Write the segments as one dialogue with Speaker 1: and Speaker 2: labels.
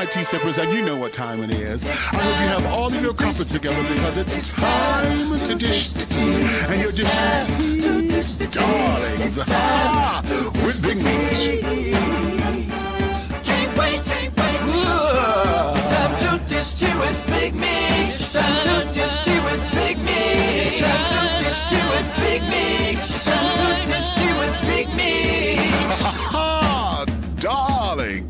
Speaker 1: tea sippers, and you know what time it is. I hope you have all of your crumpets together because it's time to dish the tea. And you're dishing tea, darlings, with Big Meat.
Speaker 2: Can't wait. It's time to dish tea with Big Meat. It's time to dish tea with Big Meat. It's time to dish tea with Big Meat. It's time to dish tea with Big Meat.
Speaker 1: Darling.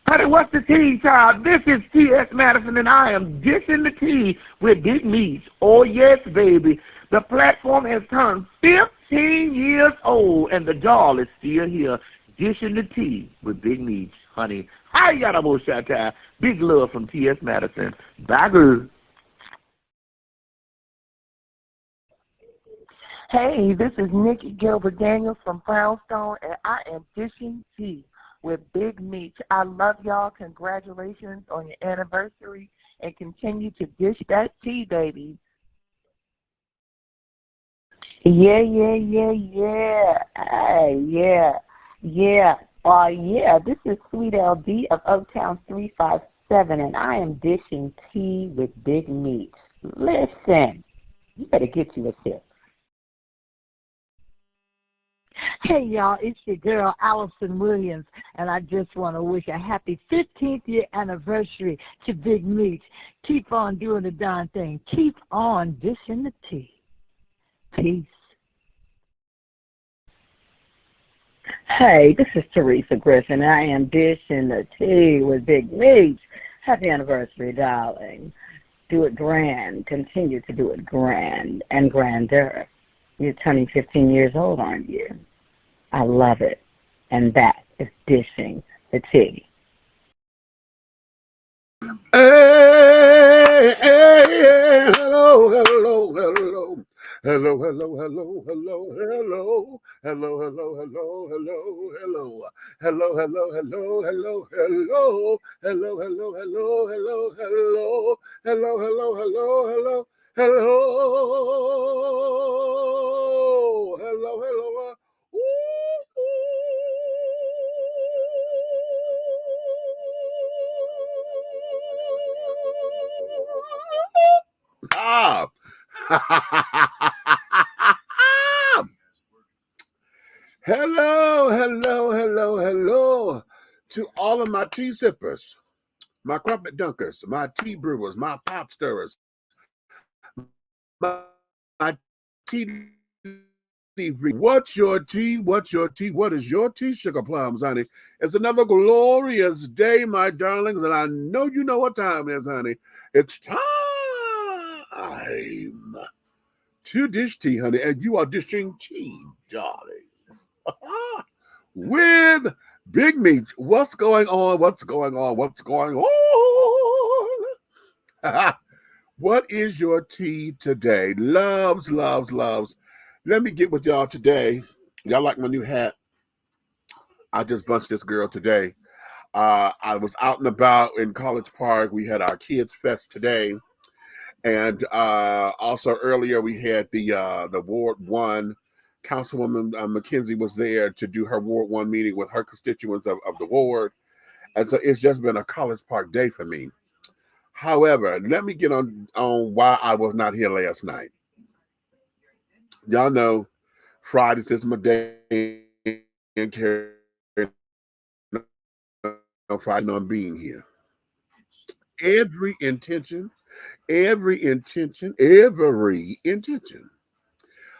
Speaker 3: Honey, what's the tea, child? This is T.S. Madison, and I am dishing the tea with Big Meats. Oh, yes, baby. The platform has turned 15 years old, and the doll is still here, dishing the tea with Big Meats. Honey, hi, yada bo shata. Big love from T.S. Madison. Bye, girl.
Speaker 4: Hey, this is Nikki Gilbert Daniels from Brownstone, and I am dishing tea with Big Meat. I love y'all. Congratulations on your anniversary, and continue to dish that tea, baby. Yeah. Hey, yeah. This is Sweet LD of Oaktown 357, and I am dishing tea with Big Meat. Listen, you better get you a sip.
Speaker 5: Hey, y'all, it's your girl, Allison Williams, and I just want to wish a happy 15th year anniversary to Big Meat. Keep on doing the darn thing. Keep on dishing the tea. Peace.
Speaker 6: Hey, this is Teresa Griffin. I am dishing the tea with Big Meat. Happy anniversary, darling. Do it grand. Continue to do it grand and grander. You're turning 15 years old, aren't you? I love it. And that is dishing the tea.
Speaker 7: Hey, hello. Hello to all of my tea sippers, my crumpet dunkers, my tea brewers, my pot stirrers, my tea. What's your tea? What is your tea, Sugar Plums, honey? It's another glorious day, my darlings, and I know you know what time it is, honey. It's time to dish tea, honey, and you are dishing tea, darlings, with Big Meat. What's going on? What is your tea today? Loves. Let me get with y'all today. Y'all like my new hat? I just bunched this girl today. I was out and about in College Park. We had our Kids Fest today. And also earlier we had the Ward 1. Councilwoman McKenzie was there to do her Ward 1 meeting with her constituents of the ward. And so it's just been a College Park day for me. However, let me get on why I was not here last night. Y'all know Fridays is my day and carry on Friday on being here. Every intention.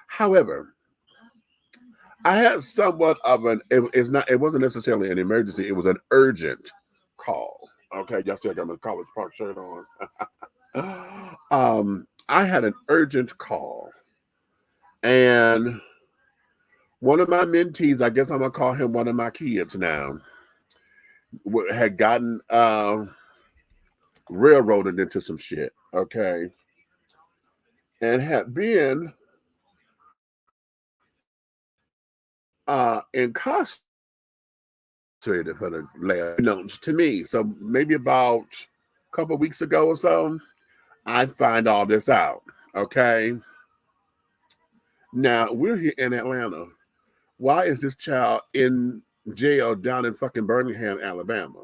Speaker 7: However, I had somewhat of it wasn't necessarily an emergency, it was an urgent call. Okay, y'all see I got my College Park shirt on. I had an urgent call. And one of my mentees, I guess I'm gonna call him one of my kids now, had gotten railroaded into some shit, okay, and had been incarcerated for the last announced to me. So maybe about a couple of weeks ago or so, I'd find all this out, okay. Now, we're here in Atlanta. Why is this child in jail down in fucking Birmingham, Alabama.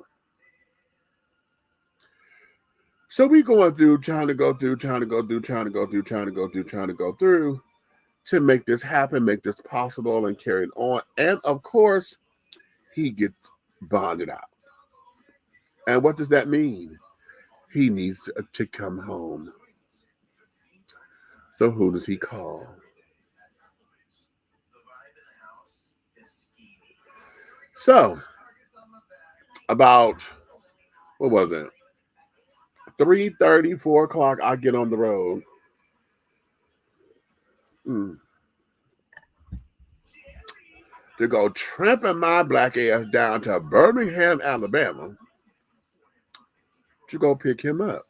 Speaker 7: So we going through, trying to go through to make this happen, make this possible, and carry it on. And of course, he gets bonded out. And what does that mean? He needs to come home. So who does he call? So about, what was it? 3:30, 4 o'clock, I get on the road. To go tramping my black ass down to Birmingham, Alabama to go pick him up.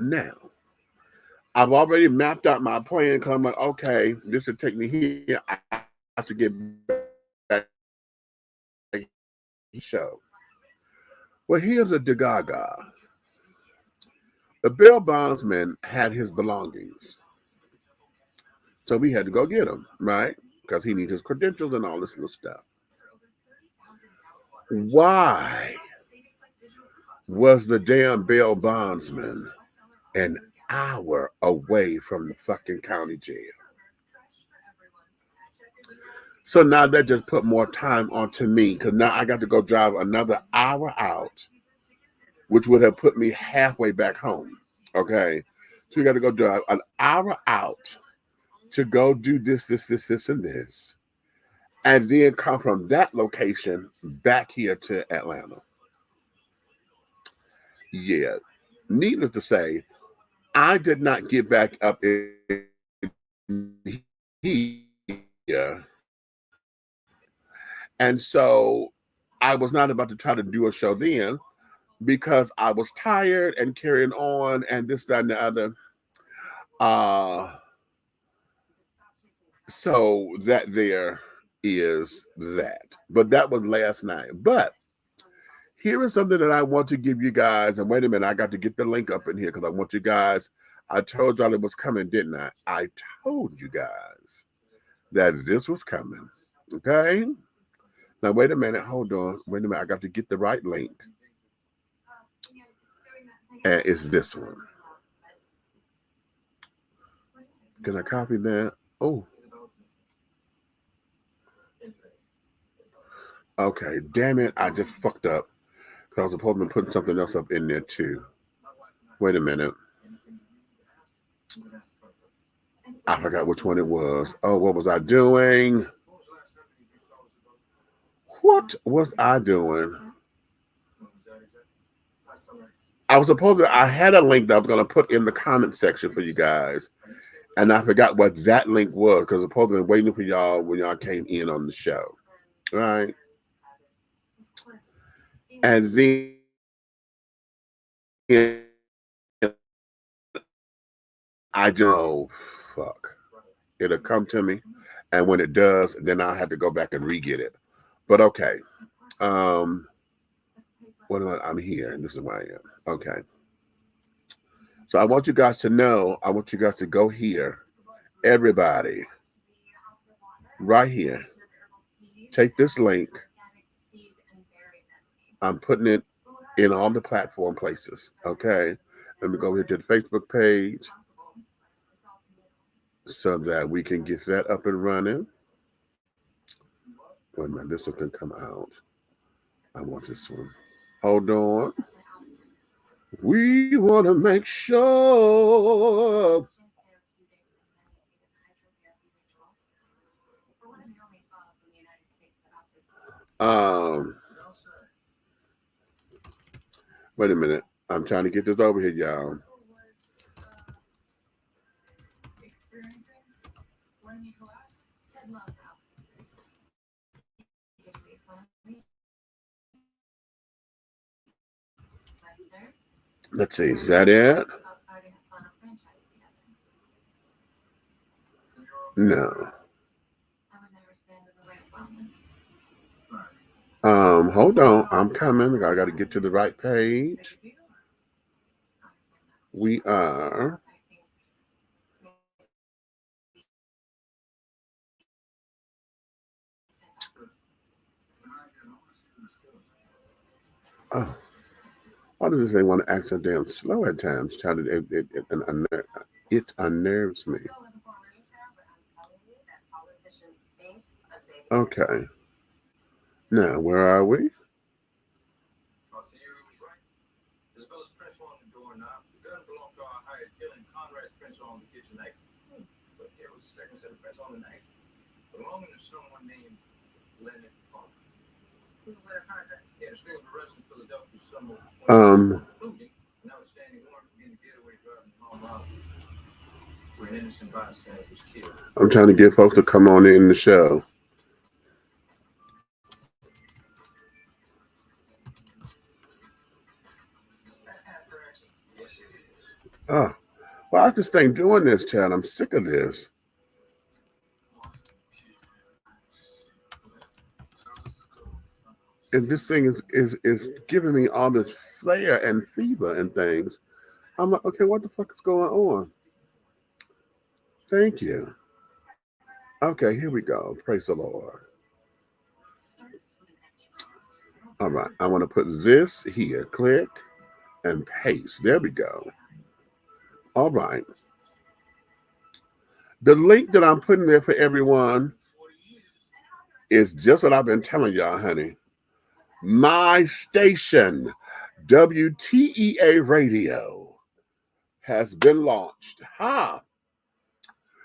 Speaker 7: Now, I've already mapped out my plan because I'm like, okay, this will take me here. I have to get back to the show. Well, here's the Gaga. The bail bondsman had his belongings. So we had to go get him, right? Because he needs his credentials and all this little stuff. Why was the damn bail bondsman an hour away from the fucking county jail? So now that just put more time onto me because now I got to go drive another hour out, which would have put me halfway back home. Okay. So you got to go drive an hour out to go do this, and this. And then come from that location back here to Atlanta. Yeah. Needless to say, I did not get back up in here. And so I was not about to try to do a show then because I was tired and carrying on and this, that, and the other. So that there is that. But that was last night. But here is something that I want to give you guys. And wait a minute, I got to get the link up in here because I want you guys. I told y'all it was coming, didn't I? I told you guys that this was coming. Okay? Now, wait a minute. Hold on. Wait a minute. I got to get the right link. And it's this one. Can I copy that? Oh. Okay. Damn it. I just fucked up. Because I was supposed to be putting something else up in there, too. Wait a minute. I forgot which one it was. Oh, what was I doing? What was I doing? I was supposed to, I had a link that I was going to put in the comment section for you guys. And I forgot what that link was because I was supposed to be waiting for y'all when y'all came in on the show. Right? And then I just, oh, fuck. It'll come to me. And when it does, then I'll have to go back and re-get it. But okay. What am I? I'm here, and this is where I am. Okay. So I want you guys to know, I want you guys to go here. Everybody. Right here. Take this link. I'm putting it in all the platform places. Okay. Let me go over here to the Facebook page so that we can get that up and running. Wait a minute, this one can come out. I want this one. Hold on. We want to make sure. Wait a minute. I'm trying to get this over here, y'all. Let's see. Is that it? No. Hold on. I'm coming. I got to get to the right page. We are. Oh, why does this thing want to act so damn slow at times? Child, it unnerves me. Okay. Now, where are we? Um, I'm trying to get folks to come on in the show. Oh, well, I just ain't doing this, child. I'm sick of this. And this thing is giving me all this flare and fever and things. I'm like, okay, what the fuck is going on? Thank you. Okay, here we go. Praise the Lord. All right, I want to put this here. Click and paste. There we go. All right. The link that I'm putting there for everyone is just what I've been telling y'all, honey. My station, WTEA Radio, has been launched.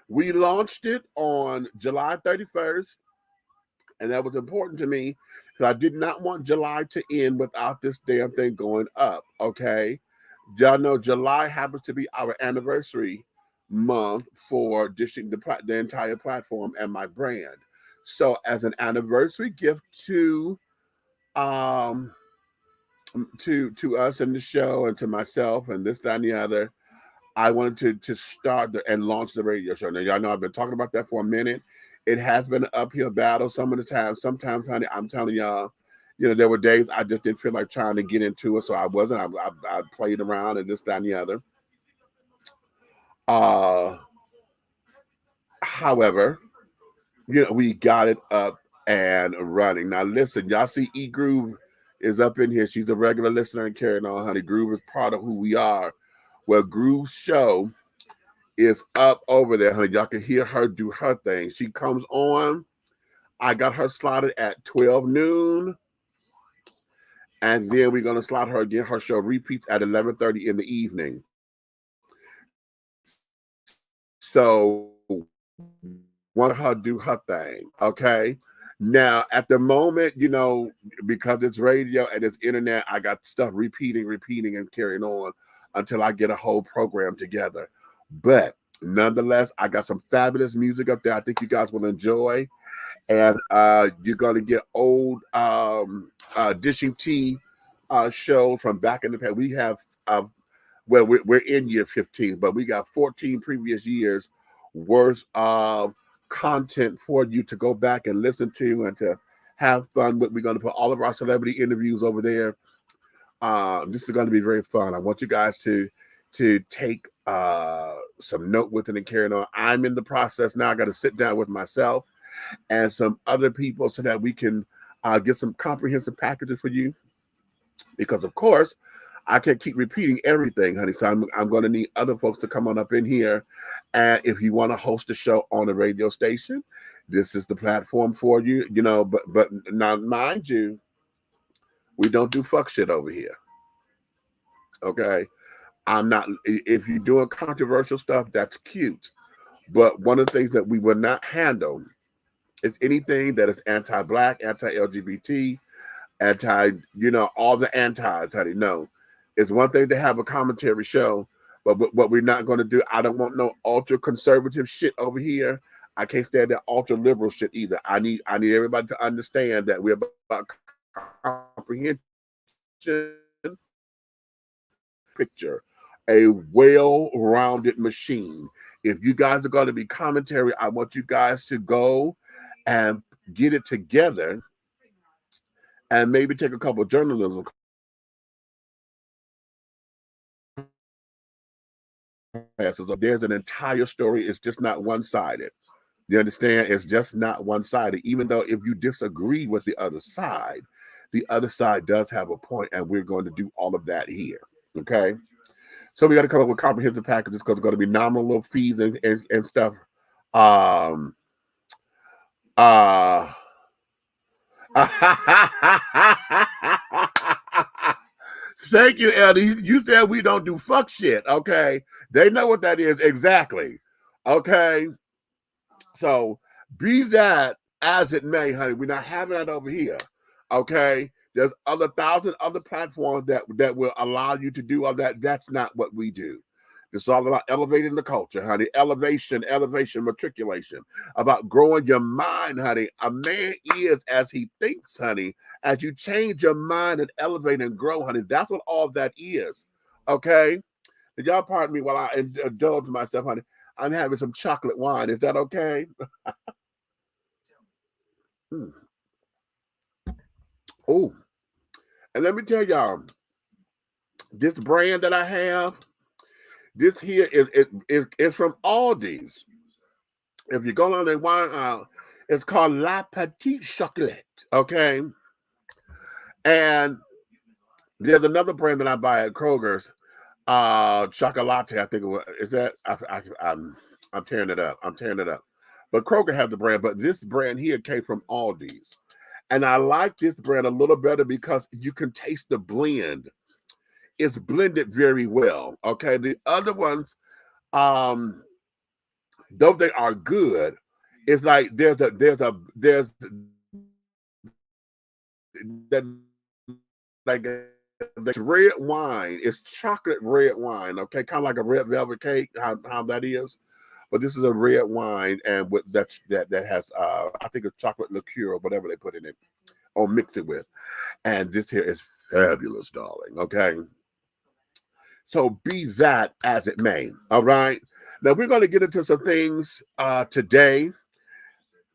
Speaker 7: We launched it on July 31st, and that was important to me because I did not want July to end without this damn thing going up, okay? Y'all know July happens to be our anniversary month for dishing the entire platform and my brand. So as an anniversary gift to us and the show and to myself and this, that, and the other, I wanted to start and launch the radio show. Now, y'all know I've been talking about that for a minute. It has been an uphill battle some of the time. Sometimes, honey, I'm telling y'all, there were days I just didn't feel like trying to get into it, so I wasn't. I played around and this, that, and the other. However, we got it up and running. Now, listen, y'all see E Groove is up in here. She's a regular listener and carrying on, honey. Groove is part of who we are. Well, Groove's show is up over there, honey. Y'all can hear her do her thing. She comes on. I got her slotted at 12 noon. And then we're going to slot her again. Her show repeats at 11:30 in the evening. So, want her to do her thing, okay? Now, at the moment, because it's radio and it's internet, I got stuff repeating and carrying on until I get a whole program together. But nonetheless, I got some fabulous music up there I think you guys will enjoy. And you're going to get old Dishing Tea show from back in the past. We have, we're in year 15, but we got 14 previous years worth of content for you to go back and listen to and to have fun with. We're going to put all of our celebrity interviews over there. This is going to be very fun. I want you guys to take some note with it and carry it on. I'm in the process now. I got to sit down with myself and some other people so that we can get some comprehensive packages for you. Because, of course, I can't keep repeating everything, honey. So I'm going to need other folks to come on up in here. And if you want to host a show on a radio station, this is the platform for you. But now, mind you, we don't do fuck shit over here. Okay? I'm not. If you're doing controversial stuff, that's cute. But one of the things that we will not handle is anything that is anti-Black, anti-LGBT, all the antis, honey. No. It's one thing to have a commentary show, but what we're not going to do, I don't want no ultra-conservative shit over here. I can't stand that ultra-liberal shit either. I need everybody to understand that we're about comprehension, picture, a well-rounded machine. If you guys are going to be commentary, I want you guys to go and get it together and maybe take a couple of journalism classes. There's an entire story. It's just not one-sided. You understand? It's just not one-sided. Even though if you disagree with the other side, the other side does have a point, and we're going to do all of that here. Okay. So we got to come up with comprehensive packages because it's going to be nominal little fees and stuff. Um, uh, Thank you, Eddie. You said we don't do fuck shit. Okay. They know what that is exactly. Okay. So be that as it may, honey, we're not having that over here. Okay. There's other 1,000 other platforms that will allow you to do all that. That's not what we do. It's all about elevating the culture, honey. Elevation, matriculation. About growing your mind, honey. A man is as he thinks, honey. As you change your mind and elevate and grow, honey, that's what all that is. Okay? And y'all pardon me while I indulge myself, honey. I'm having some chocolate wine. Is that okay? Oh, and let me tell y'all, this brand that I have, this here is from Aldi's. If you go on their wine aisle, it's called La Petite Chocolate. Okay, and there's another brand that I buy at Kroger's, Chocolate. I think it was. Is that? I'm tearing it up. I'm tearing it up. But Kroger has the brand, but this brand here came from Aldi's. And I like this brand a little better because you can taste the blend. It's blended very well. Okay. The other ones, though they are good, it's like there's red wine. It's chocolate red wine. Okay. Kind of like a red velvet cake, how that is. But this is a red wine, and with that has I think it's chocolate liqueur or whatever they put in it or mix it with. And this here is fabulous, darling. Okay. So be that as it may. All right. Now we're going to get into some things today,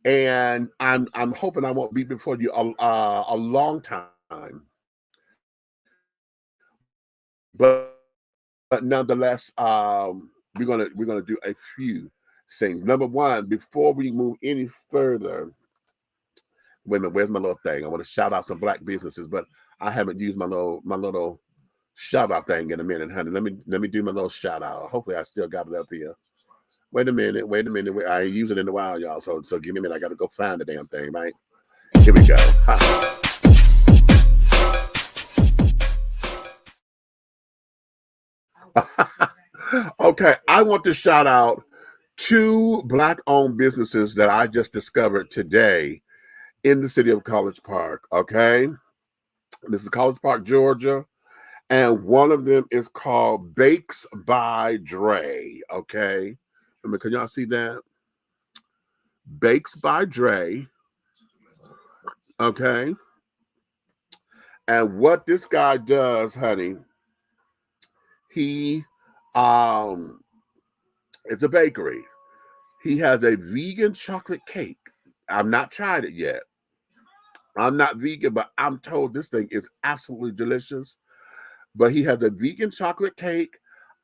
Speaker 7: and I'm hoping I won't be before you a long time. But nonetheless, we're gonna do a few things. Number one, before we move any further, wait a minute, where's my little thing? I want to shout out some Black businesses, but I haven't used my little shout out thing in a minute, honey. Let me do my little shout out. Hopefully, I still got it up here. Wait a minute. I ain't used it in a while, y'all. So give me a minute. I got to go find the damn thing, right? Here we go. Ha. Okay, I want to shout out 2 Black-owned businesses that I just discovered today in the city of College Park. Okay, this is College Park, Georgia, and one of them is called Bakes by Dre. Okay, can y'all see that? Bakes by Dre. Okay, and what this guy does, honey, he it's a bakery. He has a vegan chocolate cake. I've not tried it yet. I'm not vegan, but I'm told this thing is absolutely delicious. But he has a vegan chocolate cake.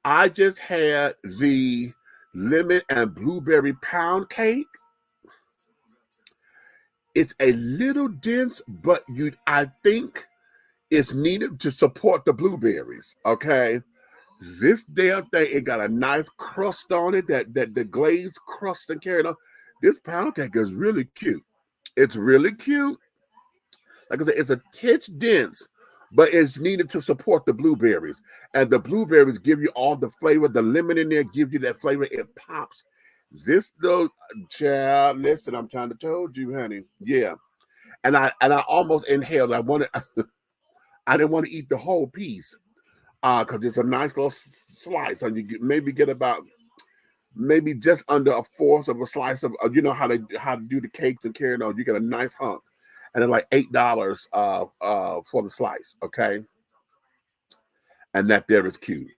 Speaker 7: I just had the lemon and blueberry pound cake. It's a little dense, but I think it's needed to support the blueberries. Okay. This damn thing, it got a nice crust on it, that the glazed crust and carried on. This pound cake is really cute. It's really cute. Like I said, it's a titch dense, but it's needed to support the blueberries. And the blueberries give you all the flavor. The lemon in there gives you that flavor. It pops. This though, child, listen, I'm trying to told you, honey. Yeah. And I almost inhaled. I didn't want to eat the whole piece. Because it's a nice little slice, and you maybe get about just under a fourth of a slice of you know how to do the cakes and carry it on. You get a nice hunk, and then like $8 for the slice. Okay, and that there is cute.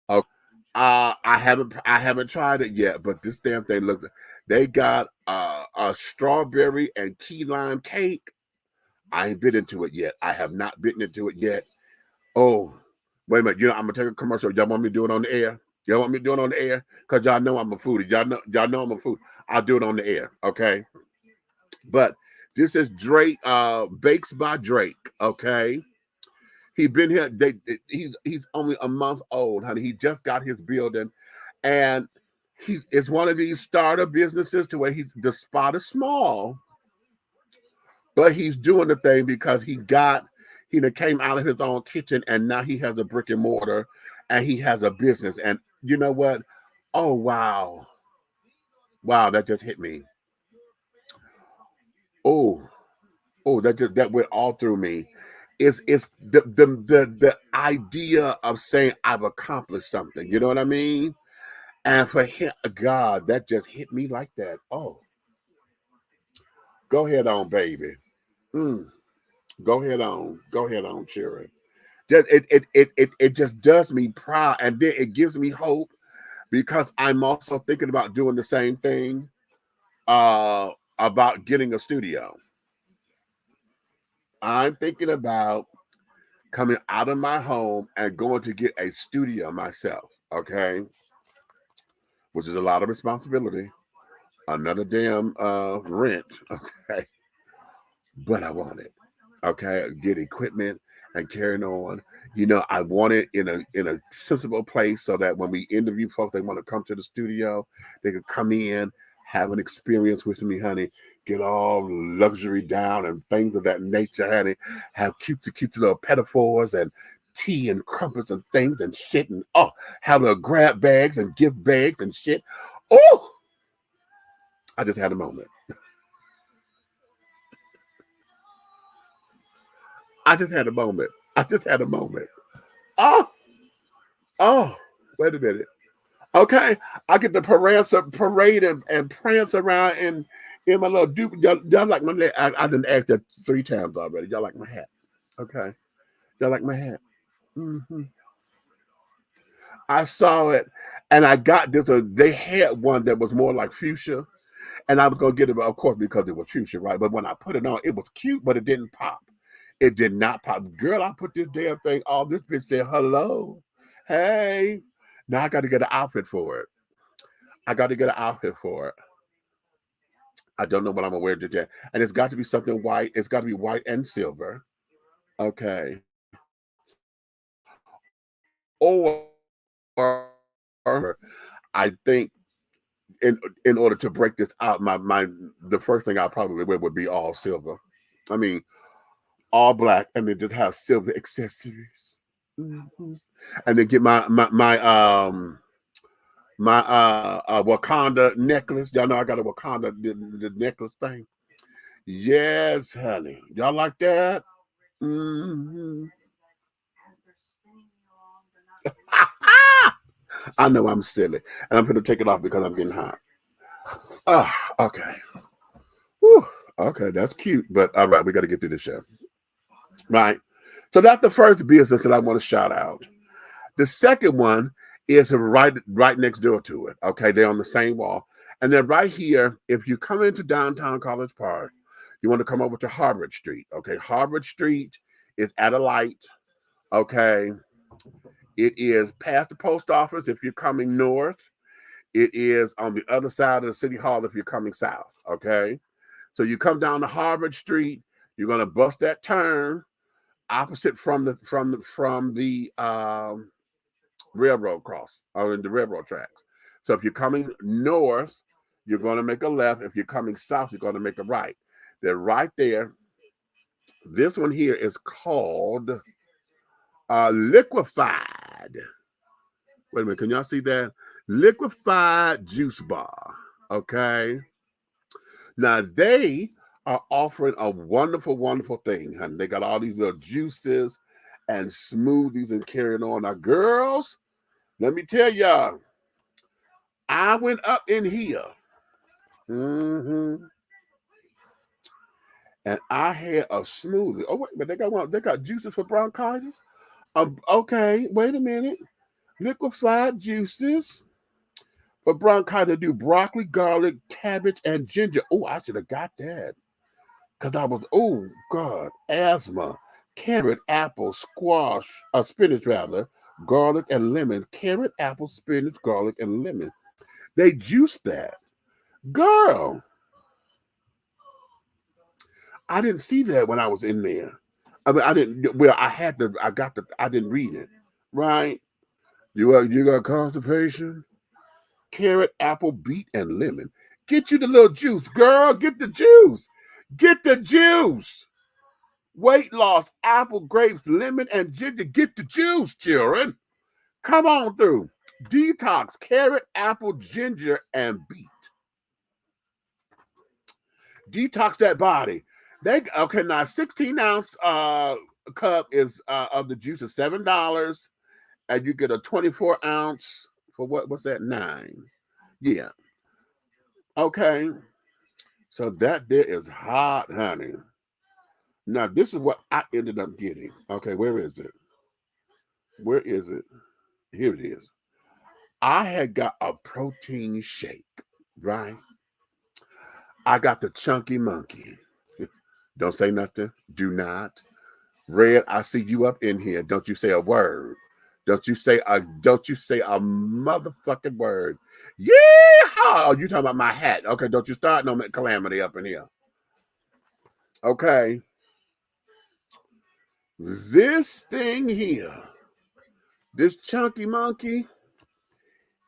Speaker 7: Okay. I haven't tried it yet, but this damn thing looks. They got a strawberry and key lime cake. I ain't bitten into it yet. I have not bitten into it yet. Oh, wait a minute. You know, I'm gonna take a commercial. Y'all want me to do it on the air? Y'all want me to do it on the air? Because y'all know I'm a foodie. Y'all know I'm a foodie. I'll do it on the air. Okay. But this is Drake, Bakes by Drake. Okay, he been here. He's only a month old, honey. He just got his building, and it's one of these startup businesses to where the spot is small, but he's doing the thing because he came out of his own kitchen, and now he has a brick and mortar, and he has a business. And you know what? Oh wow, wow, that just hit me. Oh, that went all through me. It's the idea of saying I've accomplished something. You know what I mean? And for him, God, that just hit me like that. Oh, go ahead on, baby. Mm, go ahead on, Cherry. Just it just does me proud, and then it gives me hope because I'm also thinking about doing the same thing. About getting a studio. I'm thinking about coming out of my home and going to get a studio myself, okay? Which is a lot of responsibility. Another damn rent, okay? But I want it. Okay, get equipment and carrying on. You know, I want it in a sensible place so that when we interview folks, they want to come to the studio, they could come in, have an experience with me, honey. Get all luxury down and things of that nature, honey. Have cute little pedophores and tea and crumpets and things and shit and have little grab bags and gift bags and shit. Oh, I just had a moment. I just had a moment. I just had a moment. Oh, oh, wait a minute. Okay, I get to parade and prance around in my little dupe. Y'all like my I didn't ask that 3 times already. Y'all like my hat. Okay. Y'all like my hat. Hmm. I saw it and I got this. They had one that was more like fuchsia. And I was gonna get it, of course, because it was fuchsia, right? But when I put it on, it was cute, but it didn't pop. It did not pop. Girl, I put this damn thing on. This bitch said, hello. Hey. Now I got to get an outfit for it. I got to get an outfit for it. I don't know what I'm gonna wear today. And it's got to be something white. It's got to be white and silver. Okay. Or I think in order to break this out, the first thing I probably wear would be all silver. I mean, all black, and then just have silver accessories. Mhm. And then get my Wakanda necklace. Y'all know I got a Wakanda the necklace thing. Yes, honey. Y'all like that? Mm-hmm. I know I'm silly, and I'm going to take it off because I'm getting hot. Okay. Whew. Okay, that's cute, but all right, we got to get through this show. Right. So that's the first business that I want to shout out. The second one is right next door to it. Okay, they're on the same wall. And then right here, if you come into downtown College Park, you want to come over to Harvard Street. Okay, Harvard Street is at a light. Okay, it is past the post office if you're coming north. It is on the other side of the city hall if you're coming south. Okay, so you come down to Harvard Street, you're gonna bust that turn opposite from the railroad cross or in the railroad tracks. So if you're coming north, you're going to make a left. If you're coming south, you're going to make a right. They're right there. This one here is called Liquefied. Wait a minute, can y'all see that? Liquefied Juice Bar. Okay. Now they are offering a wonderful, wonderful thing, honey. They got all these little juices and smoothies and carrying on. Now, girls, let me tell y'all, I went up in here, and I had a smoothie. Oh wait, but they got one. They got juices for bronchitis. Okay, wait a minute. Liquefied juices for bronchitis. Do broccoli, garlic, cabbage, and ginger. Oh, I should have got that because I was. Oh God, asthma. Carrot, apple, squash, spinach rather, garlic and lemon. Carrot, apple, spinach, garlic, and lemon. They juiced that. Girl, I didn't see that when I was in there. I mean, I didn't. Well, I didn't read it. Right? You got constipation? Carrot, apple, beet, and lemon. Get you the little juice, girl. Get the juice. Get the juice. Weight loss, apple, grapes, lemon, and ginger. Get the juice, children. Come on through. Detox, carrot, apple, ginger, and beet. Detox that body. Okay, now 16-ounce cup is of the juice is $7, and you get a 24-ounce for what's that? 9. Yeah. Okay. So that there is hot, honey. Now this is what I ended up getting. Okay, where is it? Where is it? Here it is. I had got a protein shake, right? I got the chunky monkey. Don't say nothing. Do not. Red, I see you up in here. Don't you say a word. Don't you say a motherfucking word. Yeah, you talking about my hat. Okay, don't you start no calamity up in here. Okay. This thing here, this chunky monkey,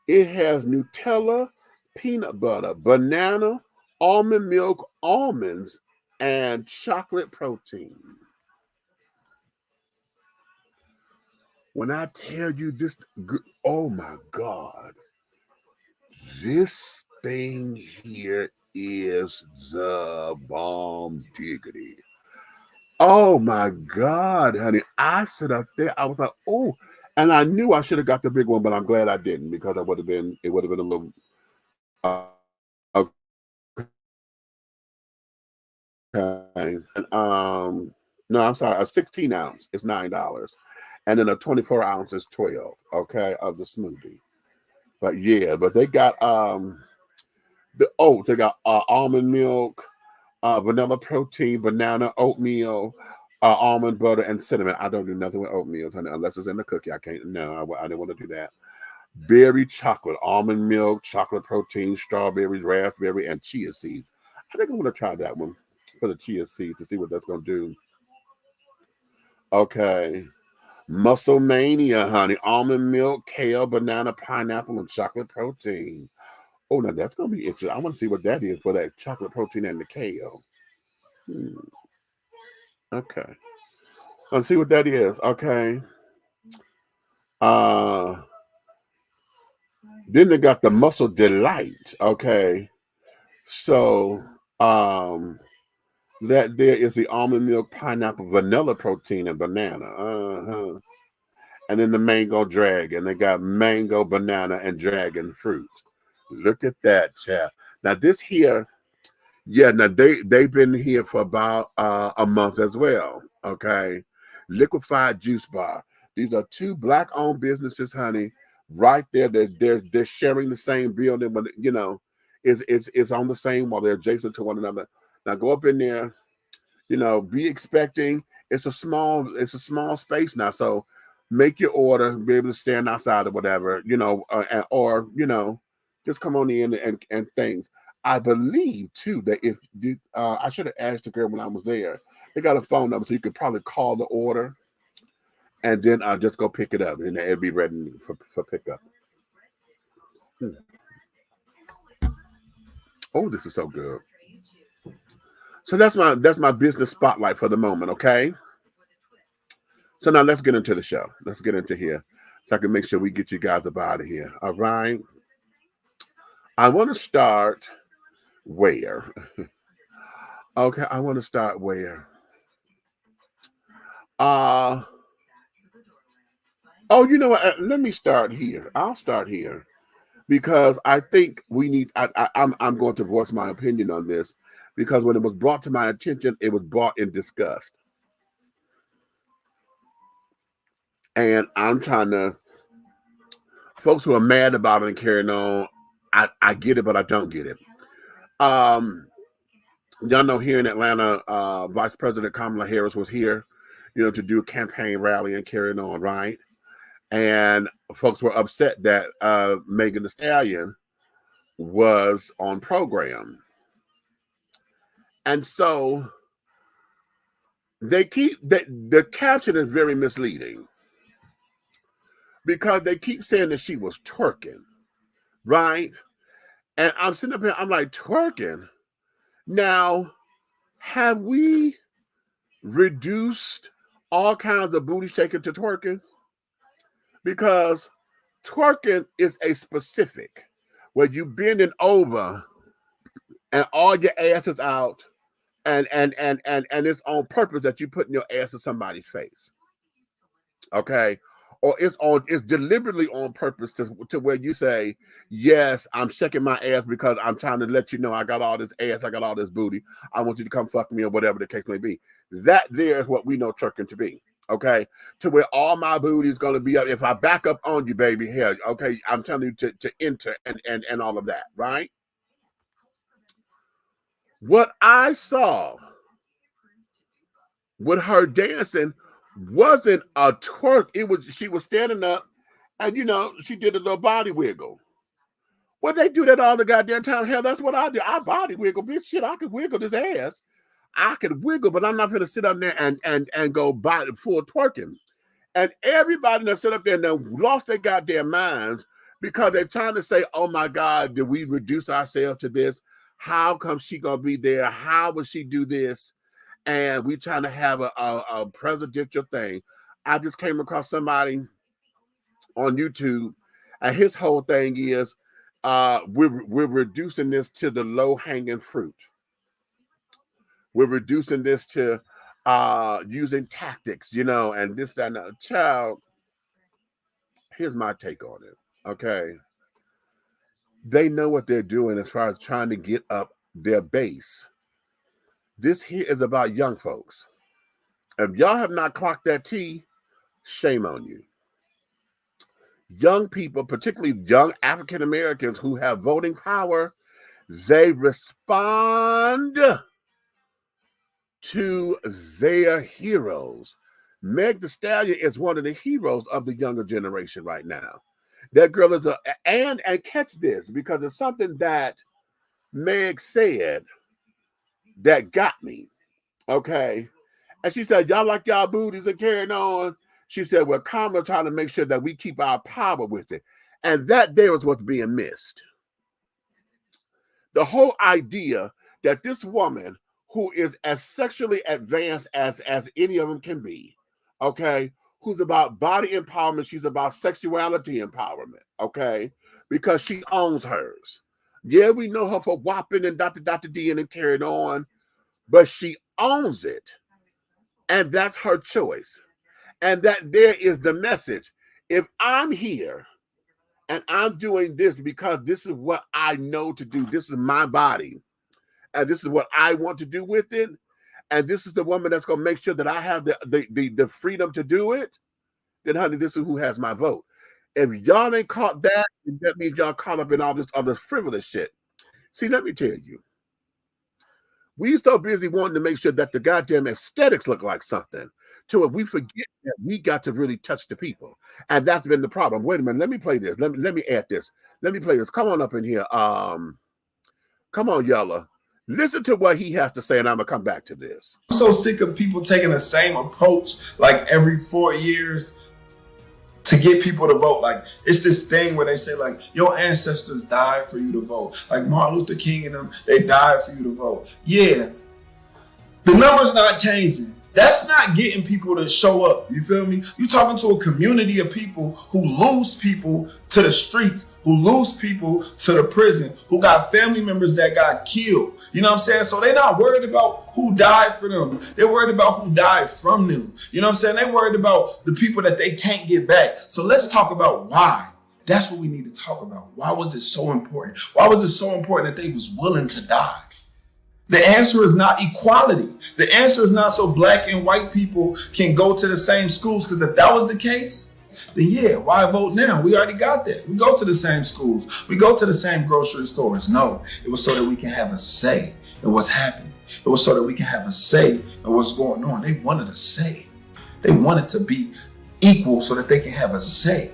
Speaker 7: it has Nutella, peanut butter, banana, almond milk, almonds, and chocolate protein. When I tell you this, oh my God, this thing here is the bomb diggity. Oh my God, honey. I sit up there, I was like, oh, and I knew I should have got the big one, but I'm glad I didn't because it would have been a little okay. No, I'm sorry, a 16 ounce is $9. And then a 24 ounce is 12, okay, of the smoothie. But yeah, but they got they got almond milk, vanilla protein, banana, oatmeal, almond butter, and cinnamon. I don't do nothing with oatmeal, honey, unless it's in the cookie. I can't. No, I didn't want to do that. Berry chocolate, almond milk, chocolate protein, strawberries, raspberry, and chia seeds. I think I'm gonna try that one for the chia seeds to see what that's gonna do. Okay. Muscle Mania, honey. Almond milk, kale, banana, pineapple, and chocolate protein. Oh, now that's going to be interesting. I want to see what that is for that chocolate protein and the kale. Okay. Let's see what that is. Okay. Then they got the Muscle Delight. Okay. So, that there is the almond milk, pineapple, vanilla protein, and banana. And then the mango dragon. They got mango, banana, and dragon fruit. Look at that, child. Now this here, yeah. Now they've been here for about a month as well. Okay, Liquefied Juice Bar. These are 2 Black-owned businesses, honey. Right there, they're sharing the same building, but it's on the same wall. They're adjacent to one another. Now go up in there. Be expecting. It's a small space now, so make your order, be able to stand outside or whatever, or just come on in and things. I believe too that if I should have asked the girl when I was there, they got a phone number so you could probably call the order and then I'll just go pick it up and it'll be ready for pickup. Oh, this is so good. So that's my business spotlight for the moment, okay? So now let's get into the show. Let's get into here so I can make sure we get you guys up out of here. All right. I want to start where? Okay, I want to start where? Oh, you know what? Let me start here. I'll start here because I think we need. I'm going to voice my opinion on this because when it was brought to my attention, it was brought in disgust, and I'm trying to. Folks who are mad about it and carrying on, I get it, but I don't get it. Y'all know here in Atlanta, Vice President Kamala Harris was here, to do a campaign rally and carrying on, right? And folks were upset that Megan Thee Stallion was on program. And so the caption is very misleading because they keep saying that she was twerking, right? And I'm sitting up here, I'm like, twerking? Now, have we reduced all kinds of booty shaking to twerking? Because twerking is a specific where you bending over and all your ass is out, and it's on purpose that you putting your ass in somebody's face. Okay. Or it's deliberately on purpose to where you say, yes, I'm shaking my ass because I'm trying to let you know I got all this ass, I got all this booty. I want you to come fuck me or whatever the case may be. That there is what we know twerking to be. Okay. To where all my booty is going to be up. If I back up on you, baby, hell, okay, I'm telling you to enter and all of that, right? What I saw with her dancing wasn't a twerk. She was standing up and, you know, she did a little body wiggle. Well, they do that all the goddamn time. Hell, that's what I do. I body wiggle, bitch. Shit, I could wiggle this ass. I could wiggle, but I'm not going to sit up there and go body full twerking. And everybody that sit up there and lost their goddamn minds because they're trying to say, oh my God, did we reduce ourselves to this? How come she going to be there? How would she do this? And we trying to have a presidential thing. I just came across somebody on YouTube, and his whole thing is we're reducing this to the low-hanging fruit. We're reducing this to using tactics, you know, and this, that, and that. Child, here's my take on it, okay? They know what they're doing as far as trying to get up their base. This here is about young folks. If y'all have not clocked that T, shame on you. Young people, particularly young African Americans who have voting power, they respond to their heroes. Meg Thee Stallion is one of the heroes of the younger generation right now. That girl is and catch this, because it's something that Meg said that got me, okay? And she said, y'all like y'all booties and carrying on. She said, well, Kamala trying to make sure that we keep our power with it. And that there is what's being missed. The whole idea that this woman, who is as sexually advanced as any of them can be, okay, who's about body empowerment, she's about sexuality empowerment, okay, because she owns hers. Yeah, we know her for whopping and Dr. D and carrying on, but she owns it. And that's her choice. And that there is the message. If I'm here and I'm doing this because this is what I know to do, this is my body, and this is what I want to do with it, and this is the woman that's going to make sure that I have the freedom to do it, then, honey, this is who has my vote. If y'all ain't caught that, that means y'all caught up in all this other frivolous shit. See, let me tell you, we so busy wanting to make sure that the goddamn aesthetics look like something, to where we forget that we got to really touch the people. And that's been the problem. Wait a minute, let me play this. Let me add this. Let me play this. Come on up in here. Come on, Yella. Listen to what he has to say, and I'm going to come back to this.
Speaker 8: I'm so sick of people taking the same approach like every 4 years to get people to vote. Like, it's this thing where they say, like, your ancestors died for you to vote. Like Martin Luther King and them, they died for you to vote. Yeah, the number's not changing. That's not getting people to show up. You feel me? You're talking to a community of people who lose people to the streets, who lose people to the prison, who got family members that got killed. You know what I'm saying? So they're not worried about who died for them. They're worried about who died from them. You know what I'm saying? They're worried about the people that they can't get back. So let's talk about why. That's what we need to talk about. Why was it so important? Why was it so important that they was willing to die? The answer is not equality. The answer is not so black and white people can go to the same schools, because if that was the case, then yeah, why vote now? We already got that. We go to the same schools. We go to the same grocery stores. No, it was so that we can have a say in what's happening. It was so that we can have a say in what's going on. They wanted a say. They wanted to be equal so that they can have a say.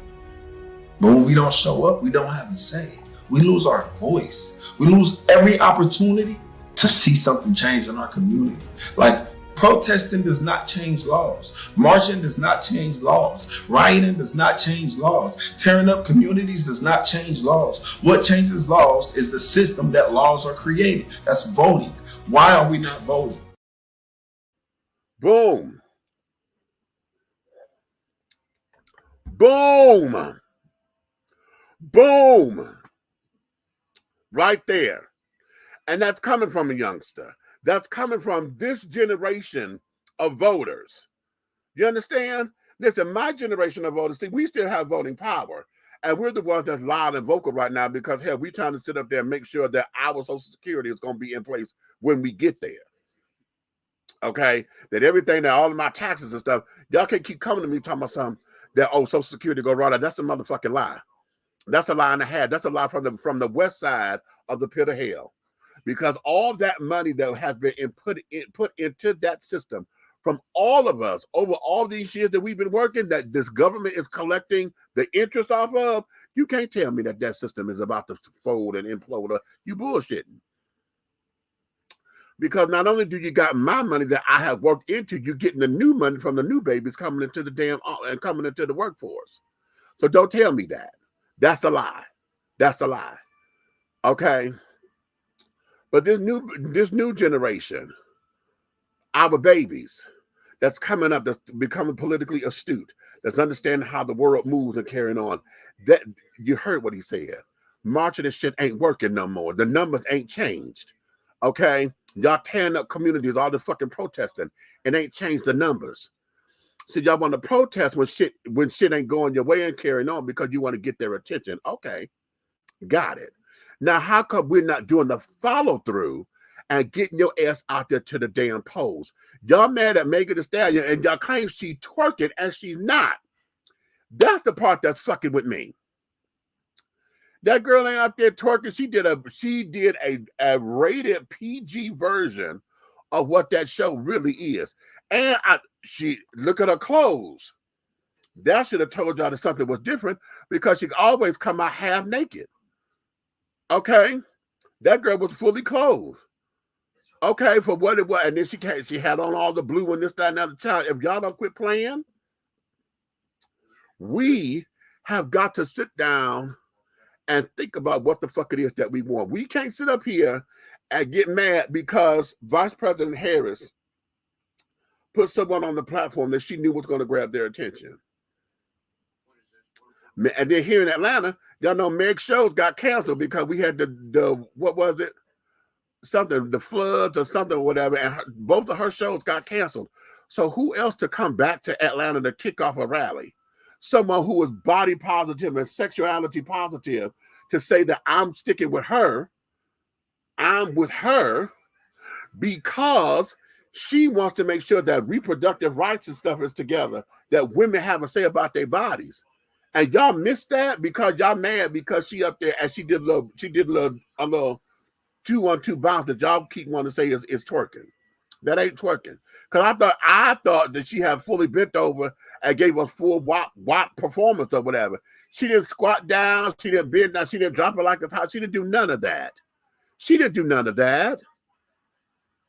Speaker 8: But when we don't show up, we don't have a say. We lose our voice. We lose every opportunity to see something change in our community. Like, Protesting does not change laws. Marching does not change laws. Rioting does not change laws. Tearing up communities does not change laws. What changes laws is the system that laws are created. That's voting. Why are we not voting?
Speaker 7: Boom. Boom. Boom. Right there. And that's coming from a youngster. That's coming from this generation of voters. You understand? Listen, my generation of voters, see, we still have voting power. And we're the ones that's loud and vocal right now because, hell, we're trying to sit up there and make sure that our Social Security is going to be in place when we get there. Okay? That everything, that all of my taxes and stuff, y'all can't keep coming to me talking about something that, oh, Social Security go right out. That's a motherfucking lie. That's a lie and a half. That's a lie from the west side of the pit of hell. Because all that money that has been put into that system from all of us over all these years that we've been working, that this government is collecting the interest off of, you can't tell me that that system is about to fold and implode. You bullshitting. Because not only do you got my money that I have worked into, you're getting the new money from the new babies coming into the coming into the workforce. So don't tell me that. That's a lie. That's a lie. Okay. But this new generation, our babies, that's coming up, that's becoming politically astute, that's understanding how the world moves and carrying on. That you heard what he said. Marching and shit ain't working no more. The numbers ain't changed. Okay? Y'all tearing up communities, all the fucking protesting. It ain't changed the numbers. So y'all want to protest when shit ain't going your way and carrying on because you want to get their attention. Okay. Got it. Now, how come we're not doing the follow-through and getting your ass out there to the damn polls? Y'all mad at Megan Thee Stallion and y'all claim she twerking and she's not. That's the part that's fucking with me. That girl ain't out there twerking. She did a rated PG version of what that show really is. And she look at her clothes. That should have told y'all that something was different because she always come out half naked. Okay, that girl was fully clothed. Okay, for what it was, and then she had on all the blue and this, that, and other child. If y'all don't quit playing, we have got to sit down and think about what the fuck it is that we want. We can't sit up here and get mad because Vice President Harris put someone on the platform that she knew was going to grab their attention. And then here in Atlanta, y'all know Meg's shows got canceled because we had the what was it? Something, the floods or something or whatever, and both of her shows got canceled. So who else to come back to Atlanta to kick off a rally? Someone who was body positive and sexuality positive to say that I'm sticking with her. I'm with her because she wants to make sure that reproductive rights and stuff is together, that women have a say about their bodies. And y'all missed that because y'all mad because she up there and she did a little 2-1-2 bounce that y'all keep wanting to say is twerking. That ain't twerking. Because I thought that she had fully bent over and gave a full wop performance or whatever. She didn't squat down, she didn't bend down, she didn't drop it like a top. She didn't do none of that. She didn't do none of that.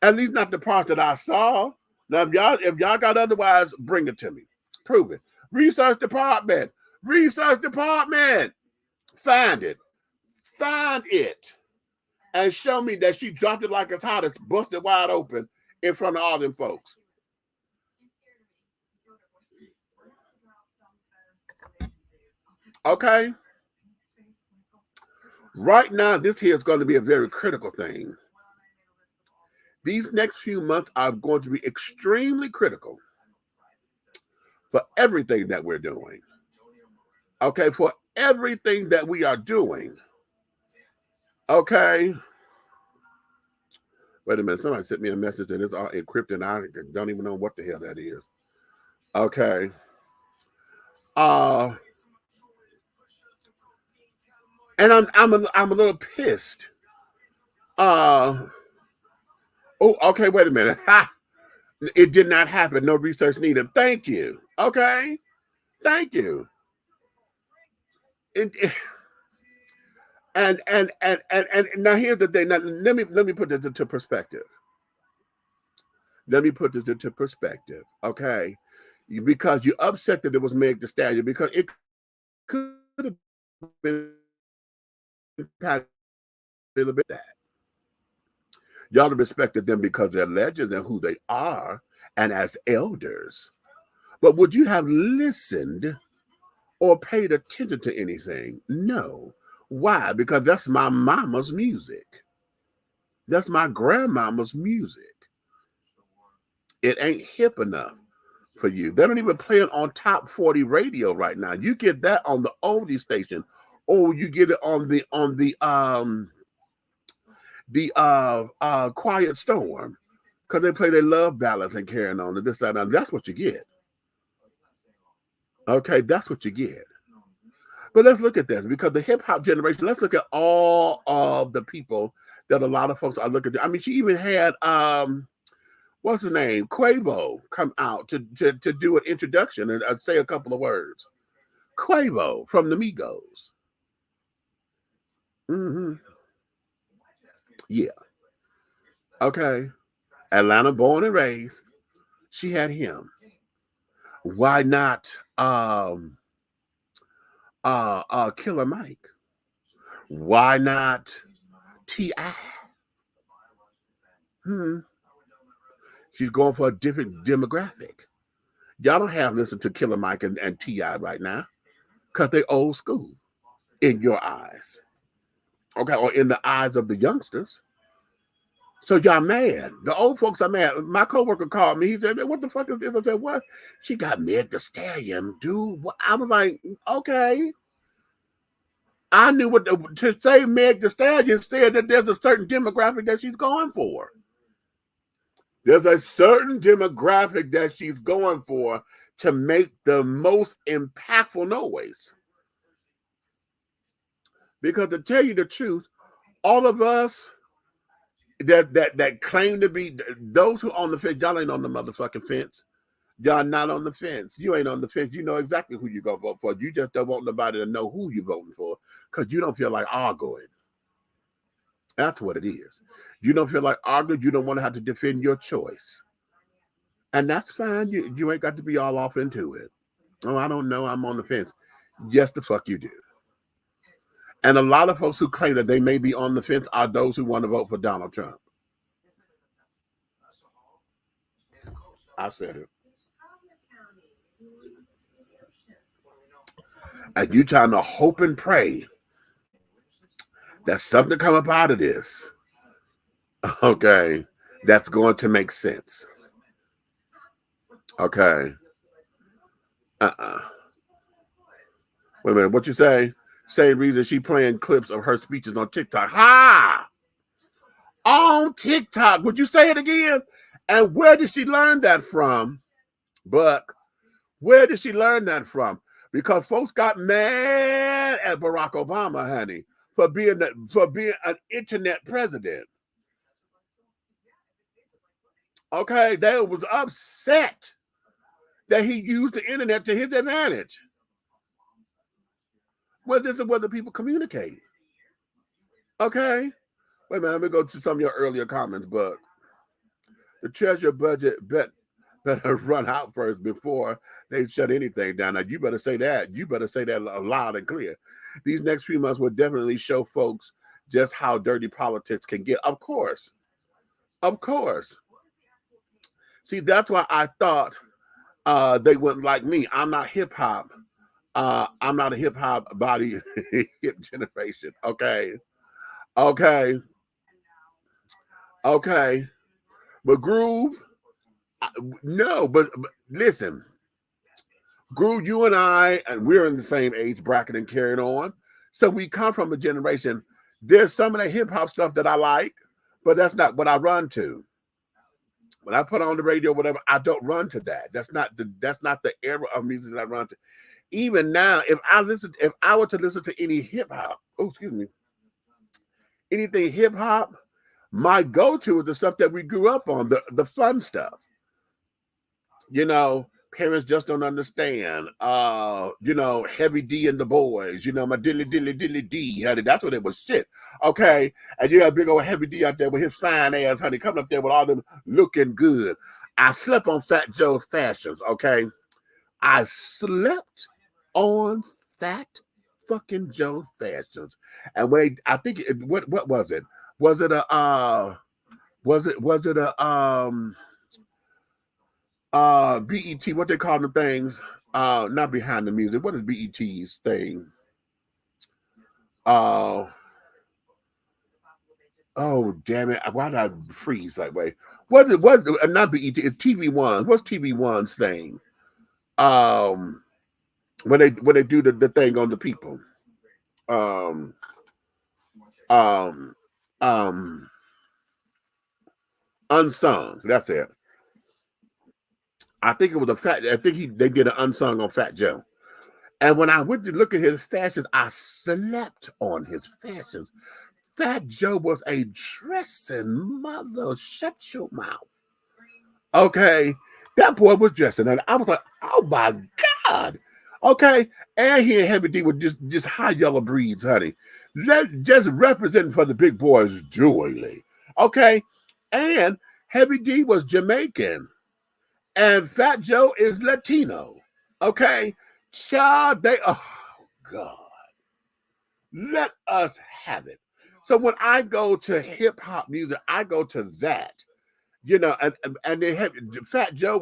Speaker 7: At least not the part that I saw. Now if y'all got otherwise, bring it to me. Prove it. Research department. Find it. And show me that she dropped it like it's hot, it's busted wide open in front of all them folks. Okay? Right now, this here is going to be a very critical thing. These next few months are going to be extremely critical for everything that we're doing. Okay, for everything that we are doing. Okay. Wait a minute. Somebody sent me a message and it's all encrypted. I don't even know what the hell that is. Okay. And I'm a little pissed. Oh, okay. Wait a minute. It did not happen. No research needed. Thank you. Okay. Thank you. And now here's the thing. Now let me put this into perspective. Let me put this into perspective, okay? Because you're upset that it was Meg Thee Stallion, because it could have been Patti LaBelle that. Y'all have respected them because they're legends and who they are and as elders. But would you have listened or paid attention to anything? No. Why? Because that's my mama's music. That's my grandmama's music. It ain't hip enough for you. They don't even play it on top 40 radio right now. You get that on the oldie station, or you get it on the Quiet Storm, because they play their love ballads and carrying on and this, that, and that's what you get. Okay, that's what you get. But let's look at this, because the hip hop generation, let's look at all of the people that a lot of folks are looking at. I mean, she even had what's his name, Quavo, come out to do an introduction and say a couple of words. Quavo from the Migos. Yeah. Okay. Atlanta born and raised. She had him. Why not Killer Mike? Why not T.I.? She's going for a different demographic. Y'all don't have listened to Killer Mike and T.I. right now because they old school in your eyes. Okay, or in the eyes of the youngsters. So y'all mad. The old folks are mad. My coworker called me. He said, "What the fuck is this?" I said, "What? She got Meg Thee Stallion, dude." I was like, okay. I knew what to say. Meg Thee Stallion said that there's a certain demographic that she's going for. There's a certain demographic that she's going for to make the most impactful noise. Because to tell you the truth, all of us that claim to be those who on the fence, y'all ain't on the motherfucking fence. Y'all not on the fence. You ain't on the fence. You know exactly who you're going to vote for. You just don't want nobody to know who you're voting for because you don't feel like arguing. That's what it is. You don't feel like arguing. You don't want to have to defend your choice. And that's fine. You ain't got to be all off into it. Oh, I don't know. I'm on the fence. Yes, the fuck you do. And a lot of folks who claim that they may be on the fence are those who want to vote for Donald Trump. I said it. And you trying to hope and pray that something come up out of this, okay, that's going to make sense. Okay. Wait a minute, what you say? Same reason she playing clips of her speeches on TikTok. Ha! On TikTok. Would you say it again? And where did she learn that from, Buck? Where did she learn that from? Because folks got mad at Barack Obama, honey, for being an internet president. Okay, they was upset that he used the internet to his advantage. Well, this is where the people communicate. Okay? Wait a minute, let me go to some of your earlier comments, Buck. The treasury budget better run out first before they shut anything down. Now, you better say that. You better say that loud and clear. These next few months will definitely show folks just how dirty politics can get. Of course. Of course. See, that's why I thought they wouldn't like me. I'm not hip-hop. I'm not a hip-hop body hip generation. Okay. Okay. Okay. But Groove, no, but listen. Groove, you and I, and we're in the same age bracket and carrying on. So we come from a generation. There's some of that hip-hop stuff that I like, but that's not what I run to. When I put on the radio, whatever, I don't run to that. That's not the era of music that I run to. Even now, if I were to listen to any hip-hop, anything hip-hop, my go-to is the stuff that we grew up on, the fun stuff. You know, Parents just don't understand. You know, Heavy D and the Boys, you know, my dilly dilly dilly D, honey. That's what it was shit. Okay. And you got big old Heavy D out there with his fine ass, honey, coming up there with all them looking good. I slept on Fat Joe's fashions, okay? I slept on Fat fucking Joe's fashions. And when I think what was it? Was it a BET, what they call the things, not behind the music. What is BET's thing? Oh damn it! Why did I freeze that way? What not BET? It's TV One. What's TV One's thing? When they do the thing on the people. Unsung. That's it. I think it was they did an unsung on Fat Joe. And when I went to look at his fashions, I slept on his fashions. Fat Joe was a dressing mother. Shut your mouth. Okay. That boy was dressing. And I was like, oh my God. Okay. And he and Heavy D were just high yellow breeds, honey. Just representing for the big boys duly. Okay. And Heavy D was Jamaican. And Fat Joe is Latino. Okay. Child, oh God. Let us have it. So when I go to hip hop music, I go to that, you know, and they have Fat Joe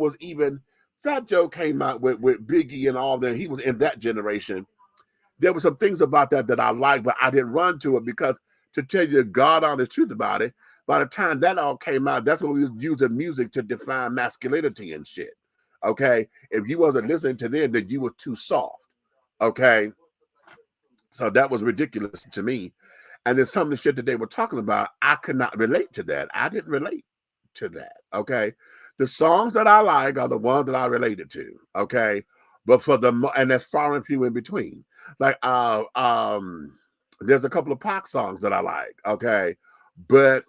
Speaker 7: came out with Biggie and all that. He was in that generation. There were some things about that I liked, but I didn't run to it because, to tell you the God honest truth about it, by the time that all came out, that's when we was using music to define masculinity and shit. Okay. If you wasn't listening to them, then you were too soft. Okay. So that was ridiculous to me. And then some of the shit that they were talking about, I could not relate to that. I didn't relate to that. Okay. The songs that I like are the ones that I related to. Okay. But and there's far and few in between. Like, there's a couple of Pac songs that I like. Okay. But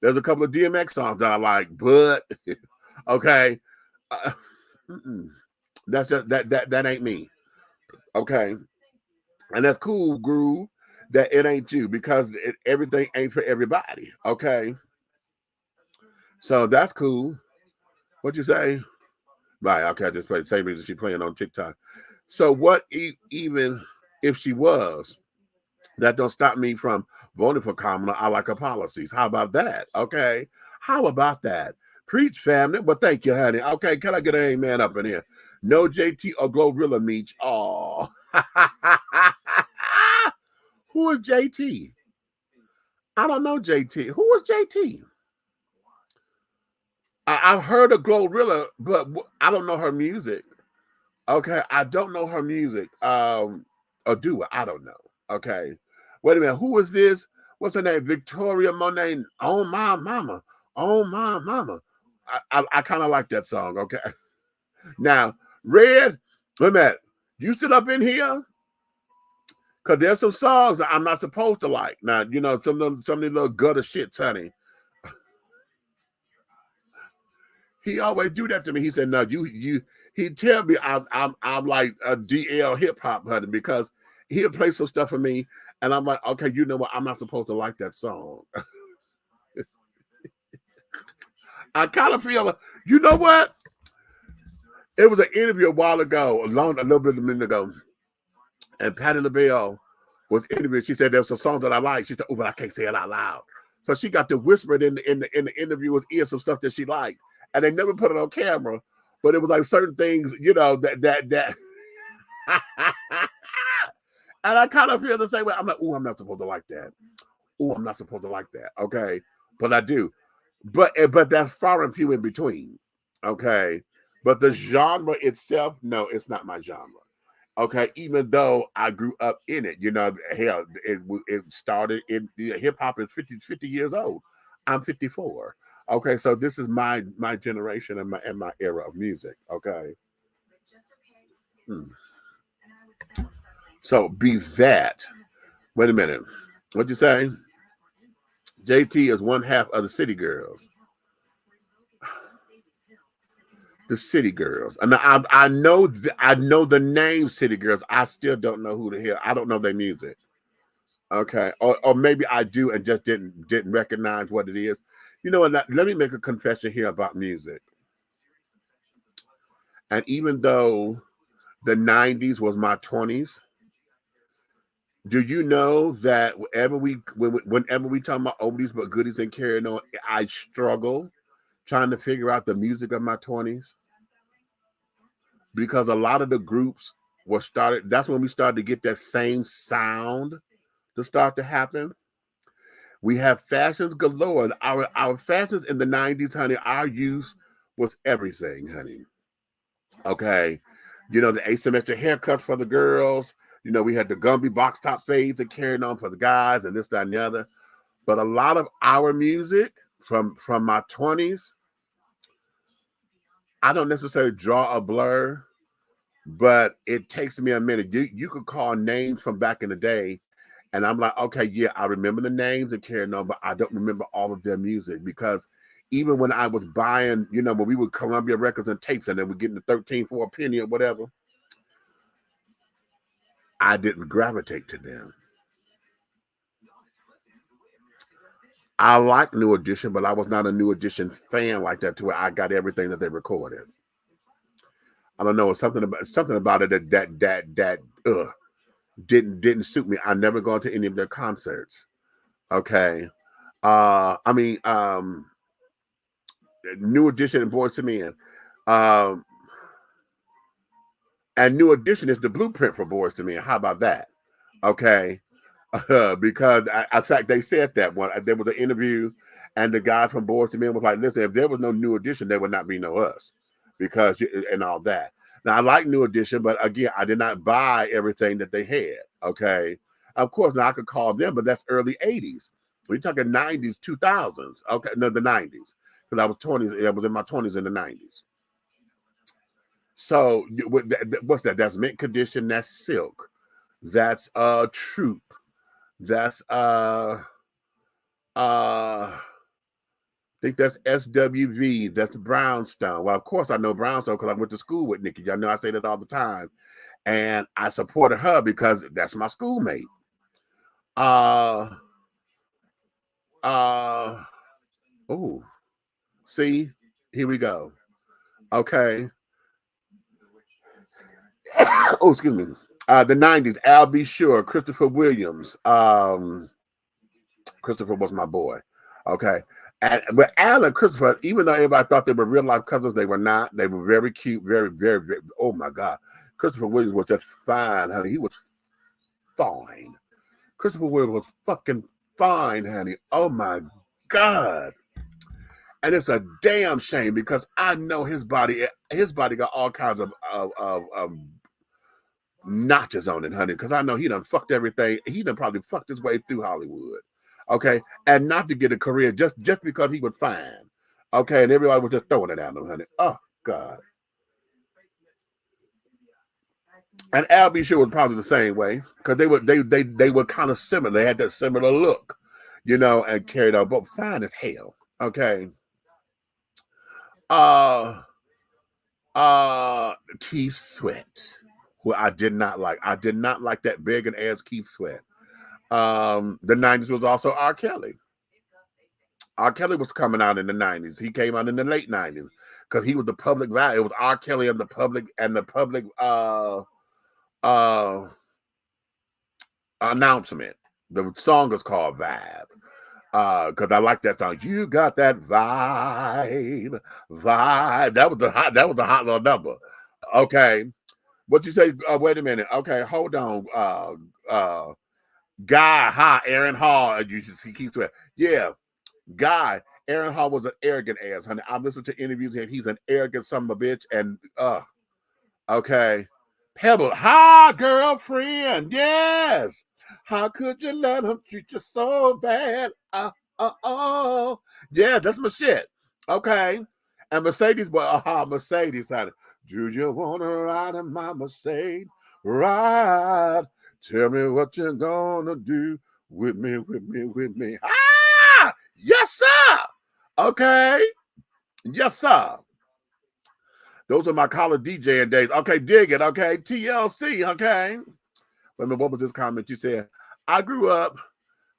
Speaker 7: there's a couple of DMX songs that I like, but okay. That's just that ain't me. Okay. And that's cool, Groove, that it ain't you, because everything ain't for everybody. Okay. So that's cool. What you say? Right. Okay. I just played the same reason she playing on TikTok. So what even if she was, that don't stop me from voting for Kamala. I like her policies. How about that? Okay. How about that? Preach, family. Well, thank you, honey. Okay. Can I get an amen up in here? No JT or Glorilla Meech. Oh. Who is JT? I don't know JT. Who is JT? I've heard of Glorilla, but I don't know her music. Okay, I don't know her music. Or do I? I don't know. Okay. Wait a minute. Who is this? What's her name? Victoria Monet. Oh my mama. Oh my mama. I kind of like that song. Okay. Now, Red, wait a minute. You stood up in here? Because there's some songs that I'm not supposed to like. Now, you know, some of these little gutter shits, honey. He always do that to me. He said, "No, he tell me I'm like a DL hip hop, honey, because he'll play some stuff for me, and I'm like, okay, you know what? I'm not supposed to like that song." I kind of feel, you know what? It was an interview a while ago, a little bit of a minute ago, and Patti LaBelle was interviewed. She said there was a song that I like. She said, "Oh, but I can't say it out loud." So she got to whisper it in the interviewer's ear some stuff that she liked. And they never put it on camera, but it was like certain things, you know, that. And I kind of feel the same way. I'm like, oh, I'm not supposed to like that. Oh, I'm not supposed to like that. Okay, but I do. But that's far and few in between. Okay, but the genre itself, no, it's not my genre. Okay, even though I grew up in it, you know, hell, it started in hip hop is 50 years old. I'm 54. Okay, so this is my generation and my era of music. Okay. So be that. Wait a minute. What'd you say? JT is one half of the City Girls. the City Girls. And I know the name City Girls. I still don't know who the hell. I don't know their music. Okay, or maybe I do and just didn't recognize what it is. You know what? Let me make a confession here about music. And even though the 90s was my 20s, do you know that whenever we talk about oldies but goodies and carrying on, I struggle trying to figure out the music of my 20s? Because a lot of the groups were started, that's when we started to get that same sound to start to happen. We have fashions galore. Our fashions in the 90s, honey, our youth was everything, honey. Okay. You know, the asymmetric haircuts for the girls. You know, we had the Gumby box top fades that carried on for the guys and this, that, and the other. But a lot of our music from my 20s, I don't necessarily draw a blur, but it takes me a minute. You could call names from back in the day, and I'm like, okay, yeah, I remember the names that carried on, but I don't remember all of their music, because even when I was buying, you know, when we would Columbia Records and tapes and then we're getting the 13 for a penny or whatever, I didn't gravitate to them. I like New Edition, but I was not a New Edition fan like that to where I got everything that they recorded. I don't know, something about it that didn't suit me. I never gone to any of their concerts. Okay. New Edition and Boyz II Men. And New Edition is the blueprint for Boyz II Men. How about that? Okay. Because in fact, they said that one. There was an interview, and the guy from Boyz II Men was like, "Listen, if there was no New Edition, there would not be no us," because and all that. Now I like New Edition, but again, I did not buy everything that they had. Okay, of course, now I could call them, but that's early '80s. We're talking '90s, 2000s. Okay, no, the '90s, because I was 20s. I was in my 20s in the '90s. So what's that? That's Mint Condition. That's Silk. That's Troop. That's I think that's SWV. That's Brownstone. Well, of course I know Brownstone because I went to school with Nikki. Y'all know I say that all the time, and I supported her because that's my schoolmate. Oh, see, here we go. Okay. Oh, excuse me. The 90s, Al B. Sure, Christopher Williams. Christopher was my boy. Okay. But Al and Christopher, even though everybody thought they were real life cousins, they were not. They were very cute, very, very, very. Oh my God. Christopher Williams was just fine, honey. He was fine. Christopher Williams was fucking fine, honey. Oh my God. And it's a damn shame because I know his body got all kinds of notches on it, honey, because I know he done fucked everything. He done probably fucked his way through Hollywood. Okay. And not to get a career just because he was fine. Okay. And everybody was just throwing it at him, honey. Oh God. And Al B. Sure was probably the same way, because they were kind of similar. They had that similar look, you know, and carried on, but fine as hell. Okay. Keith Sweat, who I did not like. I did not like that begging ass Keith Sweat. The 90s was also R. Kelly. R. Kelly was coming out in the 90s. He came out in the late 90s because he was the public value. It was R. Kelly and the public announcement. The song is called Vibe. Because I like that song. You got that vibe. That was the hot little number. Okay. What you say? Wait a minute. Okay, hold on. Aaron Hall. You should see Keith Sweat. Yeah, Aaron Hall was an arrogant ass, honey. I listened to interviews with him. He's an arrogant son of a bitch. And okay. Pebble, hi, girlfriend. Yes. How could you let him treat you so bad? Yeah, that's my shit. Okay. And Mercedes, Mercedes, honey. Do you want to ride in my Mercedes? Ride. Tell me what you're gonna do with me. Yes, sir. Okay. Yes, sir. Those are my college DJing days. Okay, dig it. Okay, TLC. Okay. Wait a minute, what was this comment you said? I grew up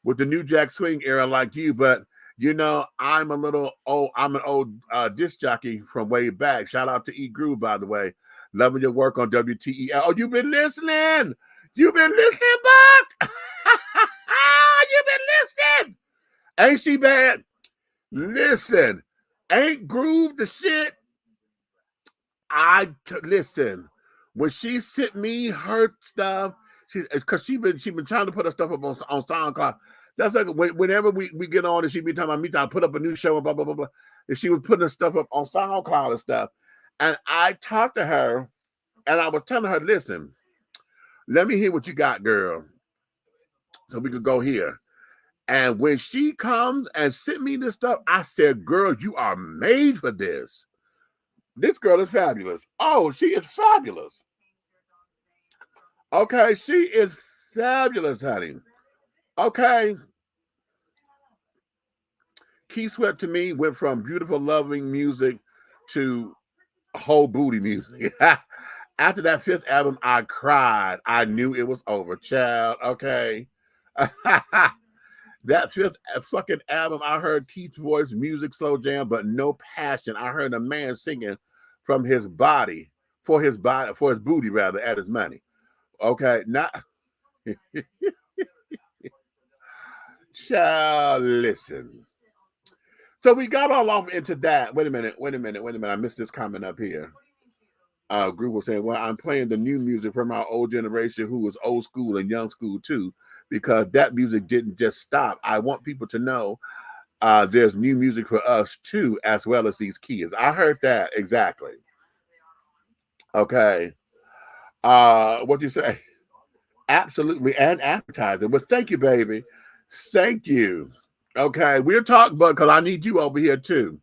Speaker 7: with the New Jack Swing era like you, but you know, I'm an old disc jockey from way back. Shout out to E Groove, by the way. Loving your work on WTEL. Oh, you've been listening. You've been listening, Buck. You've been listening. Ain't she bad? Listen, ain't Groove the shit? Listen. When she sent me her stuff, because she been trying to put her stuff up on SoundCloud. That's like whenever we get on and she be talking about me trying to put up a new show and blah blah blah blah. And she was putting her stuff up on SoundCloud and stuff. And I talked to her and I was telling her, listen, let me hear what you got, girl. So we could go here. And when she comes and sent me this stuff, I said, girl, you are made for this. This girl is fabulous. Oh, she is fabulous. Okay, she is fabulous, honey. Okay. Key Sweat to me went from beautiful, loving music to whole booty music. After that 5th album, I cried. I knew it was over, child. Okay. That 5th fucking album, I heard Keith's voice, music, slow jam, but no passion. I heard a man singing from his body, for his booty, rather, at his money. Okay, not child, listen. So we got all off into that. Wait a minute. I missed this comment up here. Group was saying, well, I'm playing the new music from our old generation who was old school and young school too, because that music didn't just stop. I want people to know there's new music for us too, as well as these kids. I heard that exactly. Okay. What do you say? Absolutely. And advertising. Well, thank you, baby. Thank you. Okay. We'll talk, but because I need you over here too.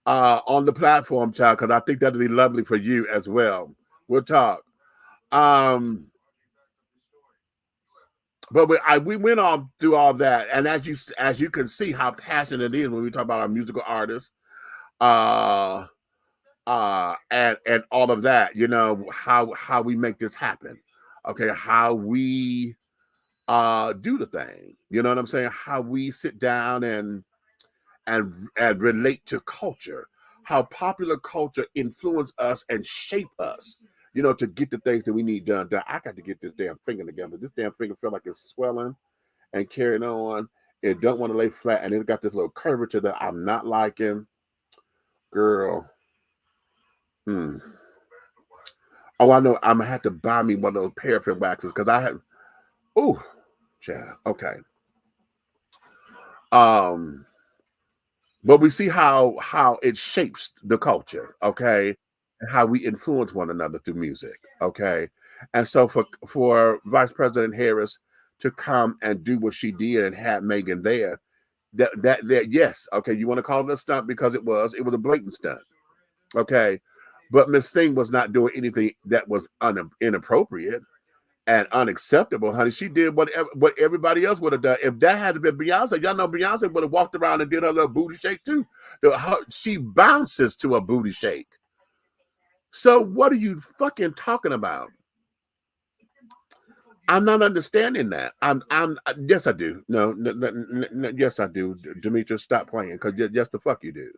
Speaker 7: On the platform, child, because I think that'd be lovely for you as well. We'll talk. But we went on through all that, and as you can see how passionate it is when we talk about our musical artists, and all of that. You know how we make this happen. Okay, how we do the thing. You know what I'm saying? How we sit down and relate to culture, how popular culture influence us and shape us, you know, to get the things that we need done. I got to get this damn finger together. This damn finger feel like it's swelling and carrying on. It don't want to lay flat, and it got this little curvature that I'm not liking. Girl. Oh, I know. I'm gonna have to buy me one of those paraffin waxes because I have. Oh, yeah. Okay. But we see how it shapes the culture, okay, and how we influence one another through music, okay. And so for Vice President Harris to come and do what she did and have Megan there, that yes, okay, you want to call it a stunt because it was a blatant stunt, okay. But Miss Thing was not doing anything that was inappropriate and unacceptable, honey. She did what everybody else would have done. If that had been Beyonce, y'all know Beyonce would have walked around and did her little booty shake too. She bounces to a booty shake. So what are you fucking talking about? I'm not understanding that. Yes, I do. No, yes, I do. Demetrius, stop playing, because yes, the fuck you do.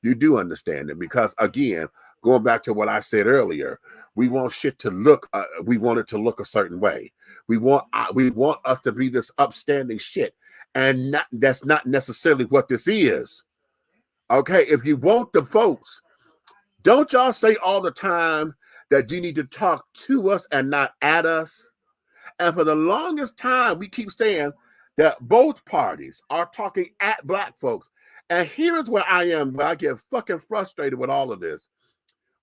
Speaker 7: You do understand it, because again, going back to what I said earlier, we want shit to look. We want it to look a certain way. We want us to be this upstanding shit, and that's not necessarily what this is. Okay, if you want the folks, don't y'all say all the time that you need to talk to us and not at us? And for the longest time, we keep saying that both parties are talking at black folks. And here is where I am, where I get fucking frustrated with all of this.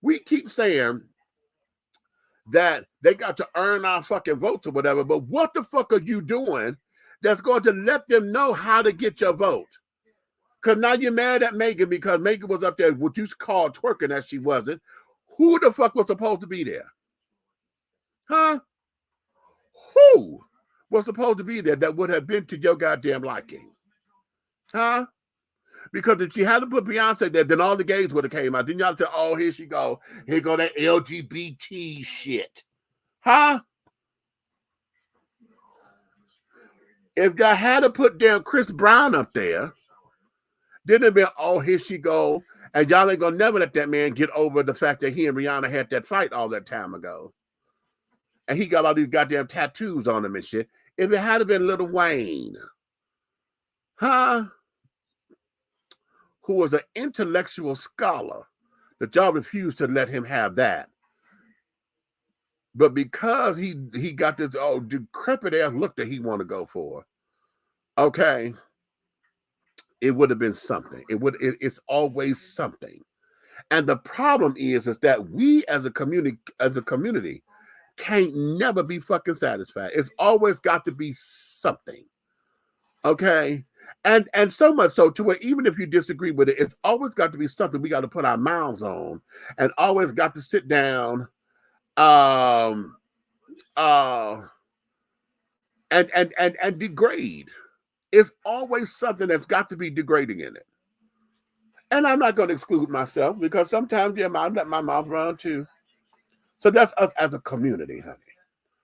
Speaker 7: We keep saying that they got to earn our fucking votes or whatever, but what the fuck are you doing that's going to let them know how to get your vote? Because now you're mad at Megan because Megan was up there, what you call twerking, that she wasn't. Who the fuck was supposed to be there? Huh? Who was supposed to be there that would have been to your goddamn liking? Huh? Because if she hadn't put Beyonce there, then all the gays would have came out. Then y'all said, oh, here she go. Here go that LGBT shit. Huh? If y'all had to put down Chris Brown up there, then it'd be, oh, here she go. And y'all ain't gonna never let that man get over the fact that he and Rihanna had that fight all that time ago. And he got all these goddamn tattoos on him and shit. If it had been Lil Wayne, huh? Who was an intellectual scholar, that y'all refused to let him have that. But because he got this decrepit ass look that he want to go for, okay, it would have been something. It's always something. And the problem is that we as a community can't never be fucking satisfied. It's always got to be something. Okay. And so much so to where even if you disagree with it, it's always got to be something we got to put our mouths on, and always got to sit down and degrade. It's always something that's got to be degrading in it. And I'm not going to exclude myself, because sometimes, yeah, I let my mouth run too. So that's us as a community, honey.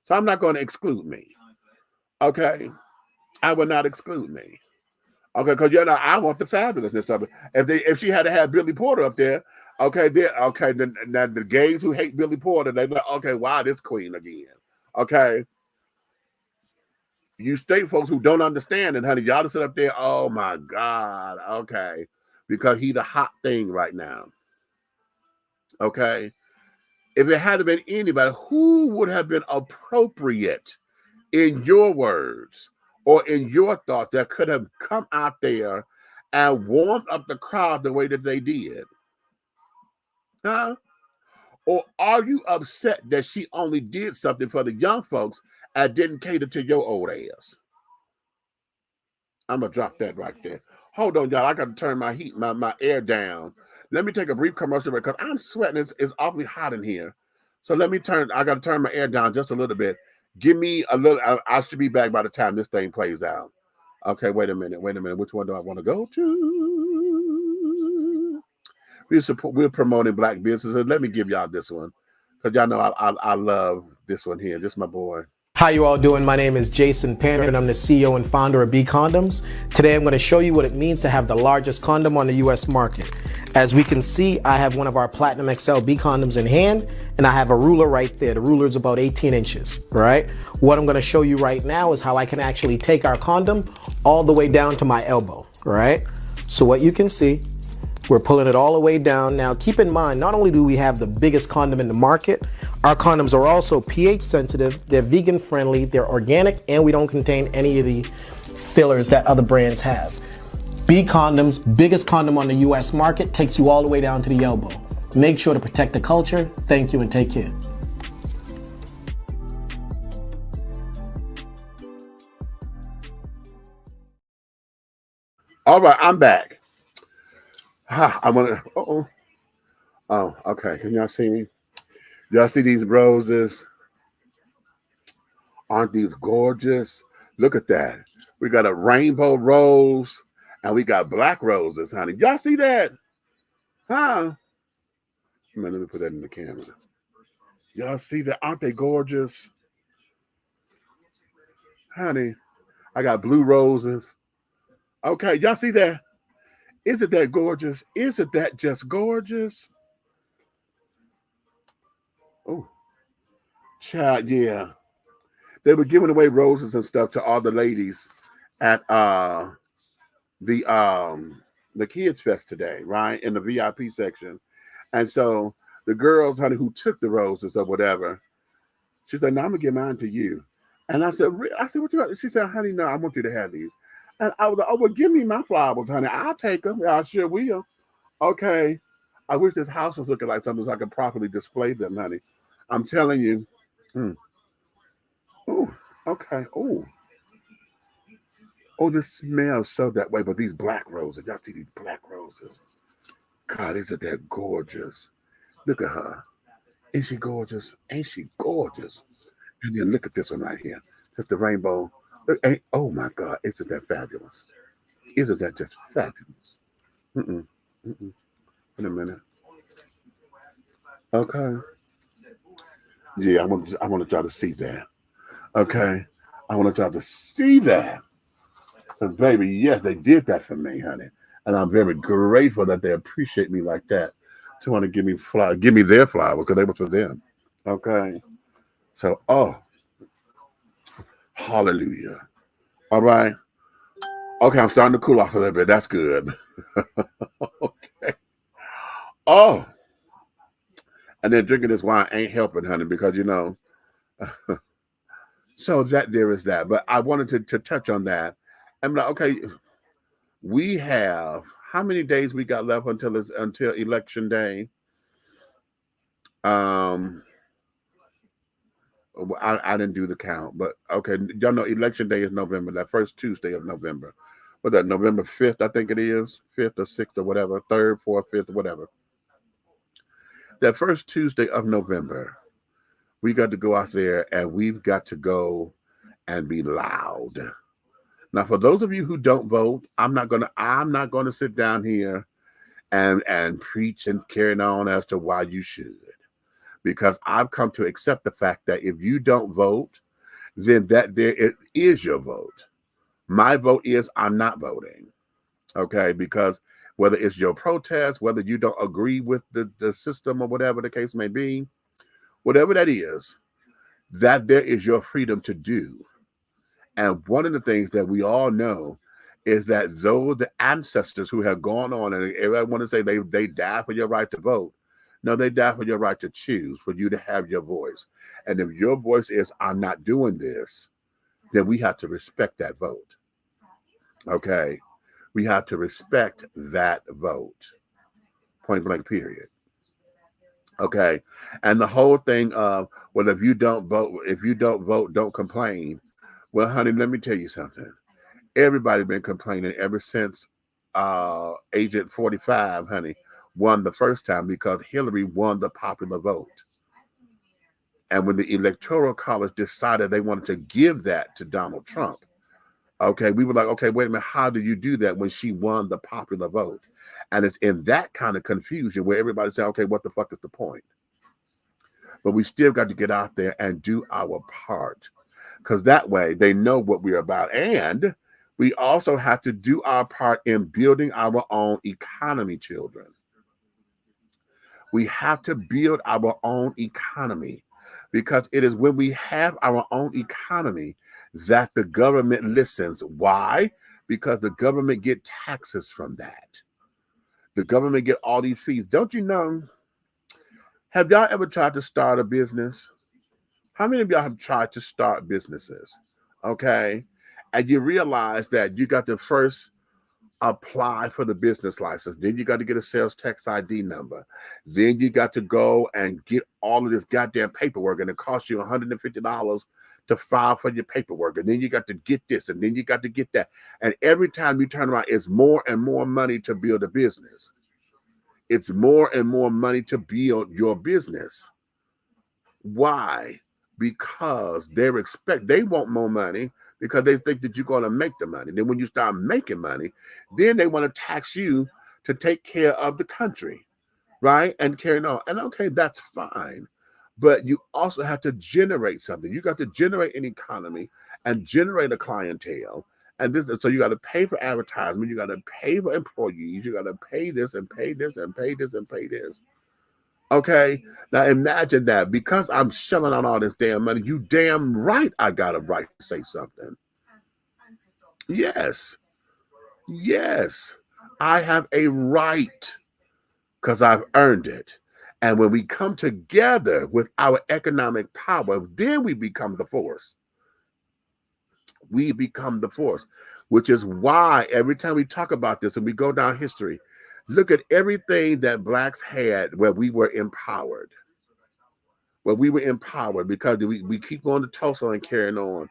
Speaker 7: So I'm not going to exclude me. Okay? I would not exclude me. Okay, because I want the fabulousness of it. If she had to have Billy Porter up there, okay, then the gays who hate Billy Porter, they're like, okay, wow, this queen again. Okay. You straight folks who don't understand it, honey, y'all to sit up there, oh my God, okay. Because he the hot thing right now. Okay. If it had been anybody, who would have been appropriate in your words or in your thoughts that could have come out there and warmed up the crowd the way that they did? Huh? Or are you upset that she only did something for the young folks and didn't cater to your old ass? I'm going to drop that right there. Hold on, y'all. I got to turn my air down. Let me take a brief commercial break because I'm sweating. It's awfully hot in here. So I got to turn my air down just a little bit. Give me a little, I should be back by the time this thing plays out. Okay, wait a minute. Which one do I want to go to? We're promoting black businesses. Let me give y'all this one, because y'all know I love this one here. This is my boy.
Speaker 9: How you all doing? My name is Jason Panner, and I'm the CEO and founder of B Condoms. Today I'm going to show you what it means to have the largest condom on the US market. As we can see, I have one of our Platinum XL B condoms in hand, and I have a ruler right there. The ruler is about 18 inches, right? What I'm going to show you right now is how I can actually take our condom all the way down to my elbow, right? So what you can see, we're pulling it all the way down. Now, keep in mind, not only do we have the biggest condom in the market, our condoms are also pH sensitive, they're vegan friendly, they're organic, and we don't contain any of the fillers that other brands have. B Condoms, biggest condom on the US market, takes you all the way down to the elbow. Make sure to protect the culture. Thank you and take care.
Speaker 7: All right, I'm back. I want to, oh, okay. Can y'all see me? Y'all see these roses? Aren't these gorgeous? Look at that. We got a rainbow rose and we got black roses, honey. Y'all see that? Huh? Let me put that in the camera. Y'all see that? Aren't they gorgeous? Honey, I got blue roses. Okay, y'all see that? Isn't that gorgeous? Isn't that just gorgeous? Oh, child, yeah. They were giving away roses and stuff to all the ladies at the Kids Fest today, right? In the VIP section. And so the girls, honey, who took the roses or whatever, she said, "No, I'm gonna give mine to you." And I said, "What you got?" She said, "Honey, no, I want you to have these." And I was like, "Oh, well, give me my flowers, honey. I'll take them. I sure will." Okay. I wish this house was looking like something so I could properly display them, honey. I'm telling you. Oh, okay. Oh, this smells so that way. But these black roses, y'all see these black roses? God, isn't that gorgeous? Look at her. Ain't she gorgeous? Ain't she gorgeous? And then look at this one right here. That's the rainbow. Oh my God, isn't that fabulous? Isn't that just fabulous? Wait a minute. Okay. Yeah, I want y'all to see that. Okay. I want y'all to see that. Because baby, yes, they did that for me, honey. And I'm very grateful that they appreciate me like that. To want to give me their flowers because they were for them. Okay. So, hallelujah. All right. Okay, I'm starting to cool off a little bit. That's good. Okay. Oh, and then drinking this wine ain't helping, honey, because so that there is that. But I wanted to touch on that. I'm like, okay, we have how many days we got left until election day? I didn't do the count, but okay, y'all know election day is November, that first Tuesday of November. But that November 5th, I think it is, 5th or 6th or whatever, 3rd, 4th, 5th, or whatever. That first Tuesday of November, we got to go out there and we've got to go and be loud. Now, for those of you who don't vote, I'm not gonna sit down here and preach and carry on as to why you should. Because I've come to accept the fact that if you don't vote, then it is your vote. My vote is I'm not voting. Okay, because whether it's your protest, whether you don't agree with the system or whatever the case may be, whatever that is, that there is your freedom to do. And one of the things that we all know is that though the ancestors who have gone on, and everybody want to say they died for your right to vote, no, they died for your right to choose, for you to have your voice. And if your voice is, I'm not doing this, then we have to respect that vote. Okay? We have to respect that vote. Point blank, period. Okay? And the whole thing of, well, if you don't vote, don't complain. Well, honey, let me tell you something. Everybody's been complaining ever since Agent 45, honey, won the first time because Hillary won the popular vote. And when the Electoral College decided they wanted to give that to Donald Trump, okay, we were like, okay, wait a minute, how did you do that when she won the popular vote? And it's in that kind of confusion where everybody said, okay, what the fuck is the point? But we still got to get out there and do our part, because that way they know what we're about. And we also have to do our part in building our own economy, children. We have to build our own economy, because it is when we have our own economy that the government listens. Why? Because the government get taxes from that. The government get all these fees. Don't you know? Have y'all ever tried to start a business? How many of y'all have tried to start businesses? Okay. And you realize that you got to first apply for the business license. Then you got to get a sales tax ID number. Then you got to go and get all of this goddamn paperwork, and it costs you $150 to file for your paperwork. And then you got to get this, and then you got to get that. And every time you turn around, it's more and more money to build a business. It's more and more money to build your business. Why? Because they want more money, because they think that you're going to make the money. Then when you start making money, then they want to tax you to take care of the country, right? And carry on. And okay, that's fine. But you also have to generate something. You got to generate an economy and generate a clientele. And so you got to pay for advertisement. You got to pay for employees. You got to pay this and pay this and pay this and pay this. Okay, now imagine that. Because I'm shelling out all this damn money, you damn right I got a right to say something. Yes, I have a right, because I've earned it. And when we come together with our economic power, then we become the force. We become the force, which is why every time we talk about this and we go down history, look at everything that blacks had where we were empowered. Because we keep going to Tulsa and carrying on.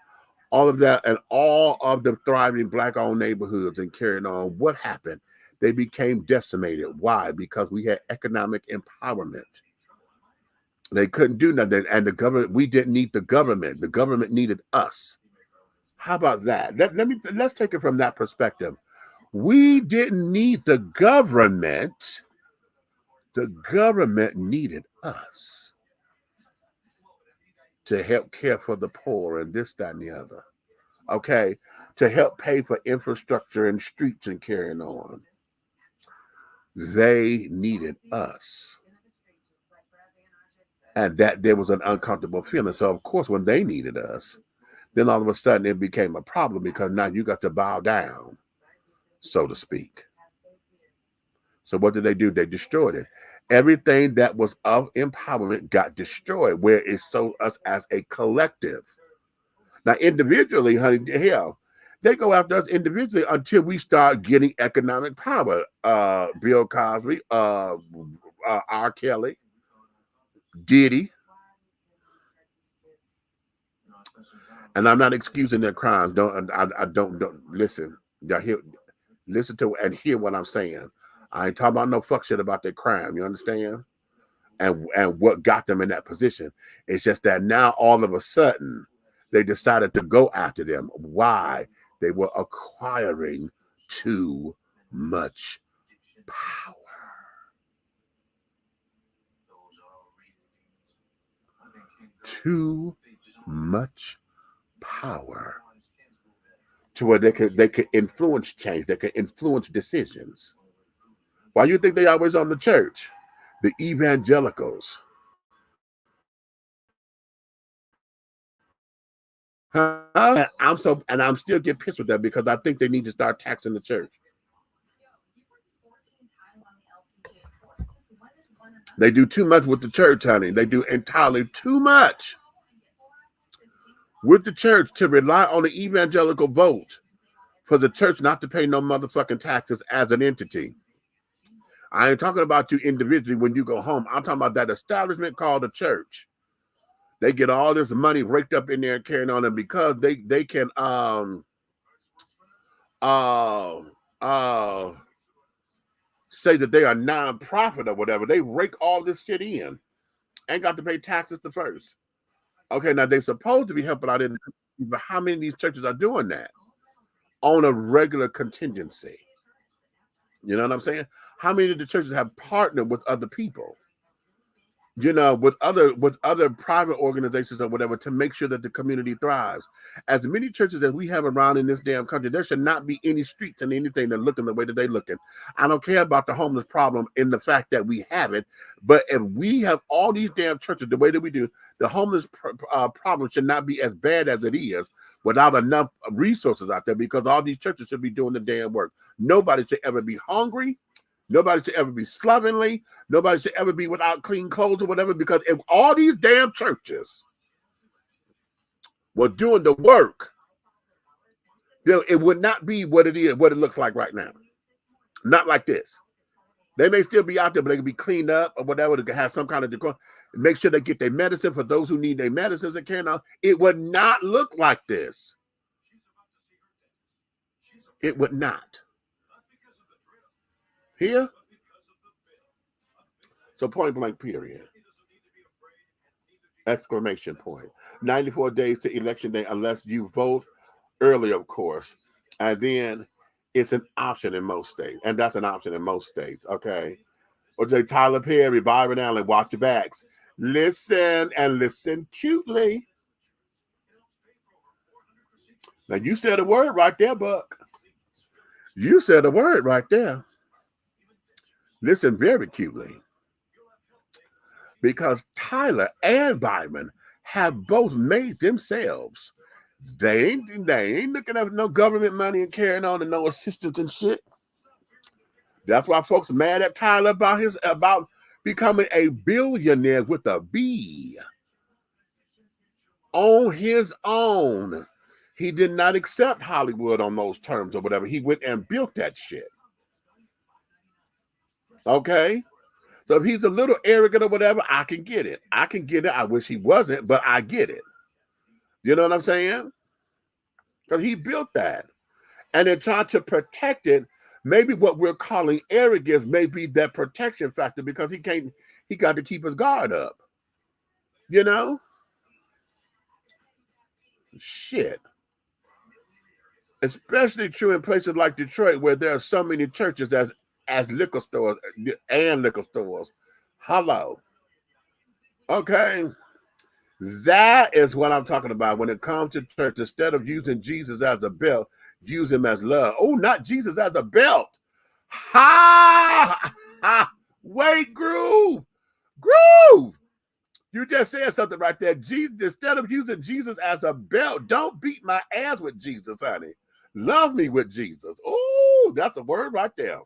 Speaker 7: All of that and all of the thriving black-owned neighborhoods and carrying on. What happened? They became decimated. Why? Because we had economic empowerment. They couldn't do nothing. And the government, we didn't need the government. The government needed us. How about that? Let's take it from that perspective. We didn't need the government. The government needed us to help care for the poor and this, that, and the other. Okay, to help pay for infrastructure and streets and carrying on. They needed us. And that there was an uncomfortable feeling. So, of course, when they needed us, then all of a sudden it became a problem because now you got to bow down, so to speak. So what did they do? They destroyed it. Everything that was of empowerment got destroyed, where it sold us as a collective. Now, individually, honey, hell, they go after us individually until we start getting economic power. Bill Cosby, R. Kelly, Diddy. And I'm not excusing their crimes. Don't listen. Y'all listen to and hear what I'm saying. I ain't talking about no fuck shit about their crime. You understand? And what got them in that position. It's just that now all of a sudden they decided to go after them. Why? They were acquiring too much power. Too much power. To where they could influence change. They could influence decisions. Why you think they always on the church? The evangelicals. I'm still get pissed with that because I think they need to start taxing the church. They do too much with the church, honey. They do entirely too much with the church to rely on the evangelical vote for the church not to pay no motherfucking taxes as an entity. I ain't talking about you individually when you go home. I'm talking about that establishment called the church. They get all this money raked up in there and carrying on, and because they can say that they are non-profit or whatever, they rake all this shit in. Ain't got to pay taxes the first. Okay, now they supposed to be helping out in, but how many of these churches are doing that on a regular contingency? You know what I'm saying? How many of the churches have partnered with other people? You know, with other private organizations or whatever to make sure that the community thrives. As many churches as we have around in this damn country, there should not be any streets and anything that looking the way that they looking. I don't care about the homeless problem in the fact that we have it, but if we have all these damn churches the way that we do, the homeless problem should not be as bad as it is without enough resources out there, because all these churches should be doing the damn work. Nobody should ever be hungry. Nobody should ever be slovenly. Nobody should ever be without clean clothes or whatever, because if all these damn churches were doing the work, then it would not be what it is, what it looks like right now. Not like this. They may still be out there, but they can be cleaned up or whatever. They can have some kind of decor. Make sure they get their medicine for those who need their medicines and carrying on. It would not look like this. It would not. Here? So point blank period. Exclamation point. 94 days to election day unless you vote early, of course. And then it's an option in most states. And that's an option in most states, okay? Or say Tyler Perry, Byron Allen, watch your backs. Listen and listen cutely. Now you said a word right there, Buck. You said a word right there. Listen very cutely. Because Tyler and Byron have both made themselves. They ain't looking at no government money and carrying on and no assistance and shit. That's why folks are mad at Tyler about becoming a billionaire with a B. On his own. He did not accept Hollywood on those terms or whatever. He went and built that shit. Okay? So if he's a little arrogant or whatever, I can get it. I can get it. I wish he wasn't, but I get it. You know what I'm saying? Because he built that. And they're trying to protect it. Maybe what we're calling arrogance may be that protection factor, because he got to keep his guard up. You know? Shit. Especially true in places like Detroit, where there are so many churches as liquor stores and liquor stores. Hello. Okay. That is what I'm talking about when it comes to church. Instead of using Jesus as a belt, use him as love. Oh, not Jesus as a belt. Ha! Ha! Wait, Groove. Groove. You just said something right there. Jesus, instead of using Jesus as a belt, don't beat my ass with Jesus, honey. Love me with Jesus. Oh, that's a word right there.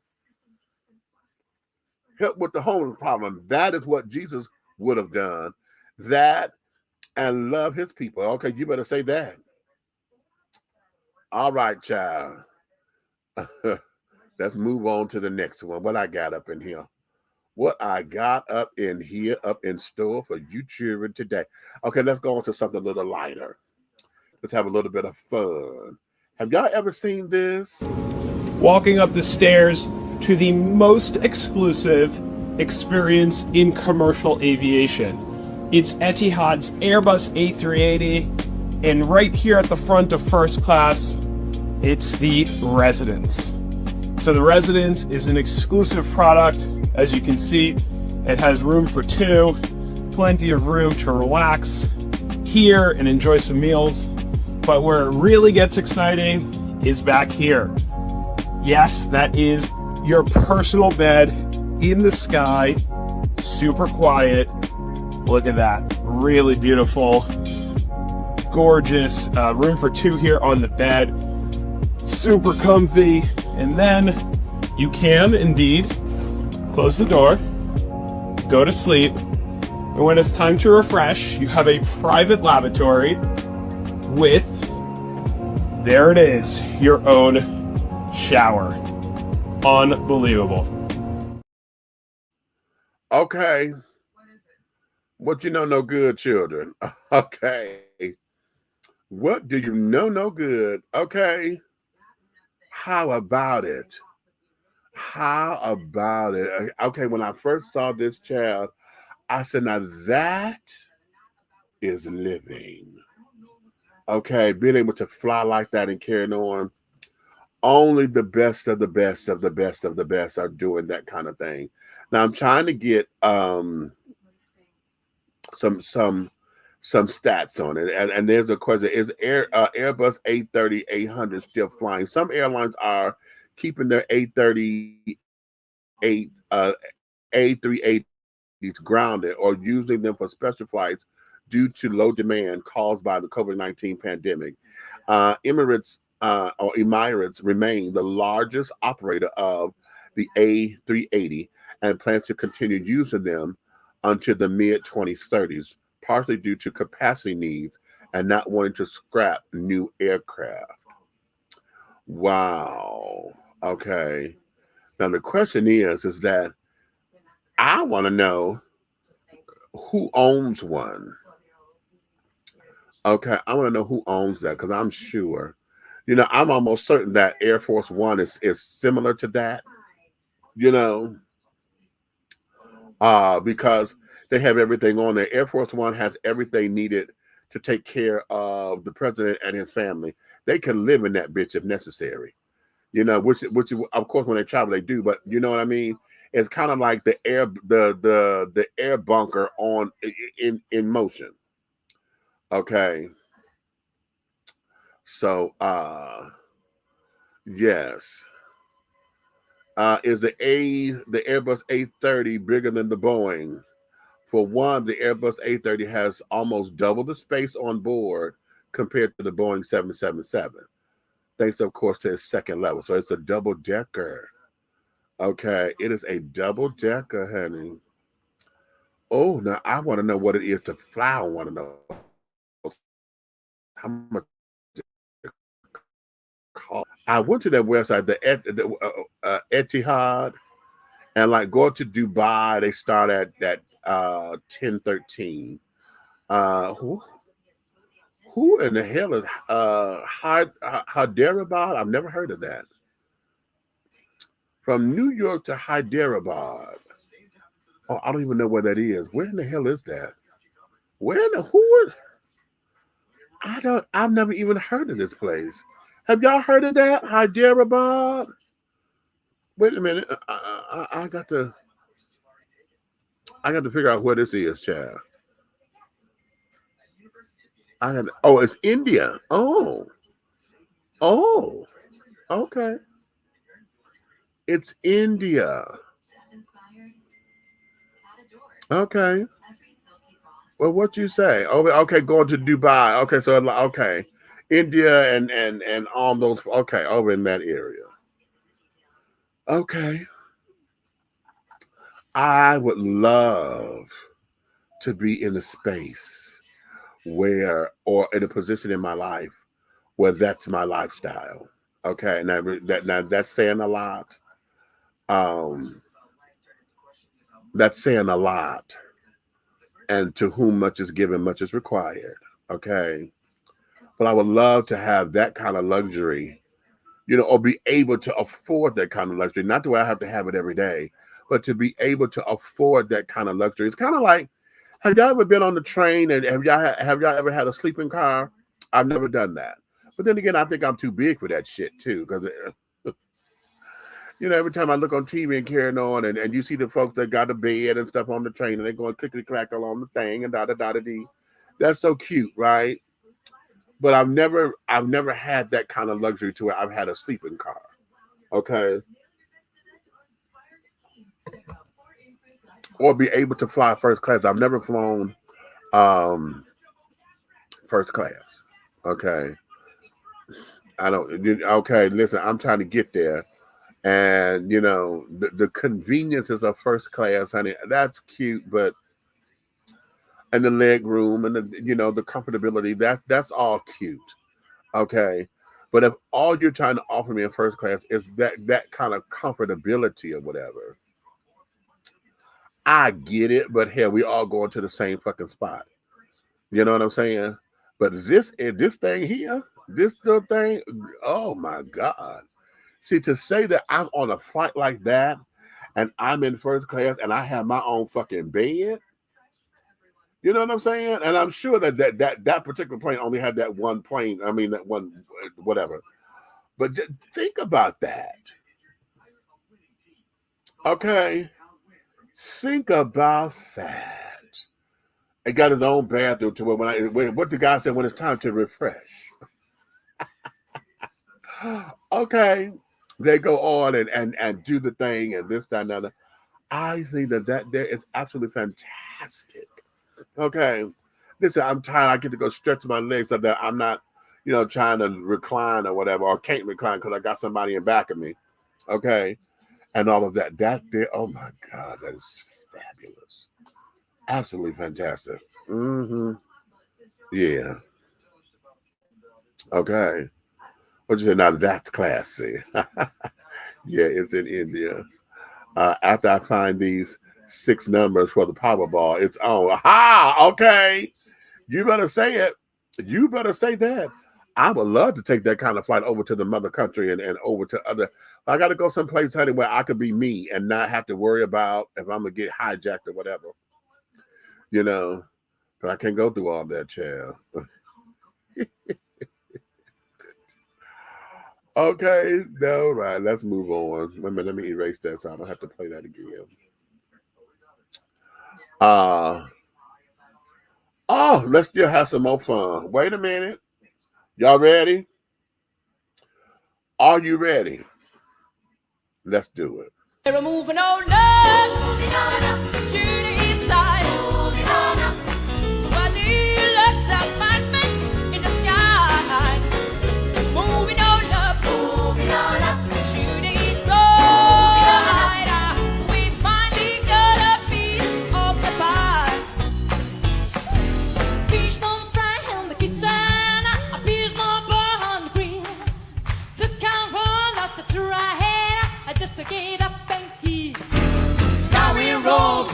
Speaker 7: Help with the homeless problem. That is what Jesus would have done. That and love his people. Okay, you better say that. All right, child. Let's move on to the next one. What I got up in here? What I got up in here, up in store for you children today. Okay, let's go on to something a little lighter. Let's have a little bit of fun. Have y'all ever seen this?
Speaker 10: Walking up the stairs to the most exclusive experience in commercial aviation. It's Etihad's Airbus A380, and right here at the front of first class, it's the Residence. So the Residence is an exclusive product. As you can see, it has room for two, plenty of room to relax here and enjoy some meals. But where it really gets exciting is back here. Yes, that is your personal bed in the sky, super quiet. Look at that, really beautiful, gorgeous. Room for two here on the bed, super comfy. And then you can indeed close the door, go to sleep, and when it's time to refresh, you have a private lavatory with, there it is, your own shower. Unbelievable.
Speaker 7: Okay. What you know no good, children? Okay. What do you know no good? Okay. How about it? How about it? Okay, when I first saw this child, I said, now that is living. Okay, being able to fly like that and carrying on. Only the best of the best of the best of the best are doing that kind of thing. Now I'm trying to get some stats on it, and there's a question: is Airbus A380-800 still flying? Some airlines are keeping their A380s grounded or using them for special flights due to low demand caused by the COVID-19 pandemic. Emirates remain the largest operator of the A380 and plans to continue using them until the mid-2030s, partially due to capacity needs and not wanting to scrap new aircraft. Wow. Okay. Now the question is that I want to know who owns one. Okay, I want to know who owns that because I'm sure. You know, I'm almost certain that Air Force One is similar to that. You know, because they have everything on there. Air Force One has everything needed to take care of the president and his family. They can live in that bitch if necessary. You know, which of course when they travel they do, but you know what I mean. It's kind of like the air bunker on in motion. Okay. So yes. Is the Airbus A330 bigger than the Boeing? For one, the Airbus A330 has almost double the space on board compared to the Boeing 777. Thanks, of course, to its second level. So it's a double decker. Okay, it is a double decker, honey. Oh, now I want to know what it is to fly. I want to know how much it costs. I went to that website, the Etihad, and like going to Dubai, they start at that 10-13. Who in the hell is Hyderabad? I've never heard of that. From New York to Hyderabad. Oh, I don't even know where that is. Where in the hell is that? Where in the who? I've never even heard of this place. Have y'all heard of that? Hyderabad? Wait a minute. I got to figure out where this is, child. Oh, it's India. Oh, okay. It's India. Okay. Well, what you say? Oh, okay, going to Dubai. Okay, so okay, India and all those. Okay, over in that area. Okay. I would love to be in a space where, or in a position in my life where that's my lifestyle. Okay, now that's saying a lot. That's saying a lot. And to whom much is given, much is required. Okay. But I would love to have that kind of luxury, you know, or be able to afford that kind of luxury. Not the way I have to have it every day, but to be able to afford that kind of luxury. It's kind of like, have y'all ever been on the train and have y'all ever had a sleeping car? I've never done that. But then again, I think I'm too big for that shit too, because you know, every time I look on TV and carrying on, and you see the folks that got a bed and stuff on the train, and they're going clickety clack along the thing and da da da da dee. That's so cute, right? But I've never had that kind of luxury to where I've had a sleeping car. Okay. Or be able to fly first class. I've never flown first class. Okay. Okay, listen, I'm trying to get there. And, you know, the conveniences of first class, honey, that's cute, but, and the leg room and the, you know, the comfortability, that's all cute. Okay. But if all you're trying to offer me in first class is that kind of comfortability or whatever, I get it, but hell, we all going to the same fucking spot. You know what I'm saying? But this thing here, this little thing, oh my God. See, to say that I'm on a flight like that and I'm in first class and I have my own fucking bed, you know what I'm saying? And I'm sure that particular plane only had that one plane. I mean, that one, whatever. But just think about that. Okay. Think about that. It got his own bathroom to where what the guy said when it's time to refresh. Okay. They go on and do the thing and this, that, and other. I think that there is absolutely fantastic. Okay. Listen, I'm tired. I get to go stretch my legs so that I'm not, you know, trying to recline or whatever, or can't recline because I got somebody in back of me. Okay. And all of that. That there, oh my God, that is fabulous. Absolutely fantastic. Mm-hmm. Yeah. Okay. What you say? Now that's classy. Yeah, it's in India. After I find these 6 numbers for the Powerball, it's on. Aha! Okay. You better say it. You better say that. I would love to take that kind of flight over to the mother country and over to other. I got to go someplace, honey, where I could be me and not have to worry about if I'm going to get hijacked or whatever. You know, but I can't go through all that, child. Okay, no, right. Let's move on. Wait a minute, let me erase that so I don't have to play that again. Oh, let's still have some more fun. Wait a minute. Y'all ready? Are you ready? Let's do it.
Speaker 2: We're moving on up, to the east side. Where the lights apartment in the sky. Moving on up, to the east side. We finally got a piece of the pie. Fish don't fry in the kitchen, a fish don't burn on the grill. Took out one of the dry hair, just to get up and eat. Now we roll.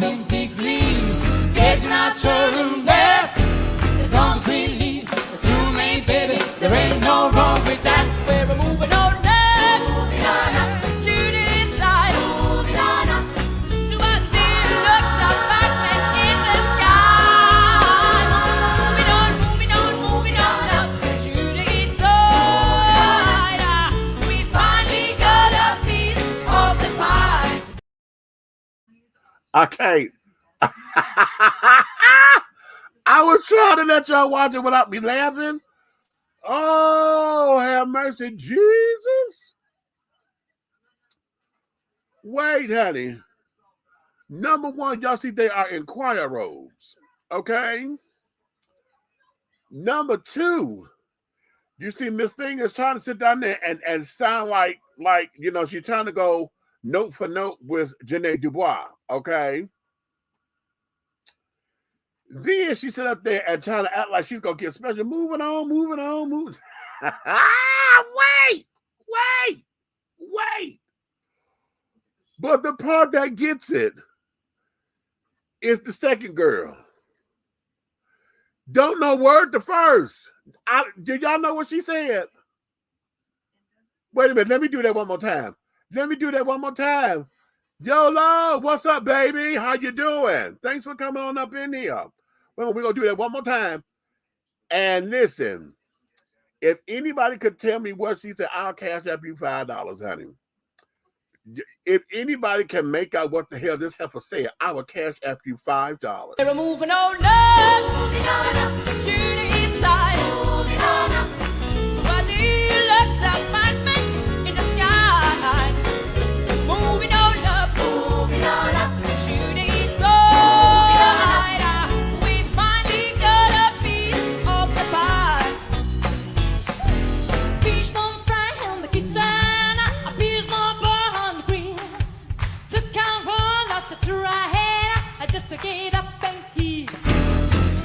Speaker 7: I can't. I was trying to let y'all watch it without me laughing. Oh, have mercy, Jesus. Wait, honey. Number one, y'all see they are in choir robes. Okay? Number two, you see Miss Thing is trying to sit down there and sound like, you know, she's trying to go note for note with Janae Dubois. Okay? Then she sit up there and trying to act like she's going to get special. Moving on. Wait. But the part that gets it is the second girl. Don't know word to first. Did y'all know what she said? Wait a minute. Let me do that one more time. Yola, what's up, baby? How you doing? Thanks for coming on up in here. Well, we're going to do that one more time. And listen, if anybody could tell me what she said, I'll cash up you $5, honey. If anybody can make out what the hell this heifer said, I will cash up you $5.
Speaker 2: We're moving on up, to the east side, to a deluxe apartment in the sky. Moving on up, to the east side. We finally got a piece of the pie. Fish don't fry in the kitchen, a fish don't burn on the grill. Took out one of the dry just to get up and eat.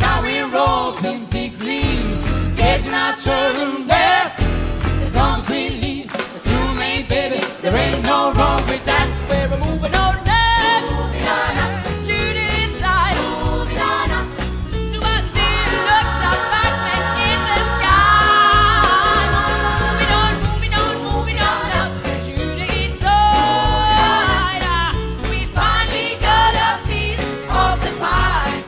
Speaker 2: Now we're rolling big leaves, getting our children there. As long as we leave, it's roommate, baby, there ain't no wrong with that. We're moving on up, to the east side, to a deluxe apartment in the sky. Moving on up, to the east side. We finally got a piece of the pie.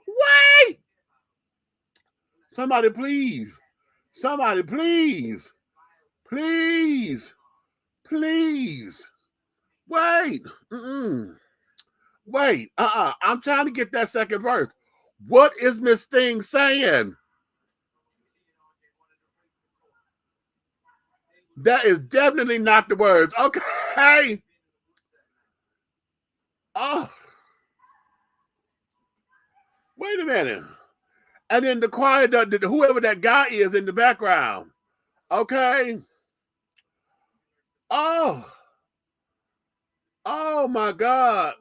Speaker 7: Wait! Somebody please. Wait. Wait. I'm trying to get that second verse. What is Miss Thing saying? That is definitely not the words. Okay. Oh. Wait a minute. And then the choir, whoever that guy is in the background. Okay. Oh. Oh my God.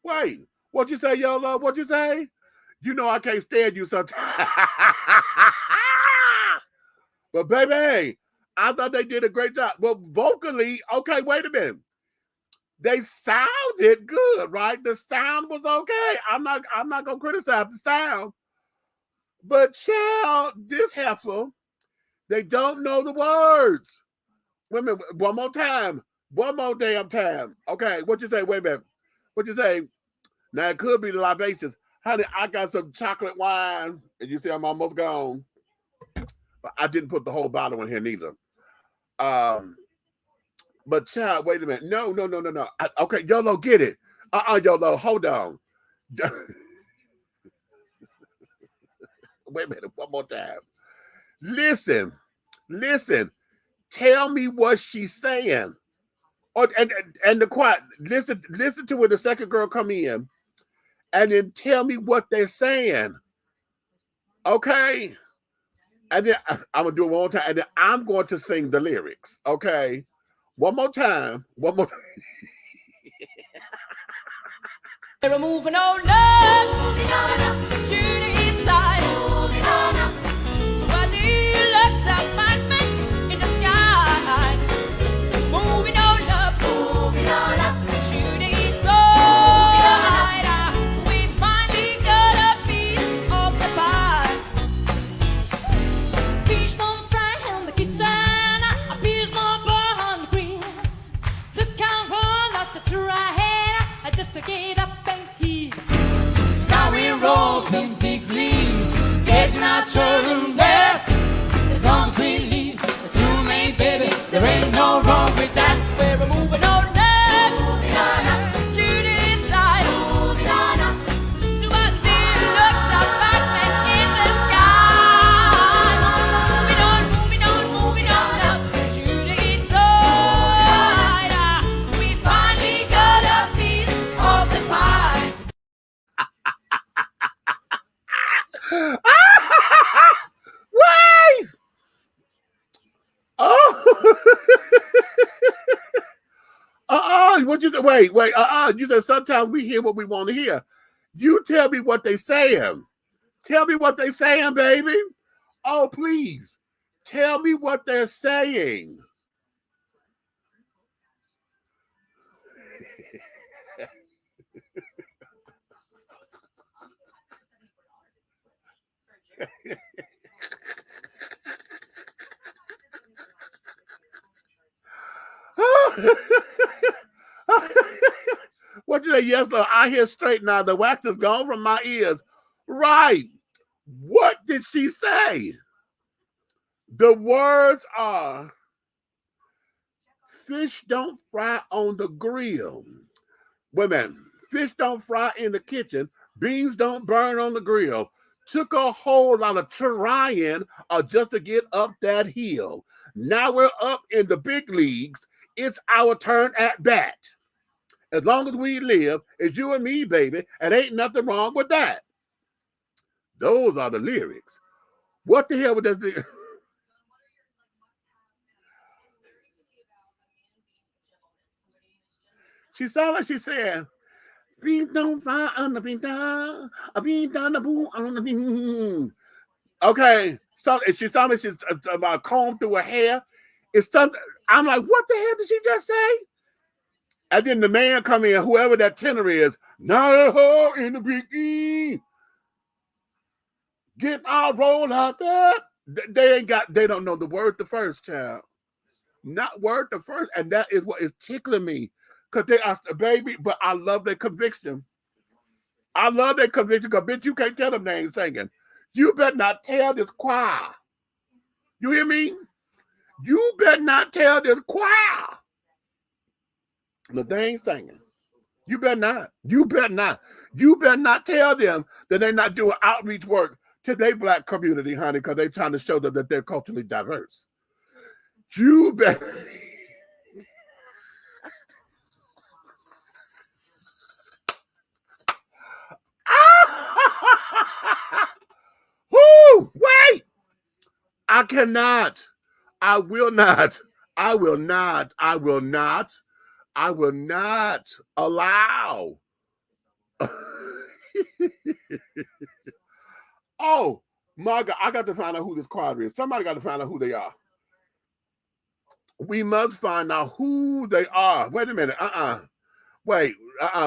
Speaker 7: Wait, what you say, Yola? What you say? You know I can't stand you sometimes. But baby, I thought they did a great job. Well, vocally, okay, wait a minute. They sounded good, right? The sound was okay. I'm not gonna criticize the sound. But child, this heifer, they don't know the words. Wait a minute, one more time. One more damn time. Okay, what you say? Wait a minute. What you say? Now, it could be the libations. Honey, I got some chocolate wine. And you see I'm almost gone. But I didn't put the whole bottle in here neither. But child, wait a minute. No. Okay, Yolo, get it. Yolo, hold on. Wait a minute, one more time. Listen. Tell me what she's saying. Oh, and the choir, listen to when the second girl come in, and then tell me what they're saying. Okay? And then I'm gonna do it one more time, and then I'm going to sing the lyrics. Okay? One more time.
Speaker 2: We're moving on up, to the east side, to a deluxe apartment in the sky. Moving on up, to the east side. We finally got a piece showroom there. As long as we leave, assume ain't, baby, there ain't no wrong with that. We're moving on up, moving on up the Judy's side, moving on up to our dear looks apartment in the sky. Moving on, moving on, moving on up the Judy's side. We finally got a piece of the pie.
Speaker 7: Wait! Oh! What you say? Wait. You said sometimes we hear what we want to hear. You tell me what they saying. Tell me what they saying, baby. Oh, please. Tell me what they're saying. What you say? Yes, Lord. I hear straight now. The wax is gone from my ears. Right. What did she say? The words are, fish don't fry on the grill. Wait a minute. Fish don't fry in the kitchen. Beans don't burn on the grill. Took a whole lot of trying just to get up that hill. Now we're up in the big leagues. It's our turn at bat. As long as we live, it's you and me, baby, and ain't nothing wrong with that. Those are the lyrics. What the hell was that? She sounded like she said, beans don't fry on the bean down, a bean down the boom on the bean. Okay, so she sounded like she's about comb through her hair. It's something. I'm like, what the hell did she just say? And then the man come in, whoever that tenor is, now in the biggie, get our roll out there. They don't know the word the first, child. Not word the first, and that is what is tickling me. Because they are baby, but I love their conviction. I love their conviction, because bitch, you can't tell them they ain't singing. You better not tell this choir. You hear me? You better not tell this choir that they ain't singing. You better not. You better not. You better not tell them that they're not doing outreach work to their black community, honey, because they're trying to show them that they're culturally diverse. You better. Woo! Wait! I cannot. I will not. I will not. I will not. I will not allow. Oh my God! I got to find out who this choir is. Somebody got to find out who they are. We must find out who they are. Wait a minute. Wait.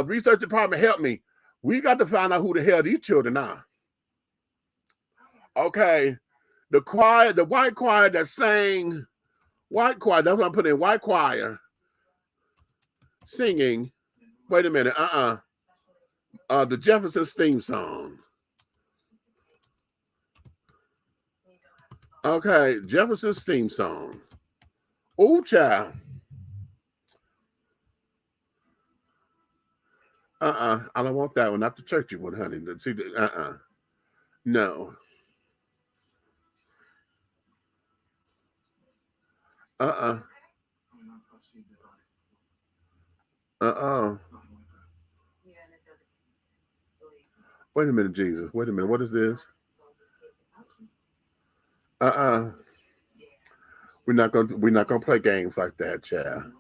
Speaker 7: Research department, help me. We got to find out who the hell these children are. Okay. The choir, the white choir that sang, white choir, that's what I'm putting in, white choir singing. Wait a minute. The Jefferson's theme song. Okay, Jefferson's theme song. Oh, child. I don't want that one. Not the churchy one, honey. See, no. Wait a minute, Jesus. Wait a minute. What is this? We're not gonna play games like that, child.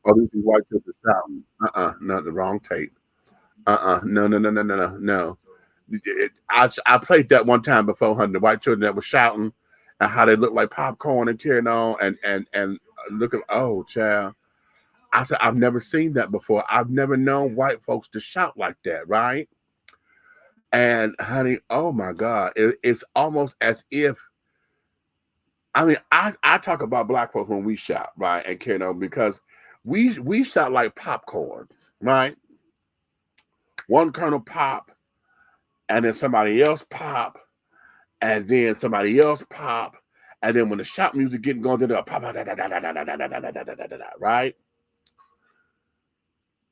Speaker 7: Oh, this is white children shouting. Not the wrong tape. No. I played that one time before, honey. The white children that were shouting and how they look like popcorn and carrying on and look at, oh, child. I said, I've never seen that before. I've never known white folks to shout like that, right? And honey, oh my God, it's almost as if, I mean, I talk about black folks when we shout, right? And carry on, because we shot like popcorn, right? One kernel pop, and then somebody else pop, and then somebody else pop, and then when the shop music getting going, they'll pop, right?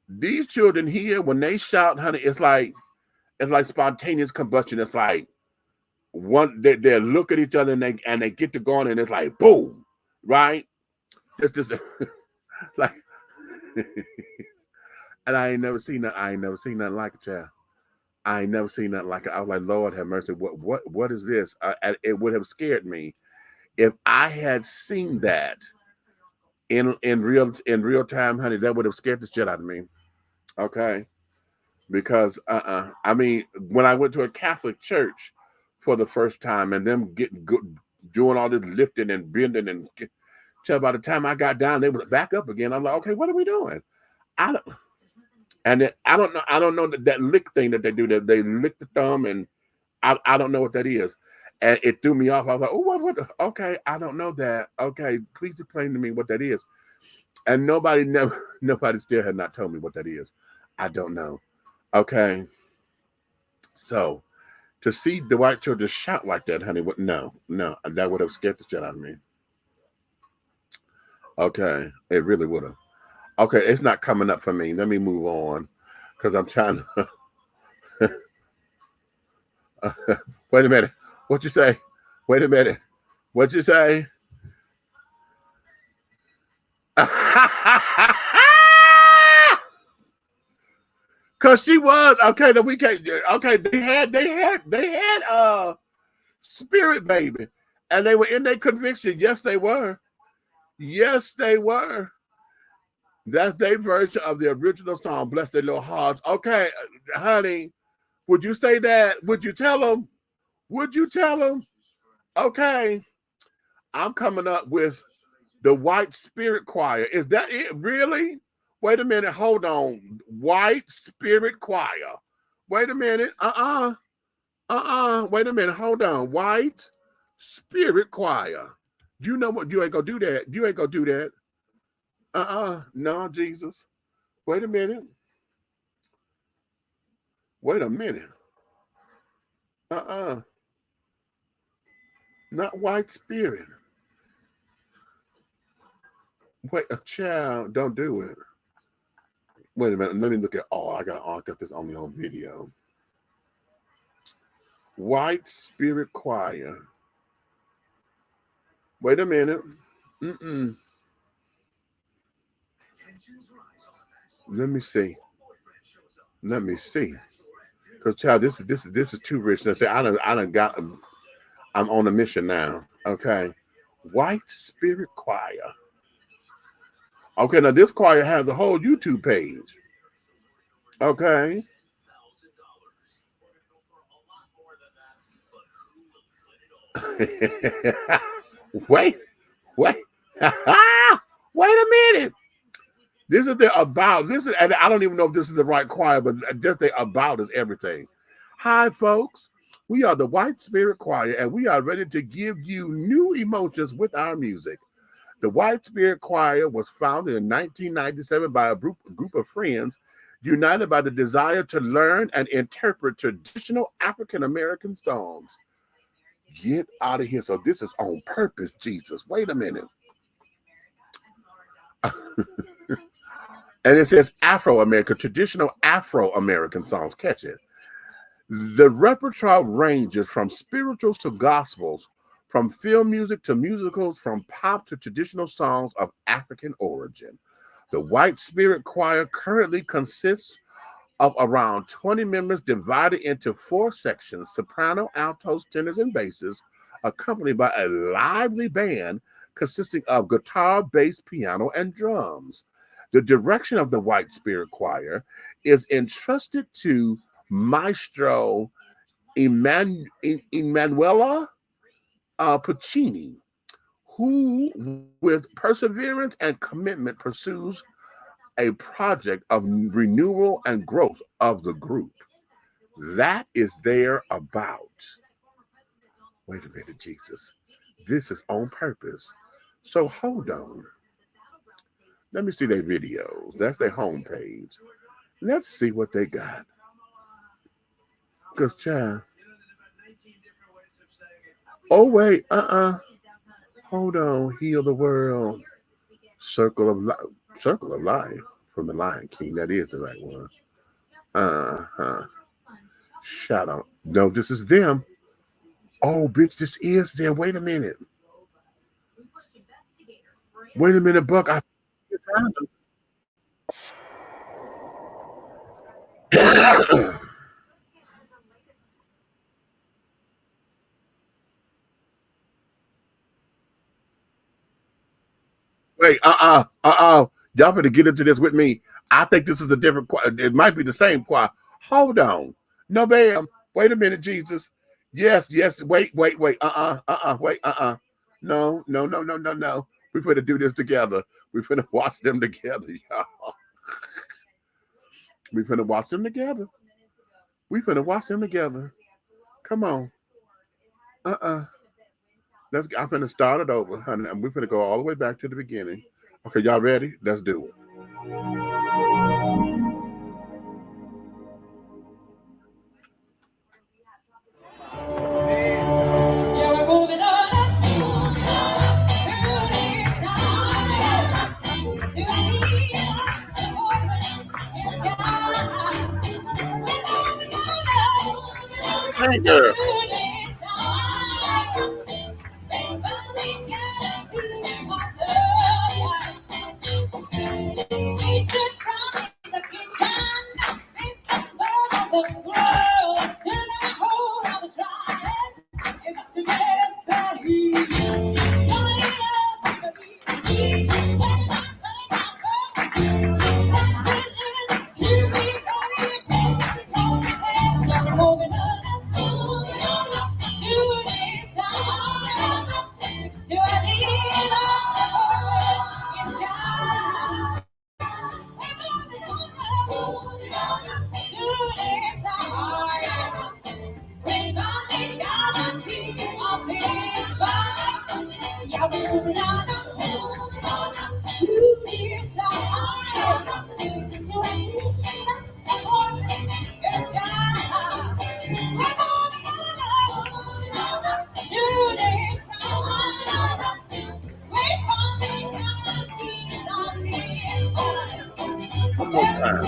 Speaker 7: These children here, when they shout, honey, it's like spontaneous combustion. It's like they look at each other and they get to going, and it's like boom, right? It's just like, and I ain't never seen that. I ain't never seen nothing like it, child. I ain't never seen nothing like it. I was like, Lord have mercy. What is this? It would have scared me if I had seen that in real time, honey. That would have scared the shit out of me. Okay, because I mean, when I went to a Catholic church for the first time and them doing all this lifting and bending and till by the time I got down, they were back up again. I'm like, okay, what are we doing? I don't know that lick thing that they do, that they lick the thumb, and I don't know what that is. And it threw me off. I was like, oh, what? Okay, I don't know that. Okay, please explain to me what that is. And nobody still had not told me what that is. I don't know. Okay. So to see the white children shout like that, honey, no, that would have scared the shit out of me. Okay, it really would have. Okay, it's not coming up for me. Let me move on because I'm trying to. Wait a minute. What you say? Wait a minute. What you say? Cause she was okay. The weekend. Okay, they had Spirit Baby, and they were in their conviction. Yes, they were. Yes, they were. That's their version of the original song, Bless Their Little Hearts. Okay, honey, would you say that? Would you tell them? Would you tell them? Okay, I'm coming up with the White Spirit Choir. Is that it, really? Wait a minute, hold on. White Spirit Choir. Wait a minute, wait a minute, hold on. White Spirit Choir. You know what? You ain't gonna do that. You ain't gonna do that. No, Jesus. Wait a minute. Wait a minute. Not White Spirit. Wait, a child, don't do it. Wait a minute. Let me look at. I got this only on video. White Spirit Choir. Wait a minute. Let me see. Because child, this is too rich. Let's say I done got. I'm on a mission now. Okay. White Spirit Choir. Okay, now this choir has a whole YouTube page. Okay. Wait. Wait a minute. This is the about. And I don't even know if this is the right choir, but just the about is everything. Hi, folks. We are the White Spirit Choir, and we are ready to give you new emotions with our music. The White Spirit Choir was founded in 1997 by a group of friends united by the desire to learn and interpret traditional African American songs. Get out of here. So this is on purpose, Jesus. Wait a minute. And it says Afro-American, traditional Afro-American songs. Catch it. The repertoire ranges from spirituals to gospels, from film music to musicals, from pop to traditional songs of African origin. The White Spirit Choir currently consists of around 20 members divided into 4 sections: soprano, altos, tenors, and basses, accompanied by a lively band consisting of guitar, bass, piano, and drums. The direction of the White Spirit Choir is entrusted to Maestro Emanuela Puccini, who, with perseverance and commitment, pursues a project of renewal and growth of the group. That is their about. Wait a minute, Jesus. This is on purpose. So hold on. Let me see their videos. That's their homepage. Let's see what they got. Because, child. Oh, wait. Hold on. Heal the world. Circle of life. Circle of life from the Lion King. That is the right one. Shout out. No, this is them. Oh, bitch, this is them. Wait a minute. Wait a minute, Buck. I found them. Wait, y'all better get into this with me. I think this is a different choir. It might be the same choir. Hold on. No, ma'am. Wait a minute, Jesus. Yes. Wait. Wait. Wait. No. We better do this together. We better watch them together, y'all. We better watch them together. We better watch them together. Come on. I'm gonna start it over, honey. And we're gonna go all the way back to the beginning. Okay, y'all ready? Let's do it. Hey, girl. One more time.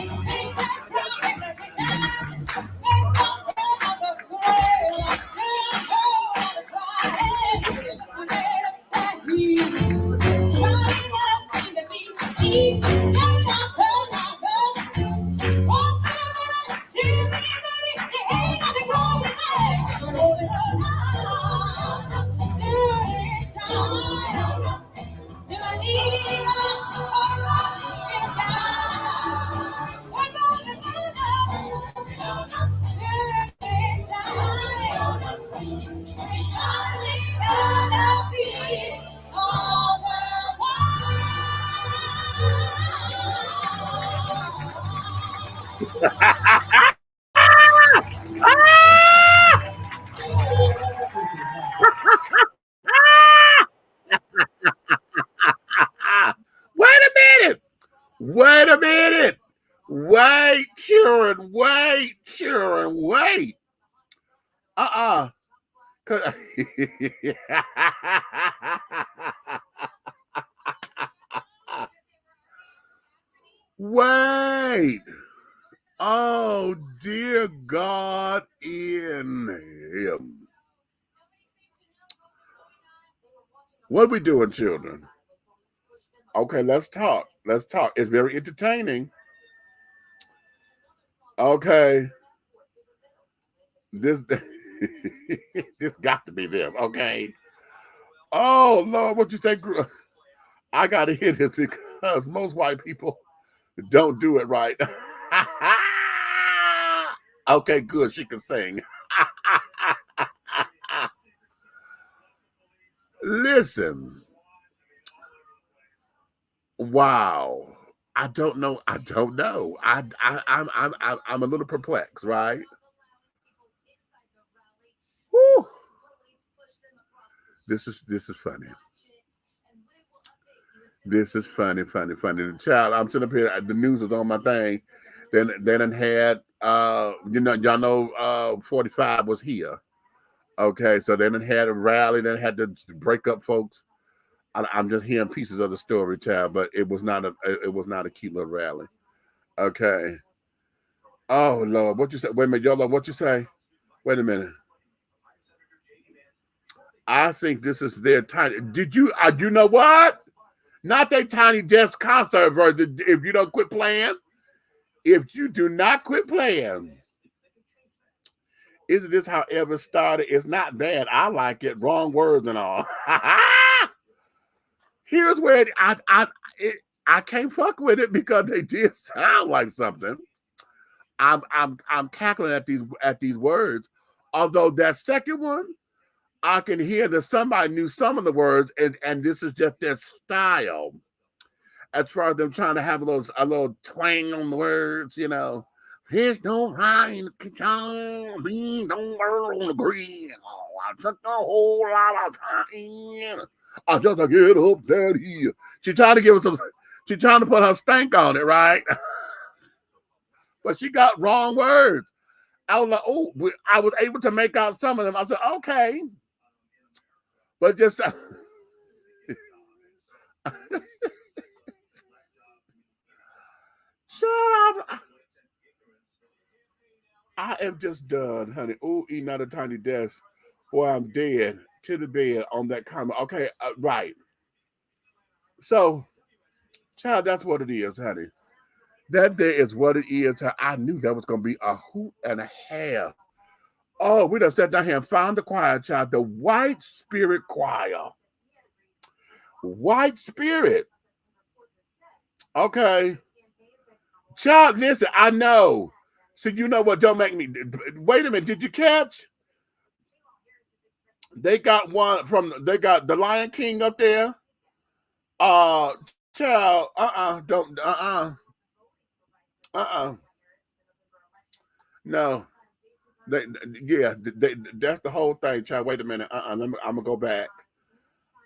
Speaker 7: Wait a minute. Wait, children. Wait. Wait. Oh, dear God in him. What are we doing, children? Okay, let's talk. It's very entertaining. Okay. This this got to be them, okay? Oh, Lord, what you say? I got to hear this because most white people don't do it right. Okay, good. She can sing. Listen. Wow. I don't know. I'm a little perplexed, right? Whew. This is funny. This is funny. The child, I'm sitting up here. The news was on my thing. Then they done had y'all know 45 was here. Okay, so they done had a rally. Then had to break up folks. I'm just hearing pieces of the story, child, but it was not a cute little rally. Okay. Oh Lord, what you say? Wait a minute, y'all. What you say? Wait a minute. I think this is their tiny. Did you? You know what? Not their tiny desk concert version. If you don't quit playing, if you do not quit playing, isn't this how ever started? It's not bad. I like it. Wrong words and all. Here's where I can't fuck with it because they did sound like something. I'm cackling at these words. Although that second one, I can hear that somebody knew some of the words, and this is just their style. As far as them trying to have a little twang on the words, you know. There's no high in the kitchen, beans don't burn on the grill. I took a whole lot of time. I just to get up that hill. She trying to give us some. She trying to put her stank on it, right? But she got wrong words. I was like, oh, I was able to make out some of them. I said, okay, but just. Shut up. I am just done, honey. Oh, eating out a tiny desk. Boy, I'm dead to the bed on that comment. Okay, right. So, child, that's what it is, honey. That there is what it is. I knew that was going to be a hoot and a half. Oh, we done sat down here and found the choir, child. The White Spirit Choir. White Spirit. Okay. Child, listen, I know. So you know what? Don't make me. Wait a minute. Did you catch? They got one from. They got the Lion King up there. Child. Don't. No. That's the whole thing, child. Wait a minute. I'm gonna go back.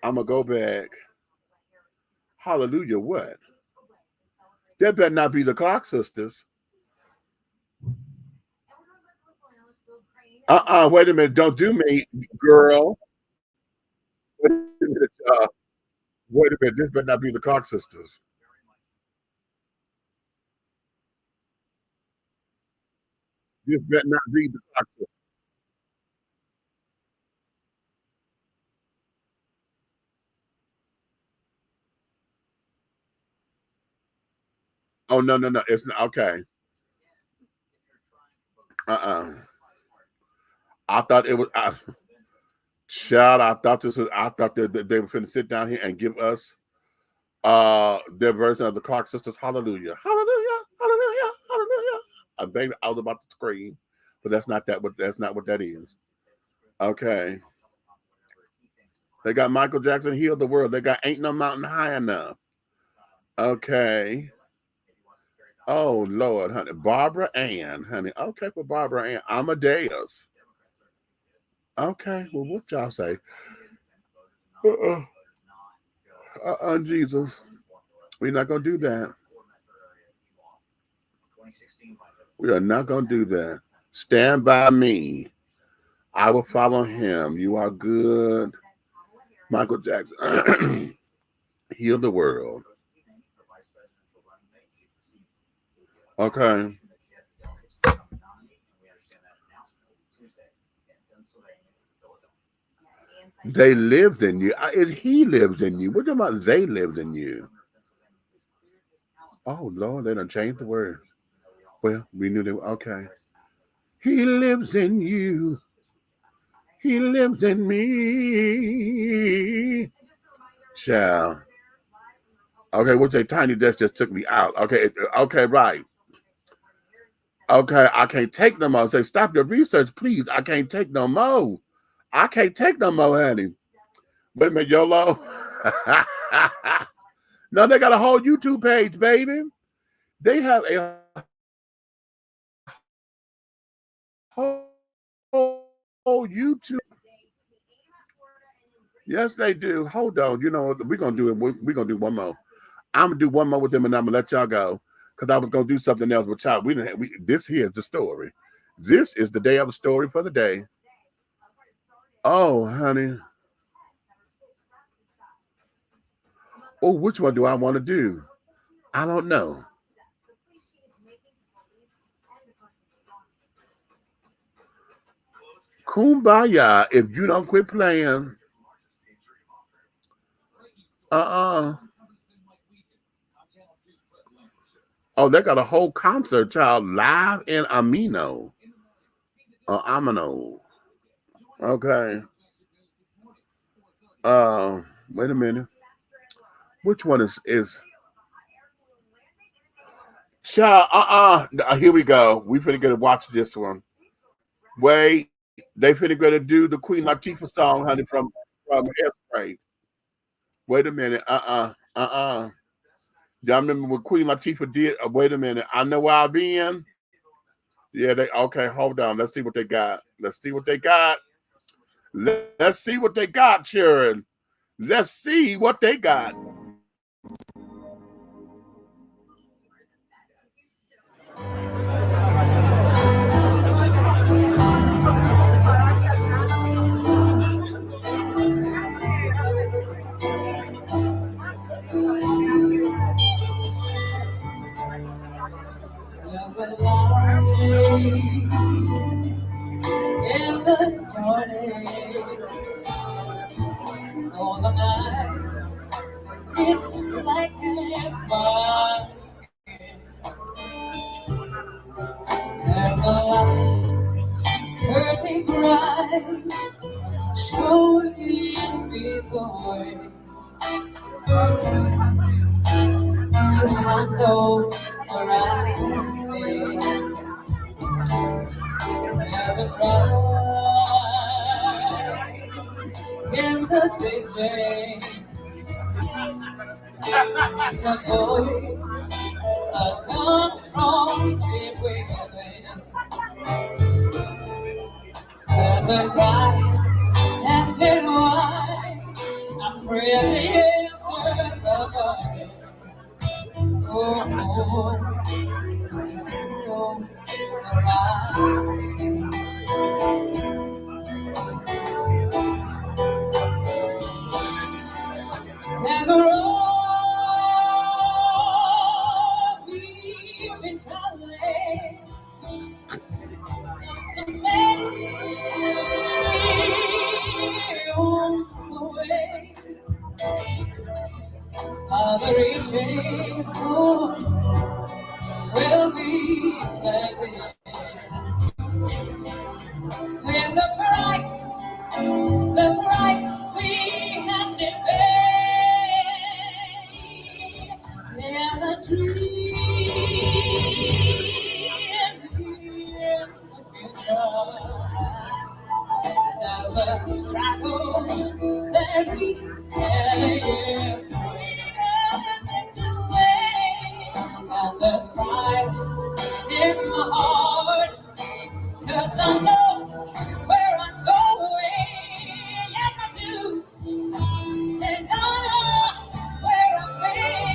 Speaker 7: I'm gonna go back. Hallelujah. What? That better not be the Clark sisters. Wait a minute. Don't do me, girl. Wait a minute. Wait a minute. This better not be the Clark sisters. This better not be the Clark sisters. Oh no. It's not okay. I thought it was. Child, I thought this was. I thought that they were going to sit down here and give us their version of the Clark sisters. Hallelujah, hallelujah, hallelujah, hallelujah. Baby, I was about to scream, but that's not that. That's not what that is. Okay. They got Michael Jackson healed the world. They got Ain't No Mountain High Enough. Okay. Oh Lord, honey, Barbara Ann, honey. Okay, for Barbara Ann, Amadeus. Okay, well, what y'all say? Jesus, we're not gonna do that. We are not gonna do that. Stand by me. I will follow him. You are good. Michael Jackson. Heal the world. Okay. They lived in you. He lives in you. What about they lived in you? Oh Lord, they done changed the words. Well, we knew they were okay. He lives in you. He lives in me. Child. Okay, what's a tiny desk just took me out. Okay, right. Okay, I can't take no more. Say, stop your research, please. I can't take no more. I can't take no more, honey. Wait a minute, YOLO. No, they got a whole YouTube page, baby. They have a whole YouTube. Yes, they do. Hold on. You know, we're gonna do it. We're gonna do one more. I'm gonna do one more with them, and I'm gonna let y'all go because I was gonna do something else with y'all. We didn't. This here is the story. This is the day of the story for the day. Oh, honey. Oh, which one do I want to do? I don't know. Kumbaya, if you don't quit playing. Oh, they got a whole concert, child, live in Amino. Amino. Okay. Wait a minute. Which one is child? Here we go. We finna get to watch this one. Wait, they finna go to do the Queen Latifah song, honey, from Hairspray. Wait a minute. Y'all remember what Queen Latifah did? Wait a minute. I know where I've been. Yeah, they okay. Hold on. Let's see what they got. Let's see what they got. Let's see what they got, Sharon. Let's see what they got.
Speaker 2: There's a light in the darkness. Oh, the night is black as my skin. There's a light burning bright, showing me the way. 'Cause I know where I've been. There's a cry in the distance. It's a voice that comes from deep within. There's a cry asking why. I pray the answers are coming. Oh, it's there's a road we've been traveling. There's so many on the way. Other reaches will be planted. With the price we had to pay. There's a tree in the future. There's a struggle that we can't away. And there's pride in my heart. 'Cause I know where I'm going. Yes, I do. And I know where I've been.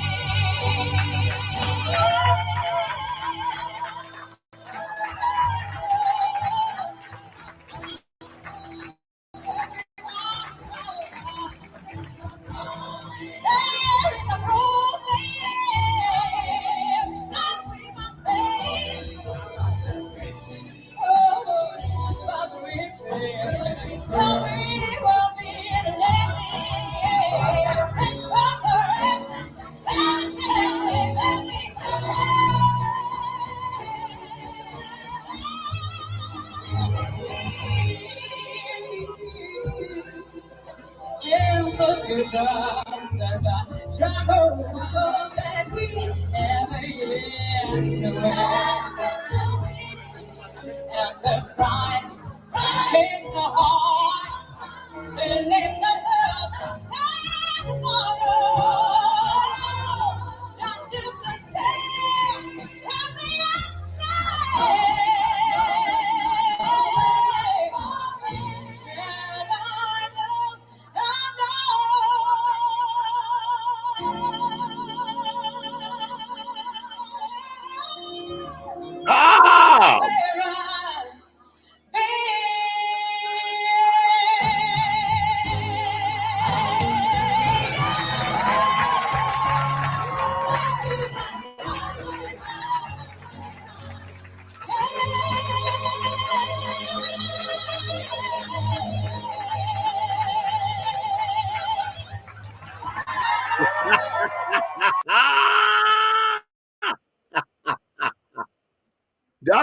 Speaker 2: There is a road there. I see my face. Father, it's tell me what the in the future, there's a struggle that we never yet to end. And there's pride in the heart to lift us up and tomorrow. Just to succeed at the outside. And I know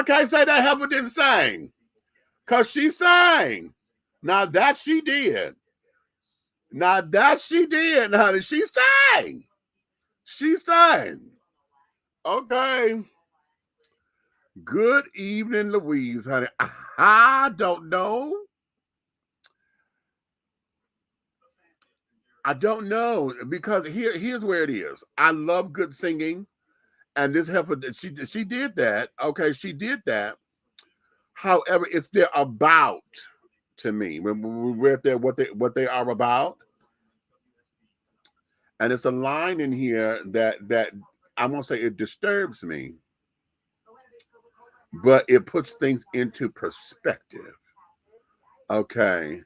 Speaker 7: I can't say that heifer didn't sing. Because she sang. Now that she did. Now that she did, honey. She sang. She sang. Okay. Good evening, Louise, honey. I don't know. I don't know. Because here's where it is. I love good singing. And this heifer, she did that. Okay, she did that. However, it's their about to me. When we're there, what they are about. And it's a line in here that I won't say it disturbs me, but it puts things into perspective. Okay.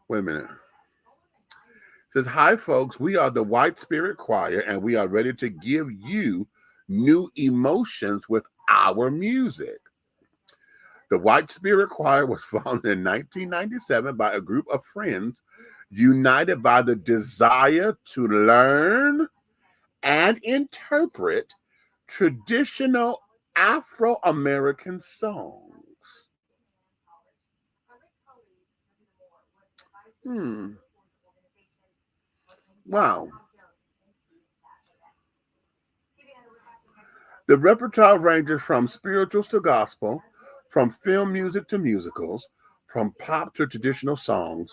Speaker 7: Wait a minute. It says, hi, folks. We are the White Spirit Choir, and we are ready to give you new emotions with our music. The White Spirit Choir was founded in 1997 by a group of friends united by the desire to learn and interpret traditional Afro-American songs. Wow. The repertoire ranges from spirituals to gospel, from film music to musicals, from pop to traditional songs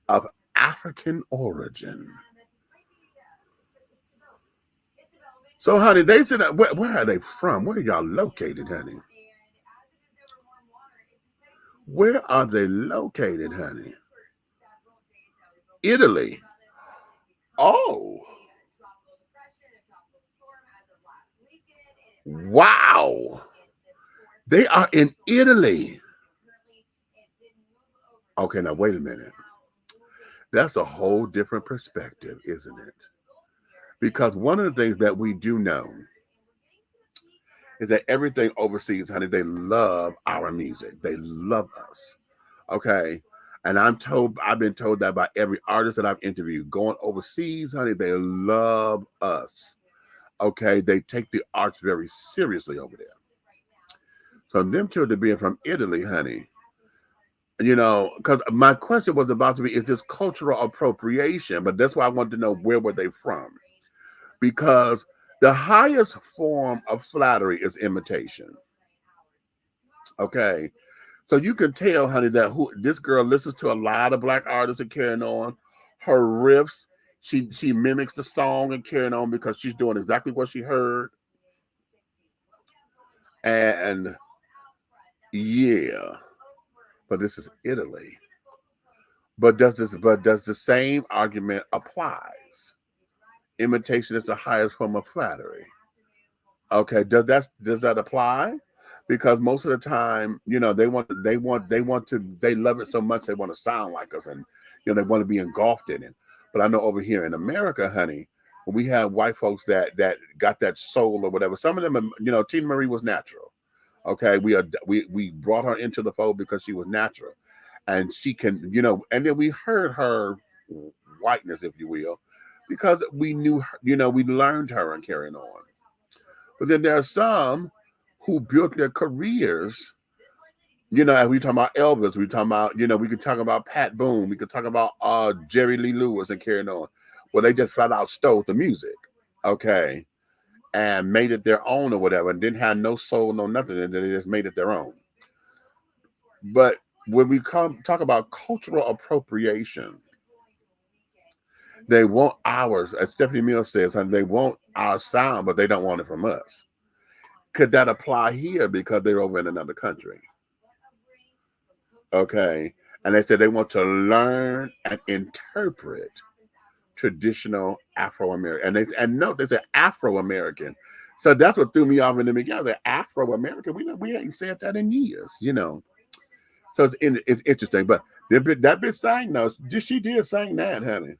Speaker 7: of African origin. So, honey, they said, where are they from? Where are y'all located, honey? Where are they located, honey? Italy. Oh. Wow. They are in Italy. Okay, now wait a minute. That's a whole different perspective, isn't it? Because one of the things that we do know is that everything overseas, honey, they love our music. They love us. Okay. And I've been told that by every artist that I've interviewed. Going overseas, honey, they love us. Okay. They take the arts very seriously over there. So them children being from Italy, honey, you know, because my question was about to be, is this cultural appropriation? But that's why I wanted to know, where were they from? Because the highest form of flattery is imitation. Okay. So you can tell, honey, that this girl listens to a lot of black artists and carrying on. Her riffs, she mimics the song and carrying on because she's doing exactly what she heard. And yeah, but this is Italy. But does the same argument applies? Imitation is the highest form of flattery. Okay, does that apply? Because most of the time, you know, they love it so much they want to sound like us, and you know, they want to be engulfed in it. But I know over here in America, honey, when we have white folks that got that soul or whatever, some of them, you know, Tina Marie was natural. Okay, we brought her into the fold because she was natural, and she can, you know, and then we heard her whiteness, if you will, because we knew her, you know, we learned her and carrying on. But then there are some who built their careers, you know, as we talk about Elvis, we talk about, you know, we could talk about Pat Boone, we could talk about Jerry Lee Lewis and carrying on. Well, they just flat out stole the music, okay, and made it their own or whatever, and didn't have no soul, no nothing, and they just made it their own. But when we talk about cultural appropriation, they want ours, as Stephanie Mills says, and they want our sound, but they don't want it from us. Could that apply here because they're over in another country? Okay. And they said they want to learn and interpret traditional Afro-American. And note, they said Afro-American. So that's what threw me off in the beginning. They're Afro-American. We ain't said that in years, you know. So it's interesting. But that bitch sang, though. She did sing that, honey.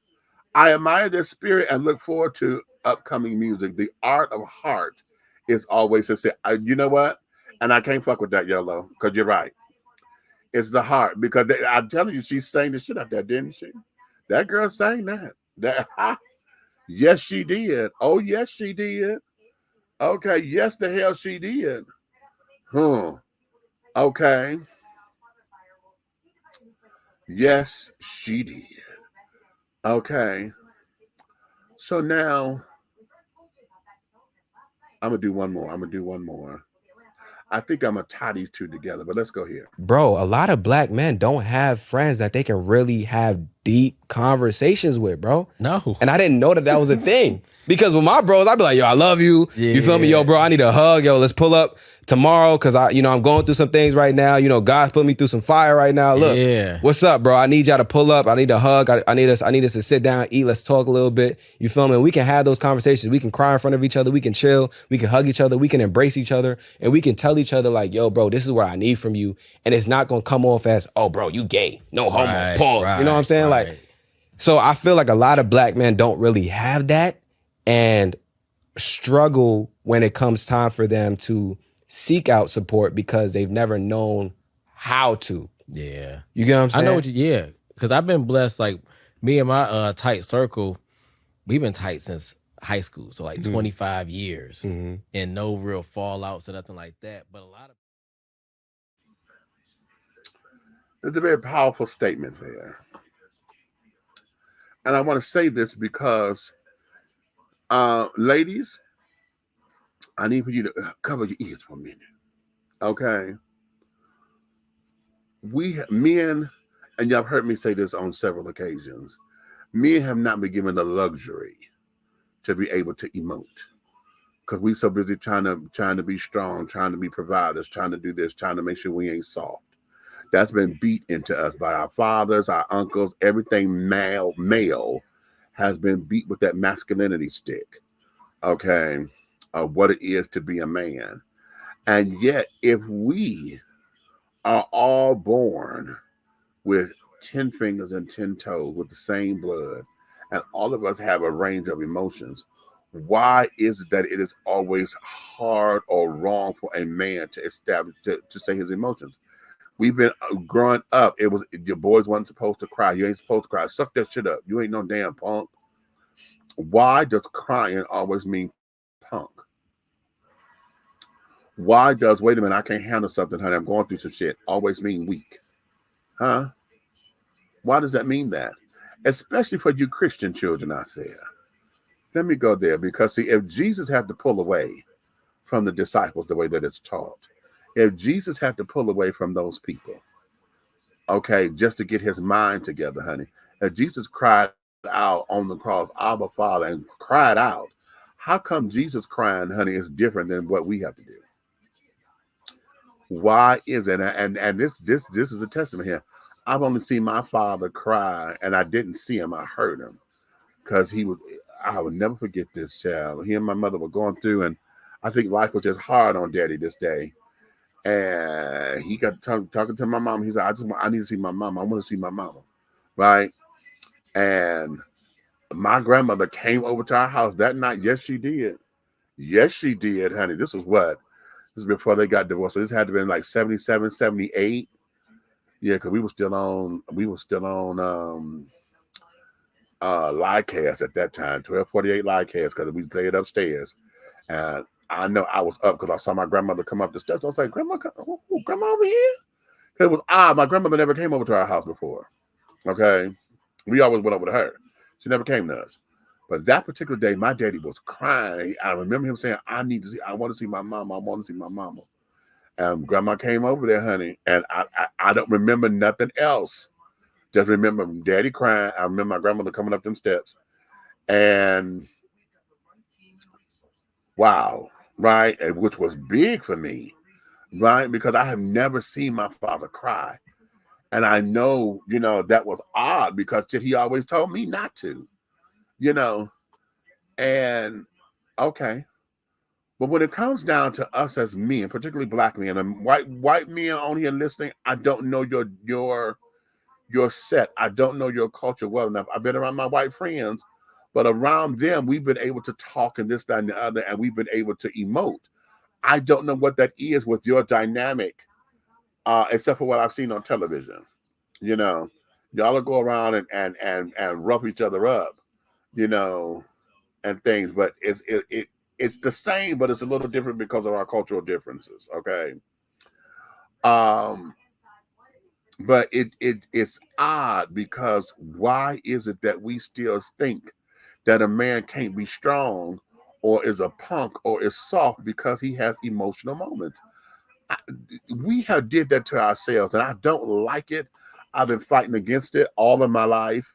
Speaker 7: I admire their spirit and look forward to upcoming music. The art of heart is always sincere. You know what? And I can't fuck with that, Yellow, because you're right. It's the heart. Because I'm telling you, she sang the shit out there, didn't she? That girl sang that. Yes, she did. Oh, yes, she did. Okay, yes, the hell she did. Okay. Yes, she did. Okay. So now I'm gonna do one more. I'm gonna do one more. I think I'm gonna tie these two together, but let's go here.
Speaker 11: Bro, a lot of black men don't have friends that they can really have deep conversations with, bro.
Speaker 12: No.
Speaker 11: And I didn't know that was a thing. Because with my bros, I'd be like, yo, I love you.
Speaker 12: Yeah.
Speaker 11: You feel me? Yo, bro, I need a hug. Yo, let's pull up tomorrow because I'm going through some things right now. God's put me through some fire right now. Look, what's up, bro? I need y'all to pull up. I need a hug. I need us to sit down, eat. Let's talk a little bit. You feel me? And we can have those conversations. We can cry in front of each other. We can chill. We can hug each other. We can embrace each other. And we can tell each other like, yo, bro, this is what I need from you. And it's not going to come off as, oh, bro, you gay. No homo.
Speaker 12: Right,
Speaker 11: Pause.
Speaker 12: right,
Speaker 11: you know what I'm saying?
Speaker 12: right.
Speaker 11: Like, so I feel like a lot of black men don't really have that and struggle when it comes time for them to seek out support because they've never known how to.
Speaker 12: Yeah.
Speaker 11: You get what I'm saying?
Speaker 12: I know what yeah. Because I've been blessed, like me and my tight circle, we've been tight since high school. So like 25 years and no real fallouts or nothing like that. But a lot of
Speaker 7: It's a very powerful statement there. And I want to say this because, ladies, I need for you to cover your ears for a minute. Okay? Men, and y'all have heard me say this on several occasions, men have not been given the luxury to be able to emote. Because we so busy trying to be strong, trying to be providers, trying to do this, trying to make sure we ain't soft. That's been beat into us by our fathers, our uncles, everything male has been beat with that masculinity stick, okay, of what it is to be a man. And yet, if we are all born with 10 fingers and 10 toes with the same blood, and all of us have a range of emotions, why is it that it is always hard or wrong for a man to establish, to say his emotions? We've been growing up. It was your boys wasn't supposed to cry. You ain't supposed to cry. Suck that shit up. You ain't no damn punk. Why does crying always mean punk? Why does wait a minute, I can't handle something, honey, I'm going through some shit, always mean weak? Huh? Why does that mean that? Especially for you Christian children out there. Let me go there because see, if Jesus had to pull away from the disciples the way that it's taught, if Jesus had to pull away from those people, okay, just to get his mind together, honey, if Jesus cried out on the cross, Abba Father, and cried out, how come Jesus crying, honey, is different than what we have to do? Why is it? And this is a testament here. I've only seen my father cry, and I didn't see him. I heard him because I would never forget this child. He and my mother were going through, and I think life was just hard on Daddy this day. And he got talking to my mom. He said, I need to see my mama. I want to see my mama. Right? And my grandmother came over to our house that night. Yes, she did. Yes, she did, honey. This is before they got divorced. So this had to be like 77, 78. Yeah, because we were still on Livecast at that time, 1248 Livecast, because we played upstairs. And I know I was up because I saw my grandmother come up the steps. I was like, Grandma over here? Because it was odd. My grandmother never came over to our house before. Okay? We always went over to her. She never came to us. But that particular day, my daddy was crying. I remember him saying, I want to see my mama. I want to see my mama. And Grandma came over there, honey. And I don't remember nothing else. Just remember Daddy crying. I remember my grandmother coming up them steps. And wow, right? And which was big for me, right? Because I have never seen my father cry. And I know, that was odd because he always told me not to, and okay. But when it comes down to us as men, particularly black men and white men on here listening, I don't know your set. I don't know your culture well enough. I've been around my white friends, but around them, we've been able to talk and this, that, and the other, and we've been able to emote. I don't know what that is with your dynamic, except for what I've seen on television. Y'all will go around and rough each other up, and things, but it's the same, but it's a little different because of our cultural differences. Okay. But it's odd because why is it that we still think that a man can't be strong or is a punk or is soft because he has emotional moments? We have did that to ourselves, and I don't like it. I've been fighting against it all of my life,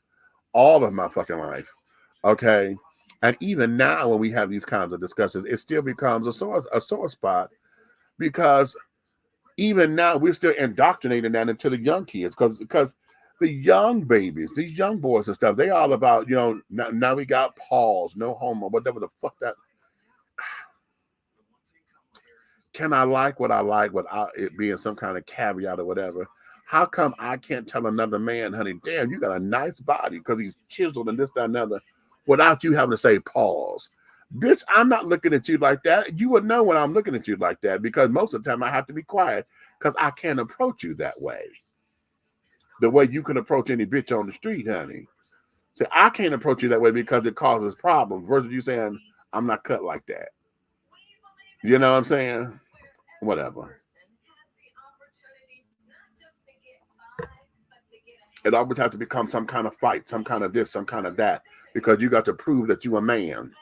Speaker 7: all of my fucking life. Okay. And even now when we have these kinds of discussions, it still becomes a sore spot because even now we're still indoctrinating that into the young kids because the young babies, these young boys and stuff, they all about, now we got pause, no homo, whatever the fuck that. Can I like what I like without it being some kind of caveat or whatever? How come I can't tell another man, honey, damn, you got a nice body because he's chiseled and this, that, and other, without you having to say pause? Bitch, I'm not looking at you like that. You would know when I'm looking at you like that because most of the time I have to be quiet because I can't approach you that way. The way you can approach any bitch on the street, honey. So I can't approach you that way because it causes problems versus you saying, I'm not cut like that. You know what I'm saying? Whatever. It always has to become some kind of fight, some kind of this, some kind of that, because you got to prove that you're a man.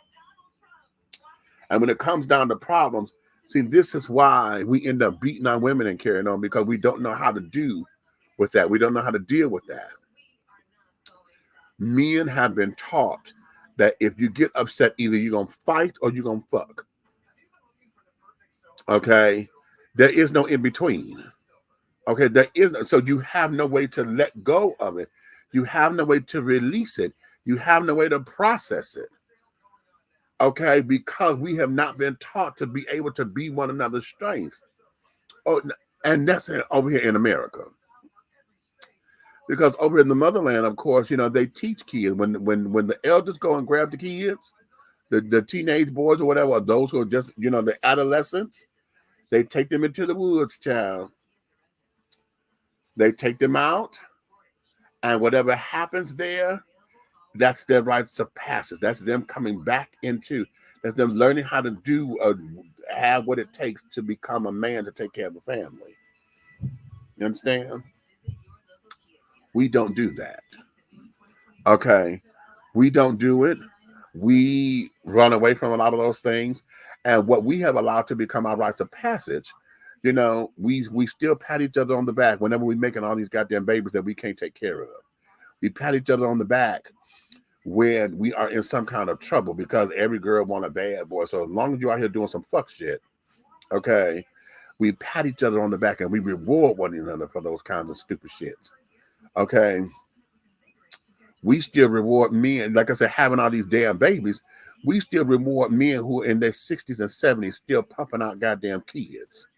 Speaker 7: And when it comes down to problems, see, this is why we end up beating our women and carrying on, because we don't know how to do with that. We don't know how to deal with that. Men have been taught that if you get upset, either you're going to fight or you're going to fuck. Okay? There is no in between. Okay, there is, so you have no way to let go of it. You have no way to release it. You have no way to process it. Okay, because we have not been taught to be able to be one another's strength. Oh, and that's over here in America. Because over in the motherland, of course, they teach kids when the elders go and grab the kids, the teenage boys or whatever, or those who are just, the adolescents, they take them into the woods, child. They take them out, and whatever happens there, that's their rites of passage. That's them coming back into, that's them learning how to do, have what it takes to become a man to take care of a family. You understand? We don't do that. Okay. We don't do it. We run away from a lot of those things. And what we have allowed to become our rites of passage, we still pat each other on the back whenever we're making all these goddamn babies that we can't take care of. We pat each other on the back when we are in some kind of trouble because every girl want a bad boy. So as long as you're out here doing some fuck shit, okay, we pat each other on the back and we reward one another for those kinds of stupid shits. Okay. We still reward men, like I said, having all these damn babies, we still reward men who are in their 60s and 70s still pumping out goddamn kids.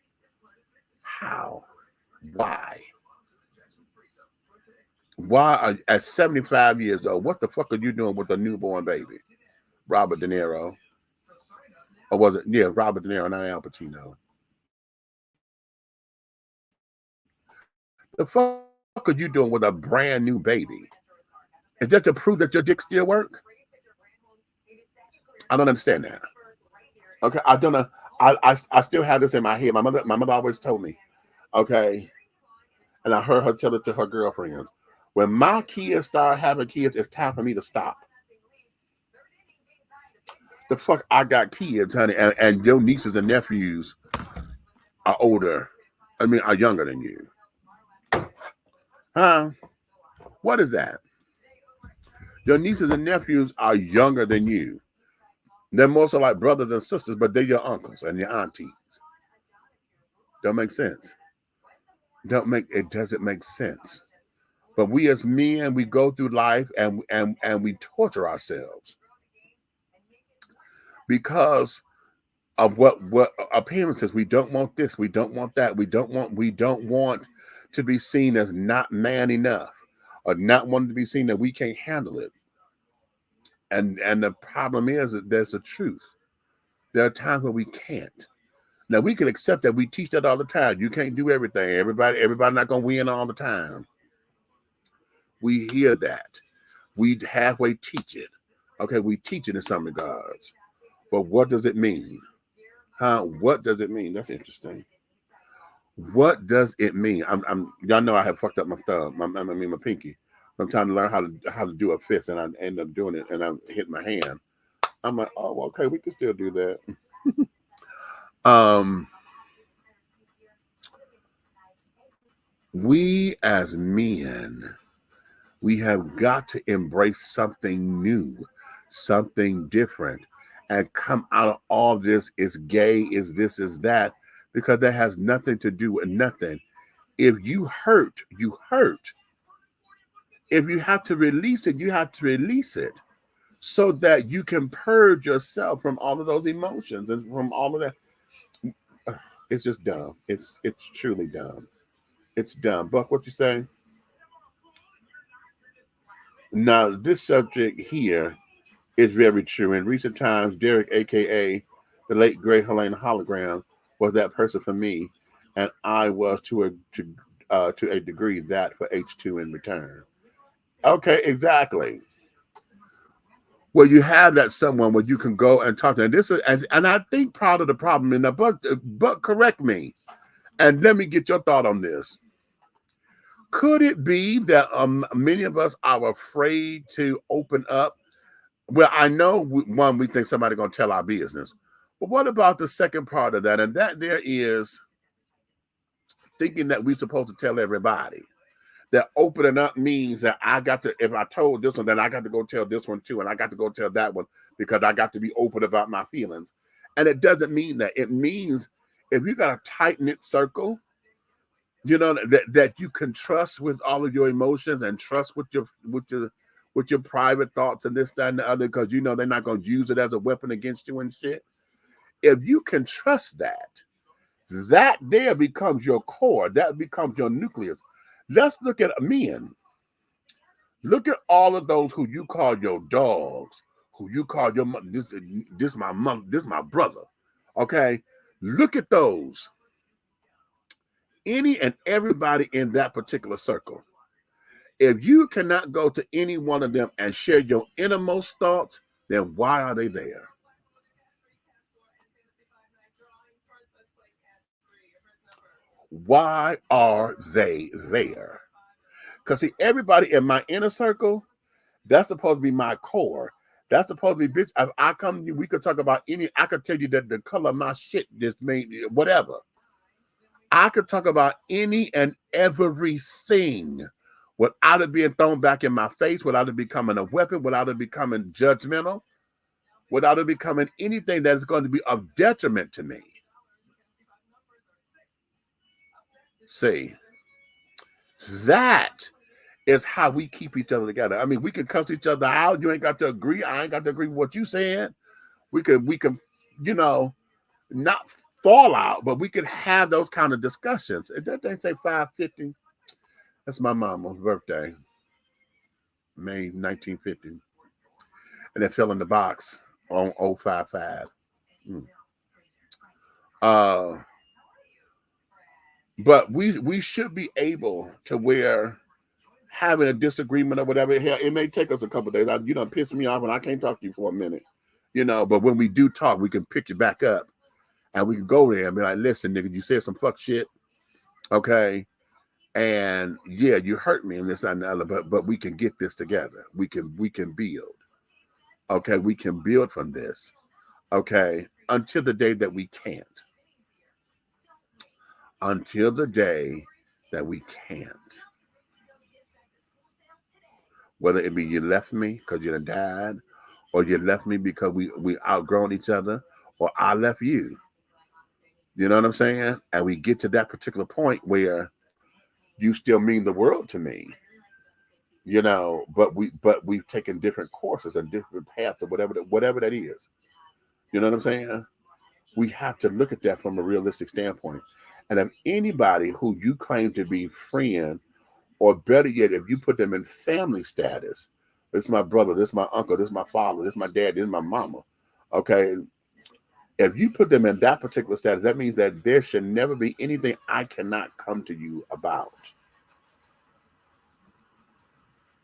Speaker 7: How? Why? Why at 75 years old, what the fuck are you doing with a newborn baby? Robert De Niro. Or was it? Yeah, Robert De Niro, not Al Pacino. The fuck are you doing with a brand new baby? Is that to prove that your dick still work? I don't understand that. Okay, I don't know. I still have this in my head. My mother always told me, okay, and I heard her tell it to her girlfriends. When my kids start having kids, it's time for me to stop. The fuck, I got kids, honey, and your nieces and nephews are older. Are younger than you. Huh? What is that? Your nieces and nephews are younger than you. They're more so like brothers and sisters, but they're your uncles and your aunties. Don't make sense. It doesn't make sense. But we as men, we go through life and we torture ourselves because of what appearances. We don't want this. We don't want that. We don't want to be seen as not man enough, or not wanting to be seen that we can't handle it. And the problem is that there's a truth. There are times when we can't. Now we can accept that. We teach that all the time. You can't do everything. Everybody not gonna win all the time. We hear that. We halfway teach it. Okay, we teach it in some regards. But what does it mean? What does it mean? That's interesting. What does it mean? Y'all know I have fucked up my thumb. I mean my pinky. I'm trying to learn how to do a fist, and I end up doing it, and I hit my hand. I'm like, oh, okay, we can still do that. We as men, we have got to embrace something new, something different, and come out of all this is gay, is this, is that, because that has nothing to do with nothing. If you hurt, you hurt. If you have to release it, you have to release it so that you can purge yourself from all of those emotions and from all of that. It's just dumb. It's truly dumb. It's dumb. Buck, what you saying? Now, this subject here is very true. In recent times, Derek, aka the late great Helena Hologram, was that person for me, and I was to a degree that for H2 in return. Okay, exactly. Well, you have that someone where you can go and talk to, and this is, and I think part of the problem in the but correct me, and let me get your thought on this. Could it be that many of us are afraid to open up? Well, I know we think somebody's going to tell our business, but what about the second part of that? And that there is thinking that we're supposed to tell everybody. That opening up means that I got to, if I told this one, then I got to go tell this one too, and I got to go tell that one because I got to be open about my feelings. And it doesn't mean that. It means if you got a tight-knit circle, you know, that you can trust with all of your emotions and trust with your private thoughts and this, that, and the other, because you know they're not going to use it as a weapon against you and shit. If you can trust that, that there becomes your core. That becomes your nucleus. Let's look at men. Look at all of those who you call your dogs, who you call your this my mother, this my brother. Okay, look at those. Any and everybody in that particular circle. If you cannot go to any one of them and share your innermost thoughts, then why are they there? Why are they there? Because see, everybody in my inner circle, that's supposed to be my core. That's supposed to be, bitch. If I come to you, we could talk about any, I could tell you that the color of my shit just made, whatever. I could talk about any and everything without it being thrown back in my face, without it becoming a weapon, without it becoming judgmental, without it becoming anything that is going to be of detriment to me. See, that is how we keep each other together. I mean, we can cuss each other out. You ain't got to agree. I ain't got to agree with what you said. We can, you know, not fall out, but we could have those kind of discussions. And that they say 550. That's my mama's birthday, May 1950. And it fell in the box on 055. But we should be able to where having a disagreement or whatever, hell, it may take us a couple of days. You don't piss me off and I can't talk to you for a minute, you know, but when we do talk, we can pick you back up and we can go there and be like, listen, nigga, you said some fuck shit. Okay. And yeah, you hurt me in this and the other, but we can get this together. We can build. Okay. We can build from this. Okay. Until the day that we can't. Until the day that we can't. Whether it be you left me because you done died, or you left me because we outgrown each other, or I left you. You know what I'm saying? And we get to that particular point where you still mean the world to me. You know, but we've taken different courses and different paths or whatever that is. You know what I'm saying? We have to look at that from a realistic standpoint. And if anybody who you claim to be friend, or better yet, if you put them in family status, this is my brother, this is my uncle, this is my father, this is my dad, this is my mama. Okay. If you put them in that particular status, that means that there should never be anything I cannot come to you about.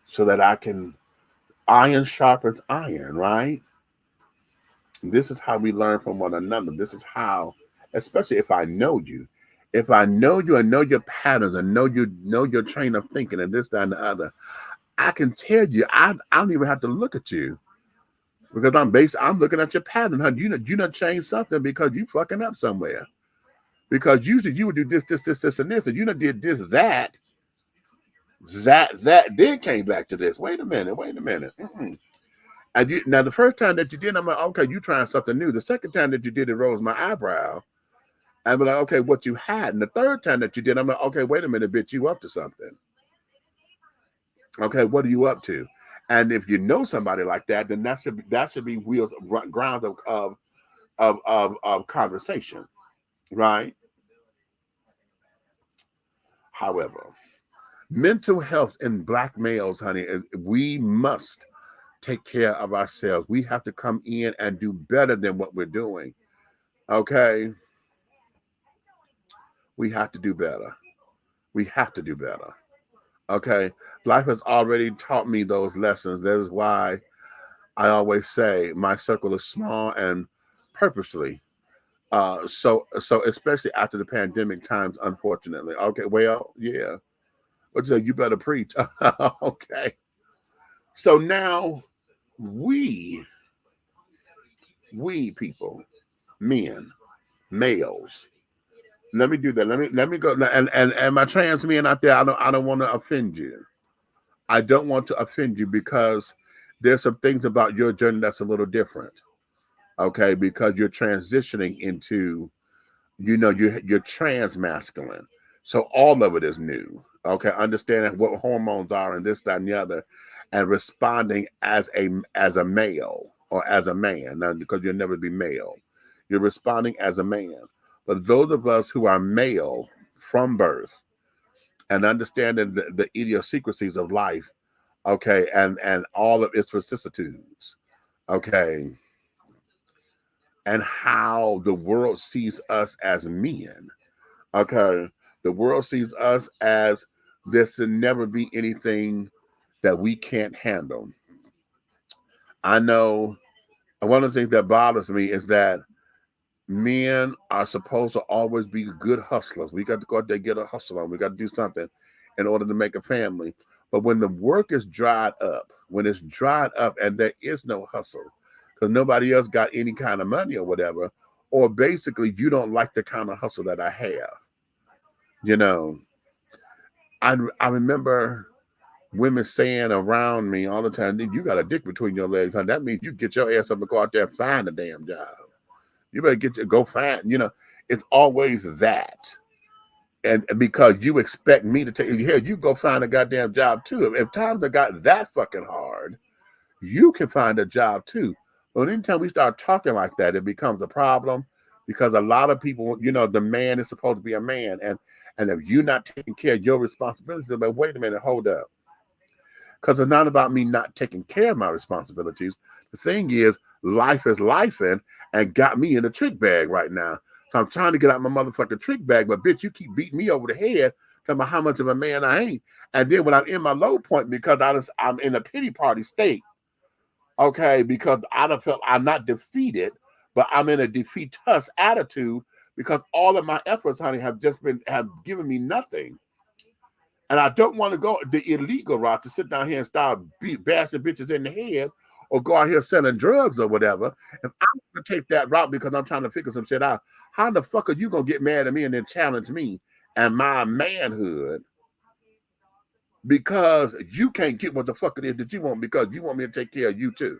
Speaker 7: So that I can, iron sharpens iron, right? This is how we learn from one another. This is how, especially if I know you, If I know you and know your patterns and know your train of thinking and this, that, and the other, I can tell you. I don't even have to look at you because I'm looking at your pattern. Huh? You not change something because you fucking up somewhere. Because usually you would do this, and this, and you done did this, that, then came back to this. Wait a minute. Mm-mm. And now the first time that you did, I'm like, okay, you trying something new. The second time that you did, it rose my eyebrow. I'm like, okay, what you had. And the third time that you did, I'm like, okay, wait a minute, bitch, you up to something. Okay, what are you up to? And if you know somebody like that, then that should be grounds of conversation, right? However, mental health in Black males, honey, we must take care of ourselves. We have to come in and do better than what we're doing. Okay? We have to do better. We have to do better. Okay? Life has already taught me those lessons. That is why I always say my circle is small and purposely. So especially after the pandemic times, unfortunately. Okay, well, yeah. What you say? You better preach. Okay. So now we people, men, males. Let me do that. Let me go. And my trans men out there, I don't want to offend you. I don't want to offend you because there's some things about your journey that's a little different. Okay, because you're transitioning into, you're trans masculine. So all of it is new. Okay, understanding what hormones are and this, that, and the other, and responding as a male or as a man. Now, because you'll never be male, you're responding as a man. But those of us who are male from birth and understanding the idiosyncrasies of life, okay, and all of its vicissitudes, okay, and how the world sees us as men, okay, the world sees us as there should never be anything that we can't handle. I know one of the things that bothers me is that men are supposed to always be good hustlers. We got to go out there and get a hustle on. We got to do something in order to make a family. But when the work is dried up, and there is no hustle, because nobody else got any kind of money or whatever, or basically you don't like the kind of hustle that I have. I remember women saying around me all the time, you got a dick between your legs, huh? That means you get your ass up and go out there and find a damn job. You better go find, it's always that. And because you expect me to take you here, you go find a goddamn job too. If times have got that fucking hard, you can find a job too. But anytime we start talking like that, it becomes a problem because a lot of people, the man is supposed to be a man. And if you're not taking care of your responsibilities, they're like, wait a minute, hold up. Because it's not about me not taking care of my responsibilities. The thing is, life is lifing and got me in a trick bag right now. So I'm trying to get out my motherfucking trick bag, but bitch, you keep beating me over the head talking about how much of a man I ain't. And then when I'm in my low point, because I'm in a pity party state, okay, because I done felt I'm not defeated, but I'm in a defeatist attitude because all of my efforts, honey, have given me nothing. And I don't want to go the illegal route to sit down here and start bashing bitches in the head or go out here selling drugs or whatever. If I'm going to take that route because I'm trying to figure some shit out, how the fuck are you going to get mad at me and then challenge me and my manhood because you can't get what the fuck it is that you want because you want me to take care of you too?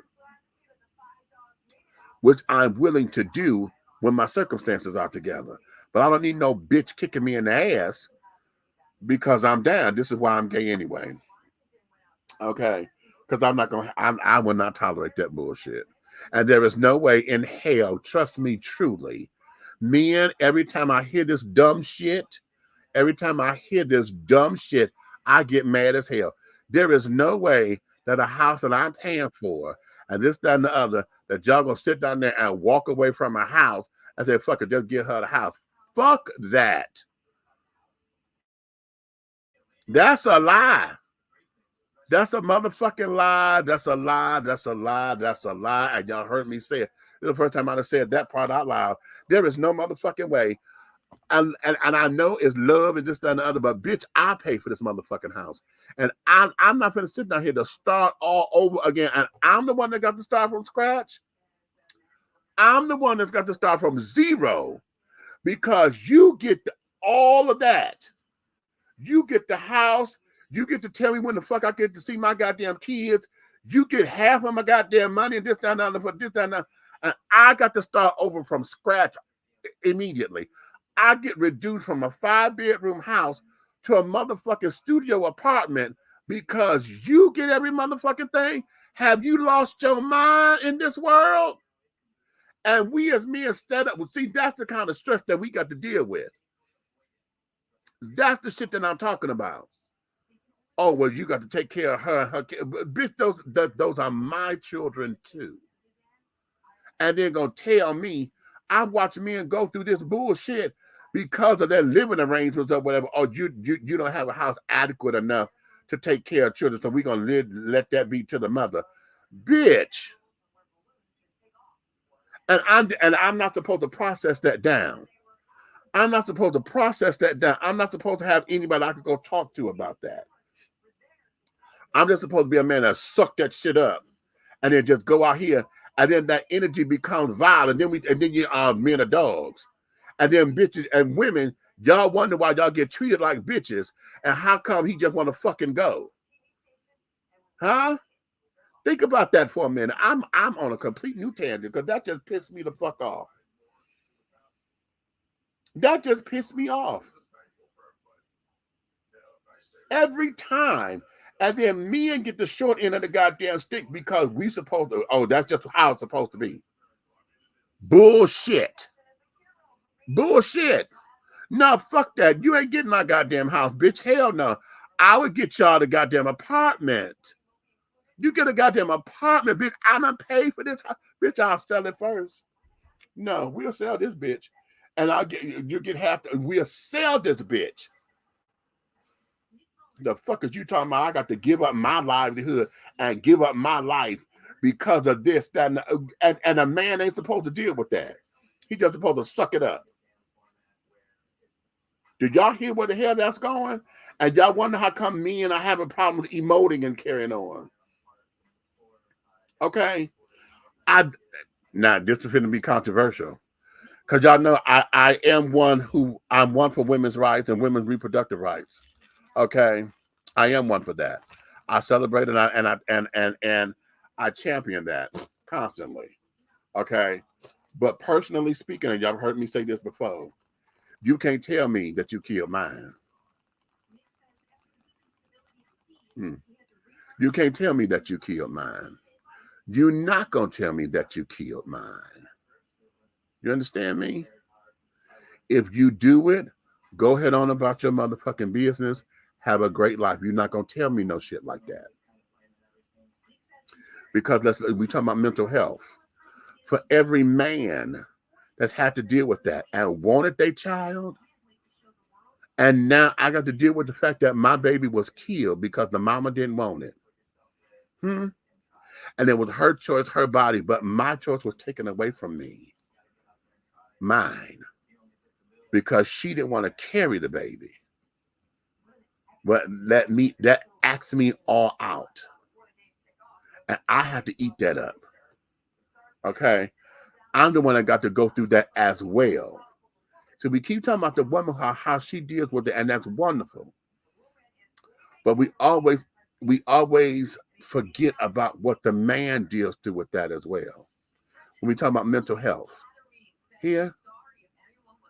Speaker 7: Which I'm willing to do when my circumstances are together. But I don't need no bitch kicking me in the ass because I'm down. This is why I'm gay anyway. Okay. Because I will not tolerate that bullshit. And there is no way in hell, trust me truly, men, every time I hear this dumb shit, I get mad as hell. There is no way that a house that I'm paying for and this, that, and the other, that y'all gonna sit down there and walk away from a house and say, fuck it, just get her the house. Fuck that. That's a lie. That's a motherfucking lie. That's a lie. That's a lie. That's a lie. And y'all heard me say it. This is the first time I said that part out loud. There is no motherfucking way And I know it's love and this, that, and the other, but bitch, I pay for this motherfucking house. And I'm not gonna sit down here to start all over again. And I'm the one that got to start from scratch. I'm the one that's got to start from zero, because you get all of that. You get the house. You get to tell me when the fuck I get to see my goddamn kids. You get half of my goddamn money and this, that, and the other, for this, that, and that. And I got to start over from scratch immediately. I get reduced from a 5-bedroom house to a motherfucking studio apartment because you get every motherfucking thing. Have you lost your mind in this world? And we as men stand up. See, that's the kind of stress that we got to deal with. That's the shit that I'm talking about. Oh, well, you got to take care of her kids. Bitch, those are my children too. And they're going to tell me, I watch men go through this bullshit because of their living arrangements or whatever. Or you don't have a house adequate enough to take care of children, so we're going to let that be to the mother. Bitch. And I'm not supposed to process that down. I'm not supposed to process that down. I'm not supposed to have anybody I could go talk to about that. I'm just supposed to be a man that suck that shit up and then just go out here, and then that energy becomes violent. And then you are men are dogs. And then bitches and women, y'all wonder why y'all get treated like bitches, and how come he just want to fucking go? Huh? Think about that for a minute. I'm on a complete new tangent because that just pissed me the fuck off. That just pissed me off. Every time. And then men get the short end of the goddamn stick because we supposed to, oh, that's just how it's supposed to be. Bullshit. Bullshit. No, fuck that. You ain't getting my goddamn house, bitch. Hell no. I would get y'all the goddamn apartment. You get a goddamn apartment, bitch. I'm gonna pay for this house. Bitch, I'll sell it first. No, we'll sell this bitch. And you get half, we'll sell this bitch. The fuck is you talking about? I got to give up my livelihood and give up my life because of this, that, and a man ain't supposed to deal with that. He just supposed to suck it up. Did y'all hear where the hell that's going? And y'all wonder how come me and I have a problem with emoting and carrying on. Okay? Now this is going to be controversial. Because y'all know I am I'm one for women's rights and women's reproductive rights. Okay, I am one for that. I celebrate and I champion that constantly. Okay, but personally speaking, and y'all heard me say this before, you can't tell me that you killed mine. You can't tell me that you killed mine. You're not gonna tell me that you killed mine. You understand me? If you do it, go ahead on about your motherfucking business. Have a great life. You're not gonna tell me no shit like that. Because we talking about mental health. For every man that's had to deal with that and wanted their child, and now I got to deal with the fact that my baby was killed because the mama didn't want it. And it was her choice, her body, but my choice was taken away from me. Mine. Because she didn't want to carry the baby. But that acts me all out. And I have to eat that up. Okay? I'm the one that got to go through that as well. So we keep talking about the woman, how she deals with it, and that's wonderful. But we always forget about what the man deals through with that as well. When we talk about mental health. Here,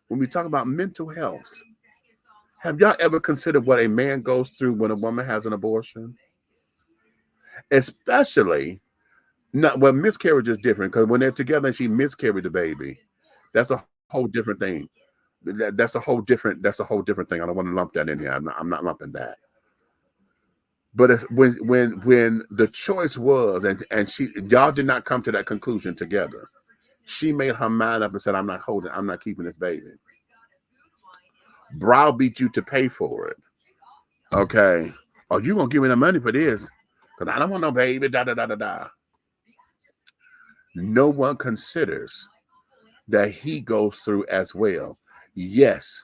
Speaker 7: when we talk about mental health, have y'all ever considered what a man goes through when a woman has an abortion? Especially, miscarriage is different because when they're together and she miscarried the baby, that's a whole different thing. That's a whole different thing. I don't want to lump that in here. I'm not lumping that. But it's when the choice was, and y'all did not come to that conclusion together. She made her mind up and said, I'm not keeping this baby. Browbeat you to pay for it. Okay. Oh, you gonna give me the money for this? Because I don't want no baby, da. No one considers that he goes through as well. Yes,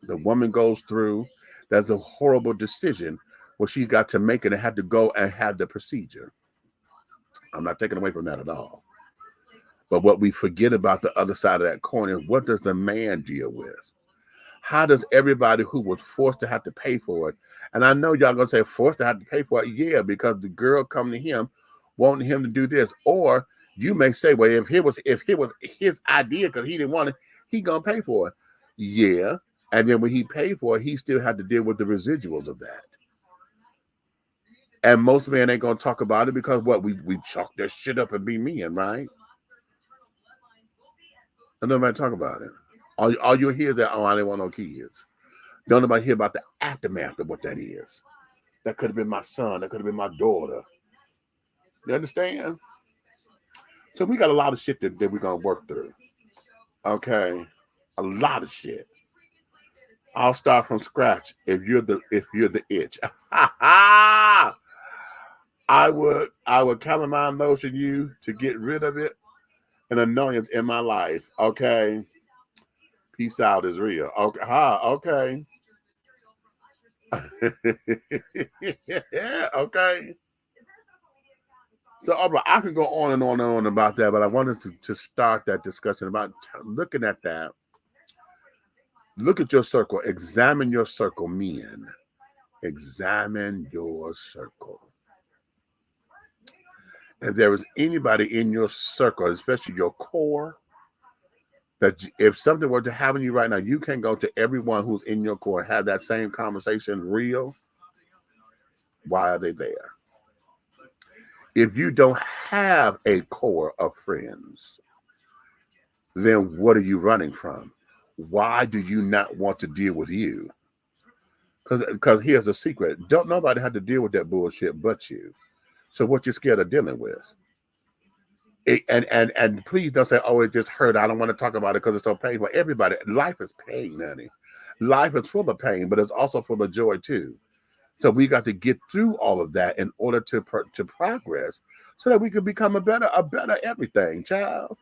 Speaker 7: the woman goes through. That's a horrible decision where she got to make it and had to go and have the procedure. I'm not taking away from that at all. But what we forget about the other side of that coin is, what does the man deal with? How does everybody who was forced to have to pay for it? And I know y'all gonna say forced to have to pay for it, yeah, because the girl come to him wanting him to do this. Or you may say, well, if it was his idea because he didn't want it, he gonna pay for it. Yeah. And then when he paid for it, he still had to deal with the residuals of that. And most men ain't gonna talk about it because what, we chalk that shit up and be men, right? And nobody talk about it. All you hear is that, oh, I didn't want no kids. Don't nobody hear about the aftermath of what that is. That could have been my son. That could have been my daughter. You understand? So we got a lot of shit that we're gonna work through. Okay, a lot of shit. I'll start from scratch if you're the itch. I would calamine lotion you to get rid of it, an annoyance in my life. Okay. Peace out is real. Okay. Okay. Yeah, okay. So, all right, I can go on and on and on about that, but I wanted to start that discussion about looking at that. Look at your circle. Examine your circle, men. Examine your circle. If there is anybody in your circle, especially your core, that if something were to happen to you right now, you can go to everyone who's in your core and have that same conversation real. Why are they there? If you don't have a core of friends, then what are you running from? Why do you not want to deal with you? Because here's the secret. Don't nobody have to deal with that bullshit but you. So what you scared of dealing with? And please don't say, oh, it just hurt. I don't want to talk about it because it's so painful. Everybody, life is pain, honey. Life is full of pain, but it's also full of joy too. So we got to get through all of that in order to progress, so that we could become a better everything, child.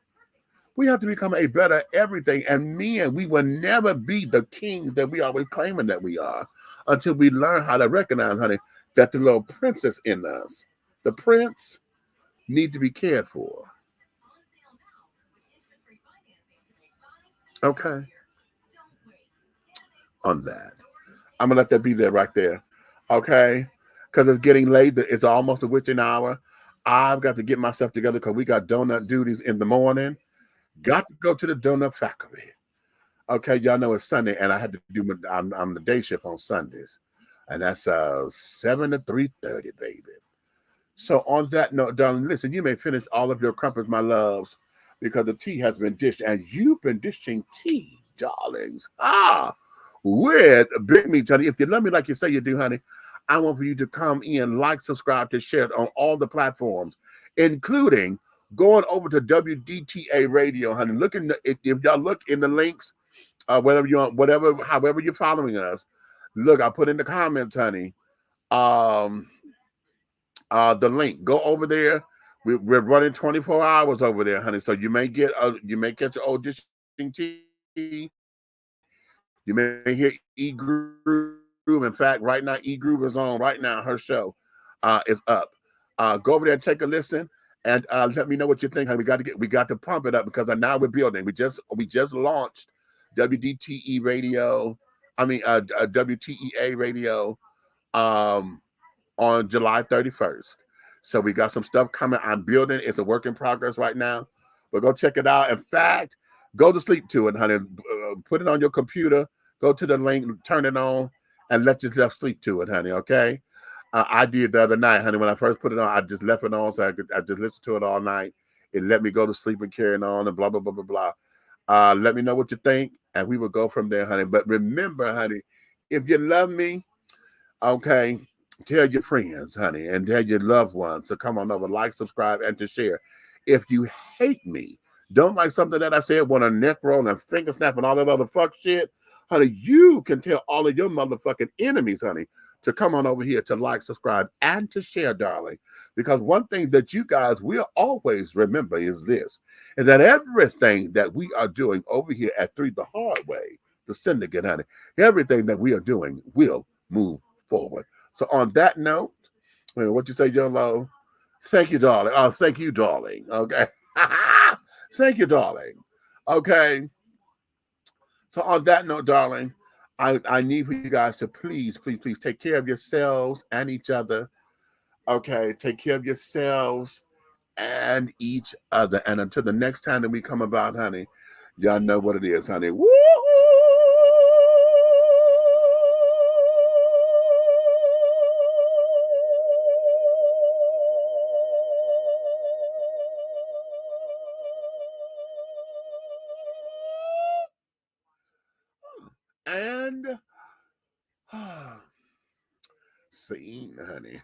Speaker 7: We have to become a better everything. And men, we will never be the kings that we always claiming that we are until we learn how to recognize, honey, that the little princess in us, the prince, need to be cared for. Okay. On that, I'm gonna let that be there right there. Okay, because it's getting late. It's almost a witching hour. I've got to get myself together because we got donut duties in the morning. Got to go to the donut factory. Okay, y'all know it's Sunday, and I had to do I'm the day shift on Sundays, and that's 7 to 3:30, baby. So on that note, darling, listen, you may finish all of your crumpets, my loves, because the tea has been dished, and you've been dishing tea, darlings. With Big Meats, honey. If you love me like you say you do, honey, I want for you to come in, like, subscribe, to share it on all the platforms, including going over to WDTA Radio, honey. If y'all look in the links, however you're following us, look, I put in the comments, honey. The link. Go over there. We're running 24 hours over there, honey. So you may get your old dishing tea. You may hear E Groove. In fact, right now, E Groove is on right now. Her show is up. Go over there and take a listen, and let me know what you think. We got to pump it up because now we're building. We just launched WDTE Radio. WTEA Radio on July 31st. So we got some stuff coming. I'm building. It's a work in progress right now, but go check it out. In fact, go to sleep to it, honey. Put it on your computer. Go to the link, turn it on, and let yourself sleep to it, honey, okay? I did the other night, honey. When I first put it on, I just left it on so I just listened to it all night. It let me go to sleep and carrying on and blah, blah, blah, blah, blah. Let me know what you think, and we will go from there, honey. But remember, honey, if you love me, okay, tell your friends, honey, and tell your loved ones to come on over, like, subscribe, and to share. If you hate me, don't like something that I said, want a neck roll and finger snap and all that other fuck shit, honey, you can tell all of your motherfucking enemies, honey, to come on over here to like, subscribe, and to share, darling. Because one thing that you guys will always remember is this, is that everything that we are doing over here at 3 the Hard Way, the syndicate, honey, everything that we are doing will move forward. So on that note, what you say, Yolo? Thank you, darling. Oh, thank you, darling. Okay. Thank you, darling. Okay. So on that note, darling, I need for you guys to please take care of yourselves and each other. Okay. Take care of yourselves and each other. And until the next time that we come about, honey, y'all know what it is, honey. Woo! And scene, honey.